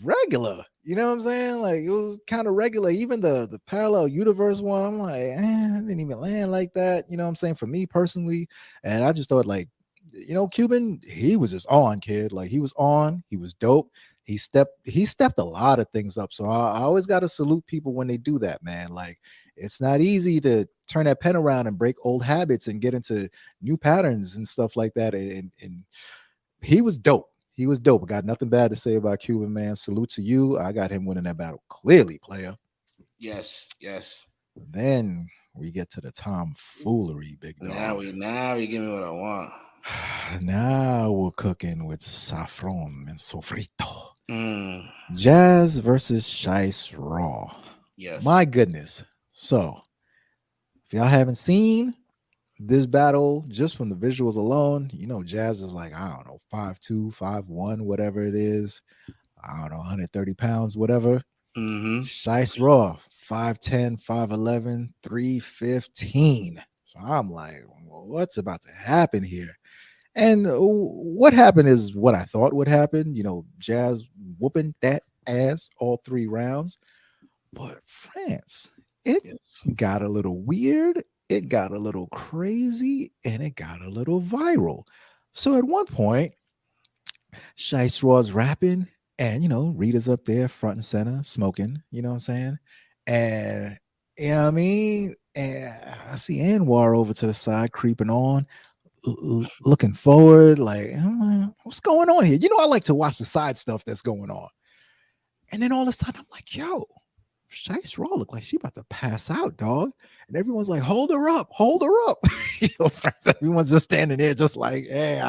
regular. You know what I'm saying? Like it was kind of regular. Even the parallel universe one, I'm like, I didn't even land like that. You know what I'm saying? For me personally, and I just thought like, you know, Cuban, he was just on, kid. Like he was on. He was dope. He stepped a lot of things up. So I always got to salute people when they do that, man. Like it's not easy to turn that pen around and break old habits and get into new patterns and stuff like that. And he was dope. He was dope. I got nothing bad to say about Cuban, man. Salute to you. I got him winning that battle clearly, player. yes. Then we get to the tomfoolery, big dog. Now we give me what I want. Now we're cooking with saffron and sofrito. Jaz versus Shice Raw. Yes. My goodness. So, if y'all haven't seen this battle, just from the visuals alone, you know, Jaz is like, I don't know, 5'2", 5'1", whatever it is. I don't know, 130 pounds, whatever. Shice Raw, 5'10", 5'11", 315. So I'm like, well, what's about to happen here? And what happened is what I thought would happen. You know, Jaz whooping that ass all 3 rounds. But France, it got a little weird. It got a little crazy, and it got a little viral. So at one point, Shice Raw's rapping, and, you know, Rita's up there front and center smoking, you know what I'm saying? And, you know what I mean? And I see Anwar over to the side creeping on, looking forward, like, what's going on here? You know, I like to watch the side stuff that's going on. And then all of a sudden, I'm like, yo, Shice Raw look like she about to pass out, dog. And everyone's like, hold her up. You know, friends, everyone's just standing there, just like, hey,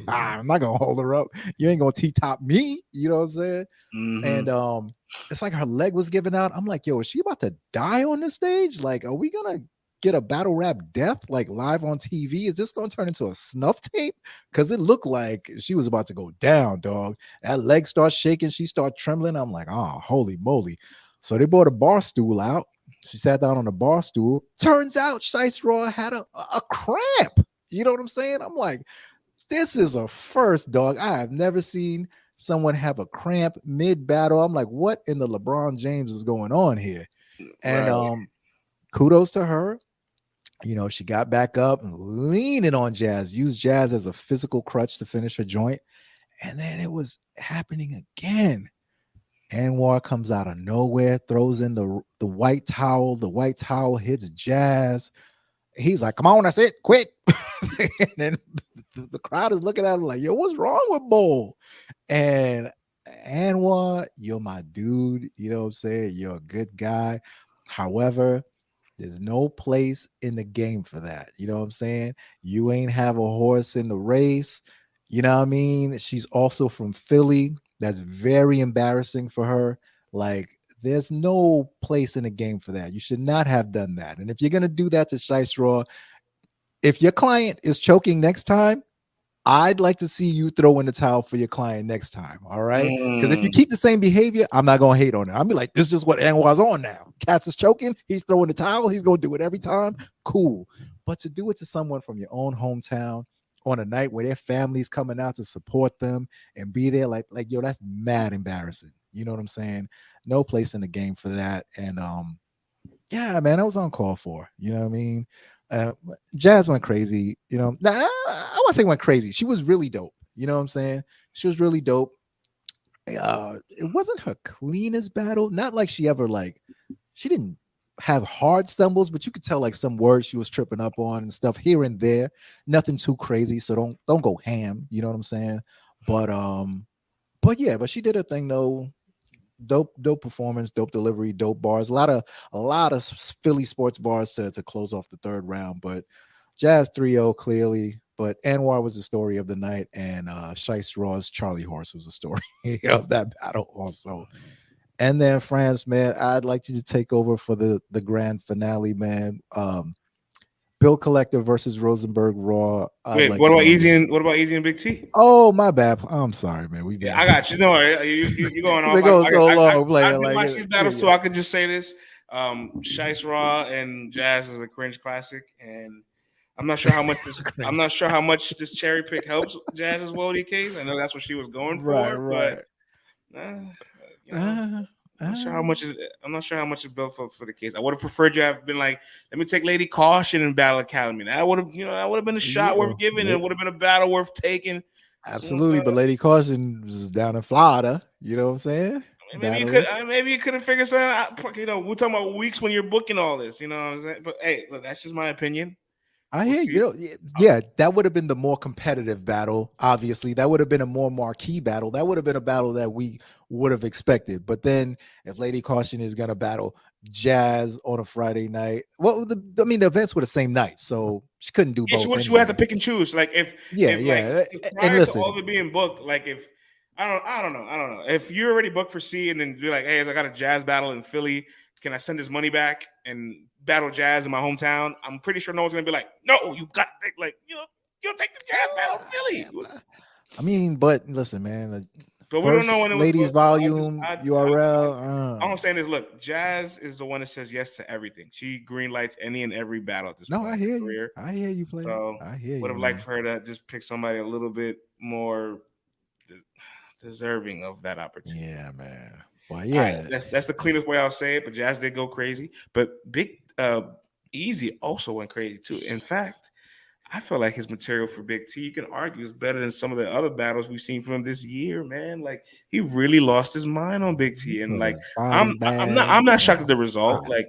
I'm not gonna hold her up. You ain't gonna T-top me. You know what I'm saying? And it's like her leg was giving out. I'm like, yo, is she about to die on this stage? Like, are we gonna get a battle rap death like live on TV? Is this gonna turn into a snuff tape? Because it looked like she was about to go down, dog. That leg starts shaking, she started trembling. I'm like, oh, holy moly. So they brought a bar stool out. She sat down on the bar stool. Turns out Shice Raw had a cramp. You know what I'm saying? I'm like, this is a first, dog. I have never seen someone have a cramp mid-battle. I'm like, what in the LeBron James is going on here? And kudos to her. You know, she got back up and leaning on Jaz, used Jaz as a physical crutch to finish her joint. And then it was happening again. Anwar comes out of nowhere, throws in the white towel. The white towel hits Jaz. He's like, come on, that's it, quit. And then the crowd is looking at him like, yo, what's wrong with Bull? And Anwar, you're my dude. You know what I'm saying? You're a good guy. However, there's no place in the game for that. You know what I'm saying? You ain't have a horse in the race. You know what I mean? She's also from Philly. That's very embarrassing for her. Like, there's no place in the game for that. You should not have done that. And if you're gonna do that to Shice Raw, if your client is choking next time, I'd like to see you throw in the towel for your client next time. All right. Because if you keep the same behavior, I'm not going to hate on it. I'll be like, this is just what Anwar's on now. Cats is choking. He's throwing the towel. He's going to do it every time. Cool. But to do it to someone from your own hometown on a night where their family's coming out to support them and be there, like, yo, that's mad embarrassing. You know what I'm saying? No place in the game for that. And yeah, man, I was on call for. You know what I mean? Jaz went crazy, you know. Nah, I won't say went crazy. She was really dope. You know what I'm saying? She was really dope. It wasn't her cleanest battle. Not like she ever she didn't have hard stumbles, but you could tell like some words she was tripping up on and stuff here and there. Nothing too crazy, so don't go ham. You know what I'm saying? But yeah, but she did her thing though. Dope performance, dope delivery, dope bars. A lot of Philly sports bars to close off the third round. But Jaz 3-0 clearly. But Anwar was the story of the night, and Shice Raw's Charlie Horse was the story of that battle also. And then France, man, I'd like you to take over for the grand finale, man. Bill Collector versus Rosenberg Raw. Wait, what about Eazy and Big T? Oh, my bad. I'm sorry, man. I got you. No, you going off. We're going so long, player. I've been watching battles, so I could just say this. Shice Raw and Jaz is a cringe classic, and I'm not sure how much this cherry pick helps Jazz's Wody case. I know that's what she was going for, right. But I'm not sure how much is built for the case. I would have preferred you have been like, let me take Lady Kausion in Battle Academy. That would have been a shot worth giving. It would have been a battle worth taking. Absolutely, but Lady Kausion was down in Florida. You know what I'm saying? Maybe you could have figured something out. You know, we're talking about weeks when you're booking all this. You know what I'm saying? But hey, look, that's just my opinion. I hear you. Know, yeah, that would have been the more competitive battle. Obviously, that would have been a more marquee battle. That would have been a battle that we would have expected. But then, if Lady Kausion is gonna battle Jaz on a Friday night, well, the events were the same night, so she couldn't do both. She would have to pick and choose. Like if and listen, to all of it being booked, like if I don't know. If you're already booked for C, and then you're like, hey, I got a Jaz battle in Philly. Can I send this money back and battle Jaz in my hometown? I'm pretty sure no one's gonna be like, no, you got to take, like, you'll take the Jaz battle in Philly. I mean, but listen, man. But we don't know when it was ladies volume URL. All I'm saying is, look, Jaz is the one that says yes to everything. She green lights any and every battle at this point. No, I hear you. I hear you, play. So I hear you. Would have liked for her to just pick somebody a little bit more deserving of that opportunity. Yeah, man. Well, yeah, that's the cleanest way I'll say it. But Jaz did go crazy. But Big Eazy also went crazy too. In fact, I feel like his material for Big T, you can argue, is better than some of the other battles we've seen from him this year, man. Like, he really lost his mind on Big T, and like I'm not shocked at the result. Like,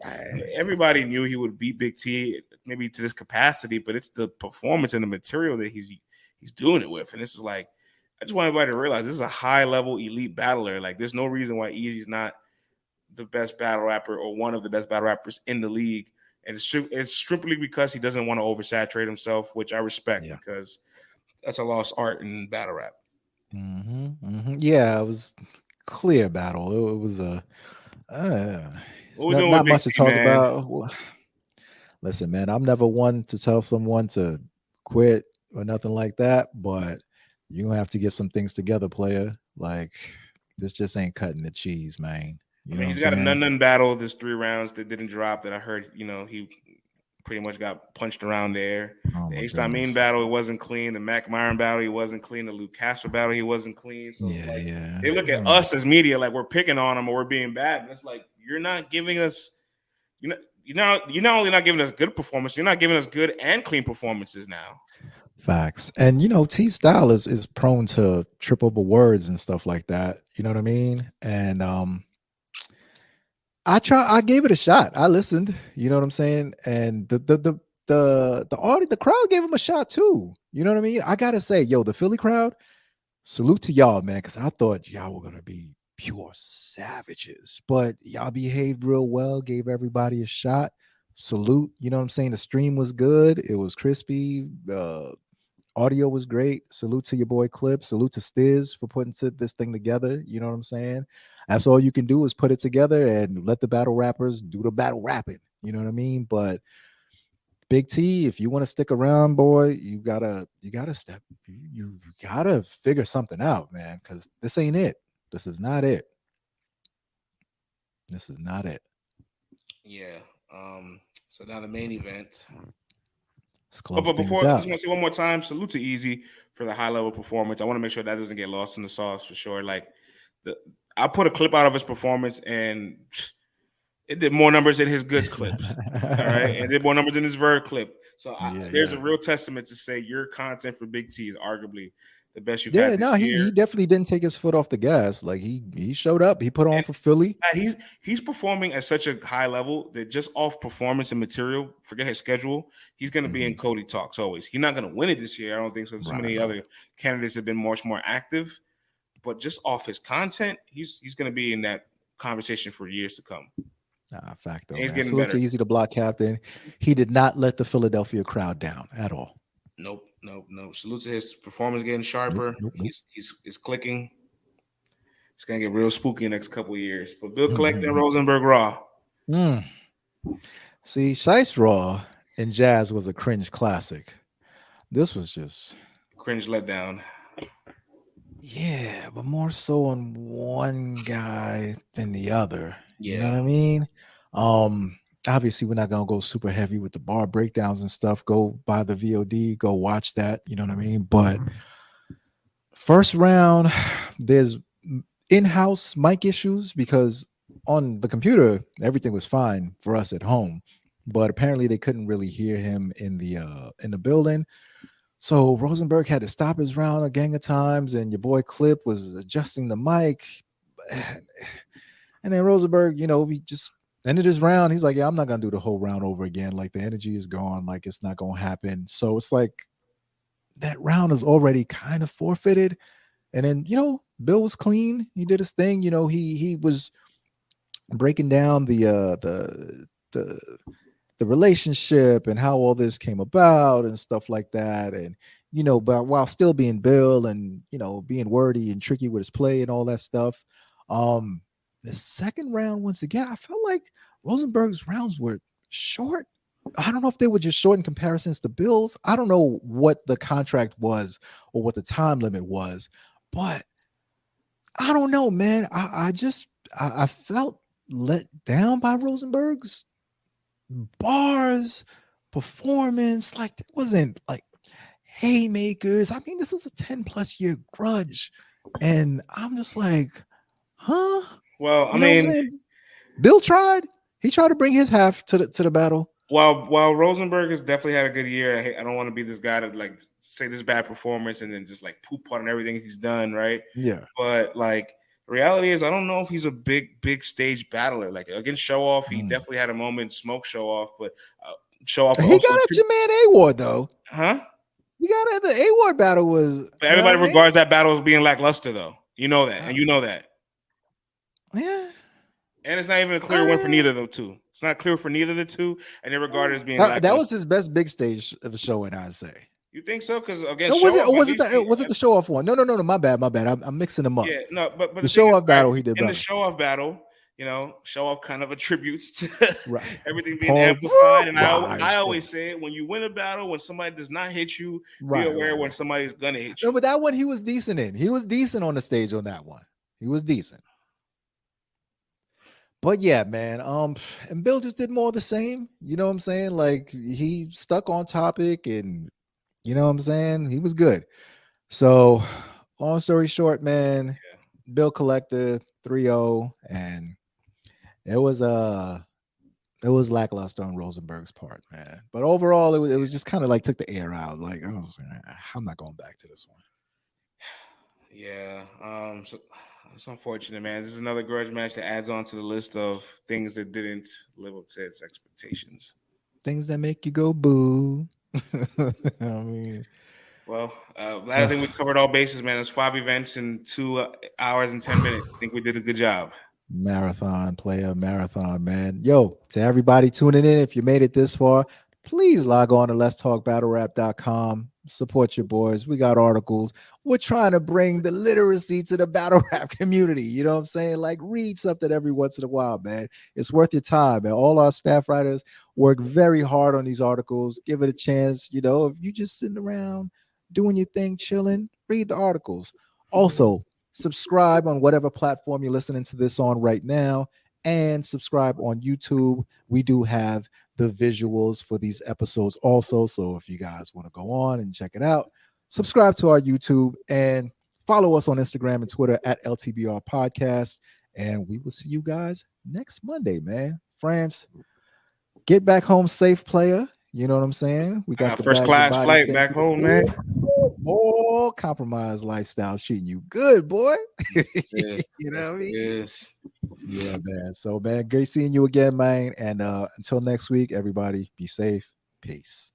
everybody knew he would beat Big T, maybe to this capacity, but it's the performance and the material that he's doing it with, and this is like, I just want everybody to realize this is a high-level elite battler. Like, there's no reason why Eazy's not the best battle rapper or one of the best battle rappers in the league. And it's strictly because he doesn't want to oversaturate himself, which I respect, because that's a lost art in battle rap. Yeah, it was clear battle. It was not much to talk about. Listen, man, I'm never one to tell someone to quit or nothing like that, but you're gonna have to get some things together, player. Like, this just ain't cutting the cheese, man. He's got a none battle. There's 3 rounds that didn't drop that I heard, he pretty much got punched around there. The Ace Amin battle, it wasn't clean. The Mac Myron battle, he wasn't clean. The Luke Castro battle, he wasn't clean. So they look at us as media like we're picking on him or we're being bad. And it's like, you're not giving us, you're not only not giving us good performance, you're not giving us good and clean performances now. Facts. And T style is prone to trip over words and stuff like that. You know what I mean? And I gave it a shot. I listened, you know what I'm saying? And the crowd gave him a shot too. You know what I mean? I gotta say, the Philly crowd, salute to y'all, man, because I thought y'all were gonna be pure savages, but y'all behaved real well, gave everybody a shot. Salute, you know what I'm saying? The stream was good, it was crispy, audio was great. Salute to your boy Clip. Salute to Stiz for putting this thing together. You know what I'm saying? That's all you can do is put it together and let the battle rappers do the battle rapping. You know what I mean? But Big T, if you want to stick around, boy, you gotta step. You gotta figure something out, man, because this ain't it. This is not it. This is not it. Yeah. So now the main event. Let's But, close but things before, I out. just want to say one more time, salute to Eazy for the high level performance. I want to make sure that doesn't get lost in the sauce for sure. Like the, I put a clip out of his performance and it did more numbers than his goods clips. All right, and it did more numbers than his Verb clip. So Yeah, there's yeah. a real testament to say your content for Big T is arguably the best you've Yeah, had no, this he year. definitely didn't take his foot off the gas. Like he showed up. He put on And for Philly. he's performing at such a high level that just off performance and material, forget his schedule, he's going to be in Mhm. Cody talks always. He's not going to win it this year. I don't think so. So Right. many other candidates have been much more active, but just off his content, he's going to be in that conversation for years to come. Nah, fact though, And he's man. getting Salute to better. Easy the Block Captain. He did not let the Philadelphia crowd down at all. Nope, nope, nope. Salute to his performance getting Nope, sharper. nope, nope. He's clicking. It's gonna get real spooky in the next couple of years. But Bill Collector and Mhm. Rosenberg Raw. Mm. See, Shice Raw and Jazz was a cringe classic. This was just, Cringe letdown. yeah, but more so on one guy than the other. You know Yeah. what I mean? Um, Obviously we're not gonna go super heavy with the bar breakdowns and stuff. Go buy the VOD, go watch that, you know what I mean? But first round, there's in-house mic issues because on the computer everything was fine for us at home, but apparently they couldn't really hear him in the building. So Rosenberg had to stop his round a gang of times, and your boy Clip was adjusting the mic. And then Rosenberg, he just ended his round. He's like, "Yeah, I'm not gonna do the whole round over again. Like the energy is gone. Like it's not gonna happen." So it's like that round is already kind of forfeited. And then Bill was clean. He did his thing. He was breaking down the the relationship and how all this came about and stuff like that. And but while still being Bill and being wordy and tricky with his play and all that stuff. Um, the second round, once again, I felt like Rosenberg's rounds were short. I don't know if they were just short in comparisons to Bill's. I don't know what the contract was or what the time limit was, but I don't know, man. I felt let down by Rosenberg's bars, performance. Like it wasn't like haymakers. I mean, this is a 10+ year grudge. And I'm just like, huh? Well, I You know what I'm mean, saying? Bill tried. He tried to bring his half to the battle. while Rosenberg has definitely had a good year, I don't want to be this guy to like say this bad performance and then just like poop on everything he's done, right? Yeah. But like the reality is, I don't know if he's a big stage battler. Like against Show Off, he Mm. definitely had a moment. Smoke Show Off, but Show Off He also, got at your man A-Ward, though. huh? He got at the A-Ward battle was, But you know everybody what I mean? regards that battle as being lackluster, though. You know that, Uh, and you know that. yeah. And it's not even a clear win for neither of them two. It's not clear for neither of the two, and they're regarded as being That was lackluster. his best big stage of a showing, I'd say. You think so? Because No, against was Show it Off, or at was it least he, the show off one? No, no, no, no. My bad, my bad. I'm mixing them up. yeah, no, but The the thing show is, off all right, battle he did in the better. Show Off battle, Show Off kind of attributes to Right. everything being Paul, amplified. And right. I always say it, when you win a battle, when somebody does not hit you, be Right, aware right, when right. somebody's gonna hit No, you. but that one he was decent in. He was decent on the stage on that one. He was decent. But yeah, man. And Bill just did more of the same. You know what I'm saying? Like he stuck on topic and you know what I'm saying? He was good. So long story short, man, Bill collected 3-0, and it was it was lackluster on Rosenberg's part, man. But overall, it was just kind of like took the air out. Like I'm not going back to this one. Yeah, so it's unfortunate, man. This is another grudge match that adds on to the list of things that didn't live up to its expectations. Things that make you go boo. I mean, Well, Vlad, I think we covered all bases, man. There's 5 events in 2 hours and 10 minutes. I think we did a good job. Marathon player, marathon, man. Yo, to everybody tuning in, if you made it this far, please log on to letstalkbattlerap.com. Support your boys. We got articles. We're trying to bring the literacy to the battle rap community. You know what I'm saying? Like, read something every once in a while, man. It's worth your time, man. All our staff writers work very hard on these articles. Give it a chance. You know, if you just sitting around doing your thing, chilling, read the articles. Also, subscribe on whatever platform you're listening to this on right now, and subscribe on YouTube. We do have the visuals for these episodes also. So if you guys want to go on and check it out, subscribe to our YouTube and follow us on Instagram and Twitter at LTBR Podcast. And we will see you guys next Monday, man. France, get back home safe, player. You know what I'm saying? We got the first class flight back home, man. All compromised lifestyles treating you good, boy. Yes, you know what I mean? Yes. Yeah, man. So, man, great seeing you again, man. And until next week, everybody be safe. Peace.